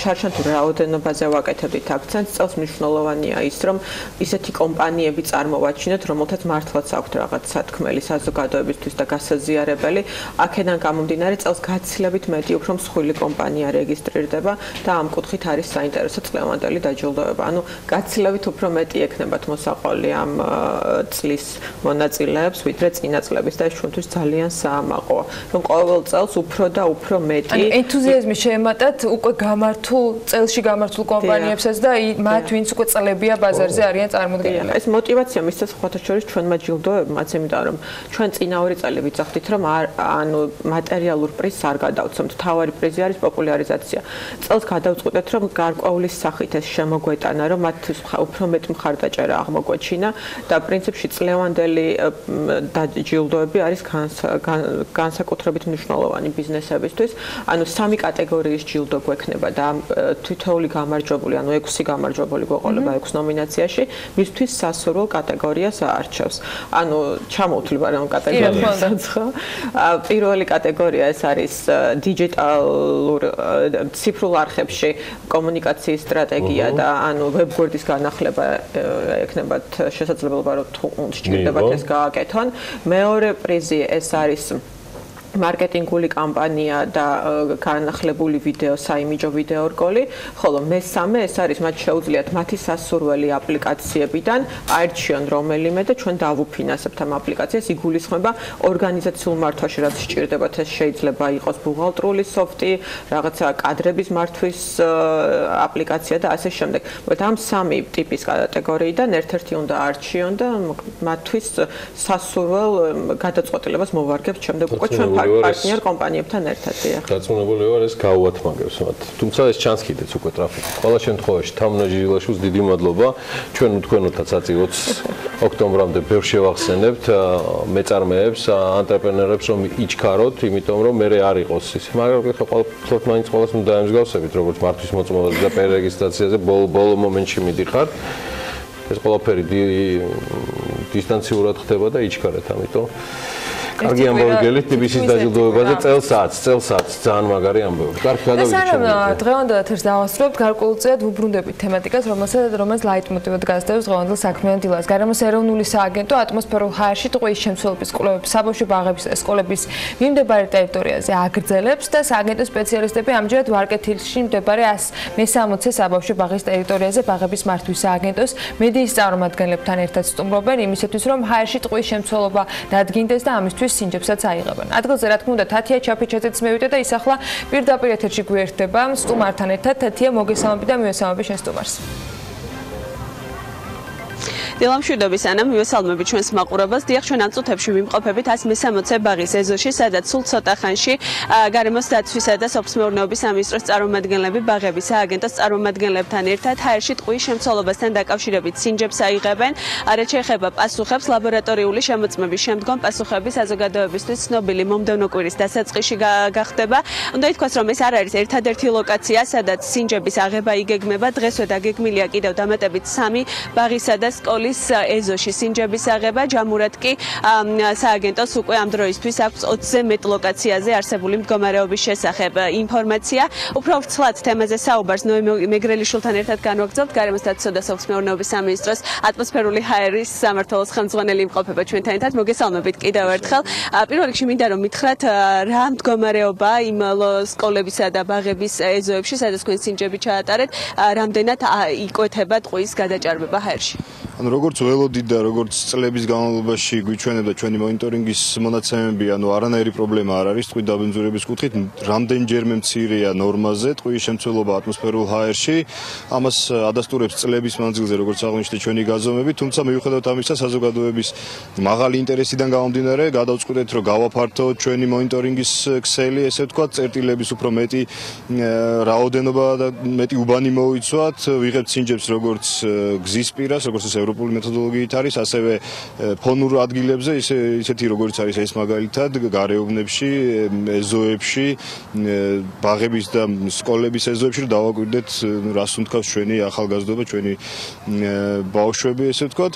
შარშანთურ რაოდენობაზე ვაკეთებდით აქცენტს, წელს მნიშვნელოვანია ის, რომ ისეთი კომპანიები წარმოვაჩინოთ, რომელთაც მართლაც აქვთ რაღაც სათქმელი საზოგადოებისთვის და გასაზიარებელი. აქედან გამომდინარე წელს გაცილებით მეტი უფრო მსხვილი კომპანია რეგისტრირდება და ამ კუთხით არის საინტერესო წლევანდელი დაჯილდოება. ანუ გაცილებით უფრო მეტი ექნებათ მოსაყოლი ამ წლის მონაწილეებს, ვიდრე წინა წლების და ეს ჩვენთვის ძალიან საამაყოა. რომ ყოველ წელს უფრო და უფრო მეტი ენთუზიაზმი შეემატათ უკვე გამართულ წელში გამართულ კომპანიებსაც და მათ ვინც უკვე წლებია ბაზარზე არიან წარმოდგენილი. ეს мотивация მისცეს ხოთა შორის ჩვენმა ჯილდოებმაც, იმიტომ რომ ჩვენ წინა 2 წელი ვიცახდით, რომ ანუ მატერიალურ პრიზს არ გადავცემთ. თავარი პრიზი არის პოპულარიზაცია. წელს გადავწყვიტეთ, რომ გარკვეული სახით ეს შემოგვეტანა, რომ მათ უფრო მეტ მხარდაჭერა აღმოგვეჩინა და პრინციპში წლევანდელი დაჯილდოები არის განსაკუთრებით მნიშვნელოვანი ბიზნესებისთვის. ანუ 3 კატეგორიის ჯილდო გვექნება და თითოეული გამარჯვებული, ანუ 6 გამარჯვებული გვეყოლება 6 ნომინაციაში, მისთვის სასურველ კატეგორიას აარჩევს. ანუ ჩამოვთვლი ამ კატეგორიასაც, ხო? პირველი კატეგორია ეს არის დიჯიტალურ ციფრულ არხებში კომუნიკაციის სტრატეგია და ანუ ვებ გვერდის განახლება ექნებათ შესაძლებლობა რომ სჭირდებათ ეს გააკეთონ. მეორე პრიზი ეს არის მარკეტინგული კამპანია და განახლებული ვიდეო, საიმიჯო ვიდეო რგოლი, ხოლო მესამე ეს არის მათ შეუძლიათ მათი სასურველი აპლიკაციებიდან აირჩიონ რომელიმე და ჩვენ დავუფინანსებთ ამ აპლიკაციას. იგულისხმება ორგანიზაციულ მართვაში, რაც სჭირდებათ, ეს შეიძლება იყოს ბუღალტრული სოფტი, რაღაცა კადრების მართვის აპლიკაცია და ასე შემდეგ. ამ სამი ტიპის კატეგორიიდან ერთ-ერთი უნდა არჩიონ და მათთვის სასურველ გადაწყვეტილებას მოვარგებთ შემდეგ უკვე ჩვენ პარტნიორ კომპანიებთან ერთად. დაწუნებული ვარ ეს გაუათმაგებს მათ. თუმცა ეს ჩანს კიდეც უკვე ტრაფიკი. ყველა შემთხვევაში თამნაჟი ილაშვილს დიდი მადლობა. ჩვენ თქვენოთაც აწივოთ ოქტომბრამდე ბევრ შევახსენებთ მეწარმეებს, ანტრეპრენერებს რომ იჩქაროთ, იმიტომ რომ მე არ იყოს ის. მაგრამ ყოველთვის მაინც ყოველს უნდა დაემსგავსებით, როგორც მართვის მოწმობაზე და პერეგისტრაციაზე ბოლო მომენტში მიდიხარ. ეს ყველაფერი დისტანციურად ხდება და იჩქარეთ, ამიტომ კარგი ამბავი გელით ტიბისის დაჯილდოებაზე წელსაც ძალიან მაგარი ამბავი. კარგი გადავიდეთ. დღევანდელ ეთერს დავასრულებთ გარკვეულწილად ვუბრუნდებით თემატიკას, რომელიც ლაიტმოტივად გასდევს დღევანდელ საქმიან დილას. გარემოს ეროვნული სააგენტო ატმოსფერულ ჰაერში ტყვიის შემცველობის კვლევებს საბავშვო ბაღების და სკოლების მიმდებარე ტერიტორიაზე აგრძელებს და სააგენტოს სპეციალისტები ამჯერად ვარკეთილში მდებარე 160 საბავშვო ბაღის ტერიტორიაზე ბაღების მართვის სააგენტოს მედიის წარმომადგენლებთან ერთად სტუმრობენ იმისათვის, რომ ჰაერში ტყვის შემცველობა დადგინდეს და ამისთვის სინჯებსაც აიღებენ. ადგილზე რა თქმა უნდა თათია ჩაფიჩაძეც მევიდა და ის ახლა პირდაპირ ეთერში გვერდება სტუმართან ერთად. თათია, მოგესალმები და მივესალმები შენ სტუმარს. დილა მშვიდობის ანა, მივესალმები ჩვენს მაყურებელს. დიახ, ჩვენ ამ წუთებში ვიმყოფებით 160 ბაღის ეზოში, სადაც სულ ცოტა ხანში გარემოს დაცვისა და სოფლმეურნეობის სამინისტროს წარმომადგენლები ბაღების სააგენტოს წარმომადგენლებთან ერთად ჰაერში ტყვის შემცველობასთან დაკავშირებით სინჯებს აიღებენ. რაც შეეხება პასუხებს, ლაბორატორიული შემოწმების შემდგომ პასუხები საზოგადოებისთვის ცნობილი მომდევნო კვირის დასაწყისში გახდება. უნდა ითქვას, რომ ეს არ არის ერთადერთი ლოკაცია, სადაც სინჯების აღება იგეგმება. დღესვე დაგეგმილია კიდევ დამატებით 3 ბაღისა და სკოლის ეზოში სინჯების აღება. ჯამურად კი სააგენტოს უკვე ამ დროისთვის აქვს 20-ზე მეტ ლოკაციაზე არსებული მდგომარეობის შესახებ ინფორმაცია. უფრო ვრცლად თემაზე საუბარს ნოე მეგრელიშვილთან ერთად განვაგრძობთ. გარემოს დაცვისა და სოფლმეურნეობის სამინისტროს ატმოსფერული ჰაერის სამმართველოს ხელმძღვანელი იმყოფება ჩვენთან ერთად. მოგესალმებით კიდევ ერთხელ. პირველ რიგში მინდა რომ მითხრათ რა მდგომარეობაა იმ სკოლებისა და ბაღების ეზოებში, სადაც თქვენ სინჯები ჩაატარეთ, რამდენად იკვეთება ტყვის გადაჭარბება ჰაერში? როგორც ველოდით და როგორც წლების განმავლობაში გვიჩვენებდა ჩვენი მონიტორინგის მონაცემები, არანაირი პრობლემა არ არის ტყვის დაბინძურების კუთხით. რამდენჯერმე მცირეა ნორმაზე ტყვის შემცველობა ატმოსფერულ ჰაერში. ამას ადასტურებს წლების მანძილზე, როგორც აღნიშნეთ ჩვენი გაზომები, თუმცა მიუხედავად ამისა, საზოგადოების მაღალი ინტერესიდან გამომდინარე, გადავწყვიტეთ, რომ გავაფართოთ ჩვენი მონიტორინგის ქსელი, ესე ვთქვათ, წერტილების უფრო მეტი რაოდენობა და მეტი უბანი მოვიცვათ, ვიღებთ სინჯებს როგორც გზის პირას, როგორც ევროპული მეთოდოლოგიით არის, ასევე ფონურ ადგილებზე, ისეთი როგორც არის ეს მაგალითად, გარეუბნებში, ეზოებში, ბაღების და სკოლების ეზოებში, რომ დავაკვირდეთ, რას უნდათ ჩვენი ახალგაზრდობა, ჩვენი ბავშვები, ესე ვთქვათ.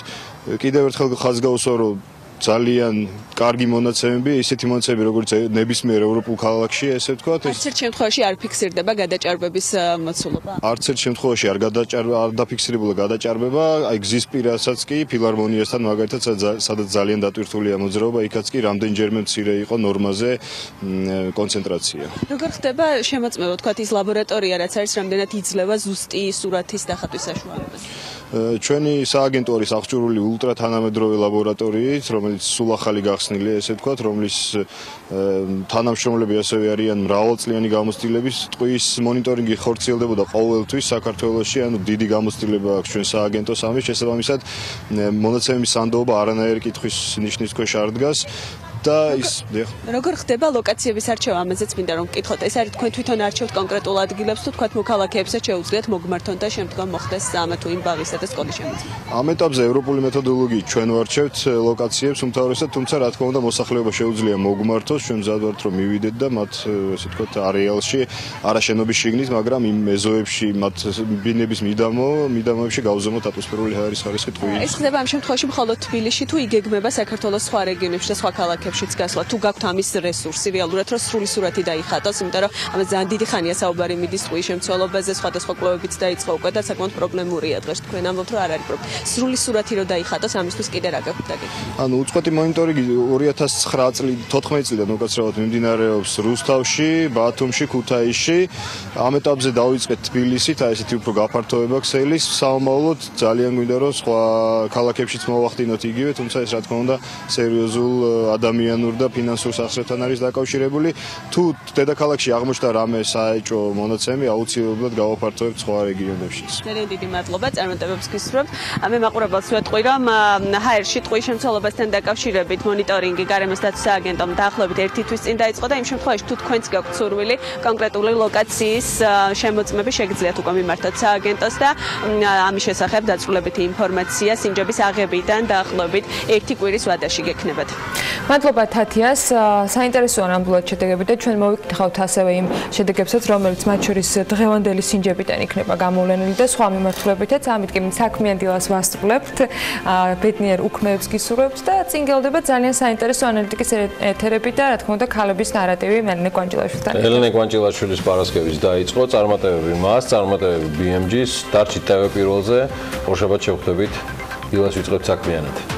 კიდევ ერთხელ ხაზს გავუსვა, რომ ძალიან კარგი მონაცემები, ისეთი მონაცემები, როგორც ნებისმიერ ევროპულ ქალაქში, ესე ვთქვათ. არც ერთ შემთხვევაში არ ფიქსირდება გადაჭარბების მოცულობა. არც ერთ შემთხვევაში არ დაფიქსირებულა გადაჭარბება, აი გზის პირასაც კი, ფილარმონიასთან მაგალითად, სადაც ძალიან დატვირთულია მოძრაობა, იქაც კი რამდენჯერმე მცირე იყო ნორმაზე კონცენტრაცია. როგორ ხდება შემოწმება, ვთქვათ, ის ლაბორატორია, რაც არის რამდენად იძლევა ზუსტი სურათის დახატვის საშუალებას? ჩვენი სააგენტო არის აღჭურვილი ულტრათანამედროვე ლაბორატორიით, რომელიც სულ ახალი გახსნილია, ესე ვთქვათ, რომლის თანამშრომლები ასევე არიან მრავალწლიანი გამოცდილების. ტყვის მონიტორინგი ხორციელდებოდა ყოველთვის საქართველოში, დიდი გამოცდილება აქვს ჩვენ სააგენტოს ამის შესაბამისად, მონაცემების სანდოობა არანაირი კითხვის ნიშნის ქვეშ არ დგას. როგორ ხდება ლოკაციების არჩევა? ამაზეც მინდა რომ ვკითხოთ. ეს არის თქვენ თვითონ არჩევთ კონკრეტულ ადგილებს თუ თქვათ მოქალაქეებსაც შეუძლიათ მოგმართონ და შემდგომ მოხდეს ამა თუ იმ ბაღისა და სკოლის შემოწმება? ამ ეტაპზე ევროპული მეთოდოლოგიით ჩვენ ვარჩევთ ლოკაციებს უმთავრესად, თუმცა რა თქმა უნდა მოსახლეობა შეუძლია მოგმართოს, ჩვენ მზად ვართ რომ მივიდეთ და მათ ესე ვთქვათ არეალში, არაშენობის შიგნით, მაგრამ იმ ეზოებში, მათ ბინების მიდამოებში გავზომოთ ატმოსფერული ჰაერის ხარისხი ტყუილს. ეს ხდება ამ შემთხვევაში მხოლოდ თბილისში თუ იგეგმება საქართველოს სხვა რეგიონებში და სხვა ქალაქებში? ქალაქებშიც გასვლა, თუ გაქვთ ამის რესურსი რეალურად, რომ სრული სურათი დაიხატოს, იმიტომ რომ ამას ძალიან დიდი ხანია საუბარი მიდის ტყუის შემცველობაზე, სხვადასხვა კვლევებიც დაიწყო უკვე და საკმაოდ პრობლემურია დღეს თქვენ ამბობთ, რომ არ არის პრობლემა. სრული სურათი რომ დაიხატოს, ამისთვის კიდე რა გაქვთ დაგეგმილი? ანუ უწყვეტი მონიტორინგი 2009 წლიდან 14 წლიდან უკაცრავად მიმდინარეობს რუსთავში, ბათუმში, ქუთაისში. ამ ეტაპზე დავიწყეთ თბილისით, აი ესეთი უფრო გაფართოება ქსელის. საომავლოდ ძალიან გვინდა რომ სხვა ქალაქებშიც მოვახდინოთ იგივე, თუმცა ეს რა თქმა უნდა სერიოზულ ადამიანურ და ფინანსურ სახსრებთან არის დაკავშირებული. თუ დედაქალაქში აღმოჩნდა რამე საეჭვო მონაცემი, აუცილებლად გავაფართოებთ სხვა რეგიონებშიც. ძალიან დიდი მადლობა, წარმატებებს გისურვებთ. მე მაყურებელს ვეთყვი, რომ ჰაერში ტყუის შემცველობასთან დაკავშირებით მონიტორინგი გარემოს დაცვის სააგენტომ დაახლოებით 1 თვის წინ დაიწყო და იმ შემთხვევაში თუ თქვენც გაქვთ სურვილი კონკრეტული ლოკაციის შემოწმები შეგიძლიათ უკვე მიმართოთ სააგენტოს და ამის შესახებ დაწვრილებითი ინფორმაცია სინჯების აღებიდან დაახლოებით 1 კვირის ვადაში გექნებათ. მადლობა თათიას, საინტერესოა ნამდვილად შედეგები და ჩვენ მოვიკითხავთ ასევე იმ შედეგებსაც, რომელიც მათ შორის დღევანდელი სინჯებიდან იქნება გამოვლენილი და სხვა მიმართულებითაც. ამით კი საქმიან დილას ვასწრებთ, ბედნიერ უქმეებს გისურვებთ და წინ გელდება ძალიან საინტერესო ანალიტიკის ეთერები და რა თქმა უნდა ქალების ნარატივი ელენე კვანჭილაშვილთან. ელენე კვანჭილაშვილის პარასკევის დაიწყო, წარმატებები მას, წარმატებები BMG-ს, დარჩით TV პირველზე, ორშაბათს შევხვდებით, დილას ვიწყებთ საქმიანად.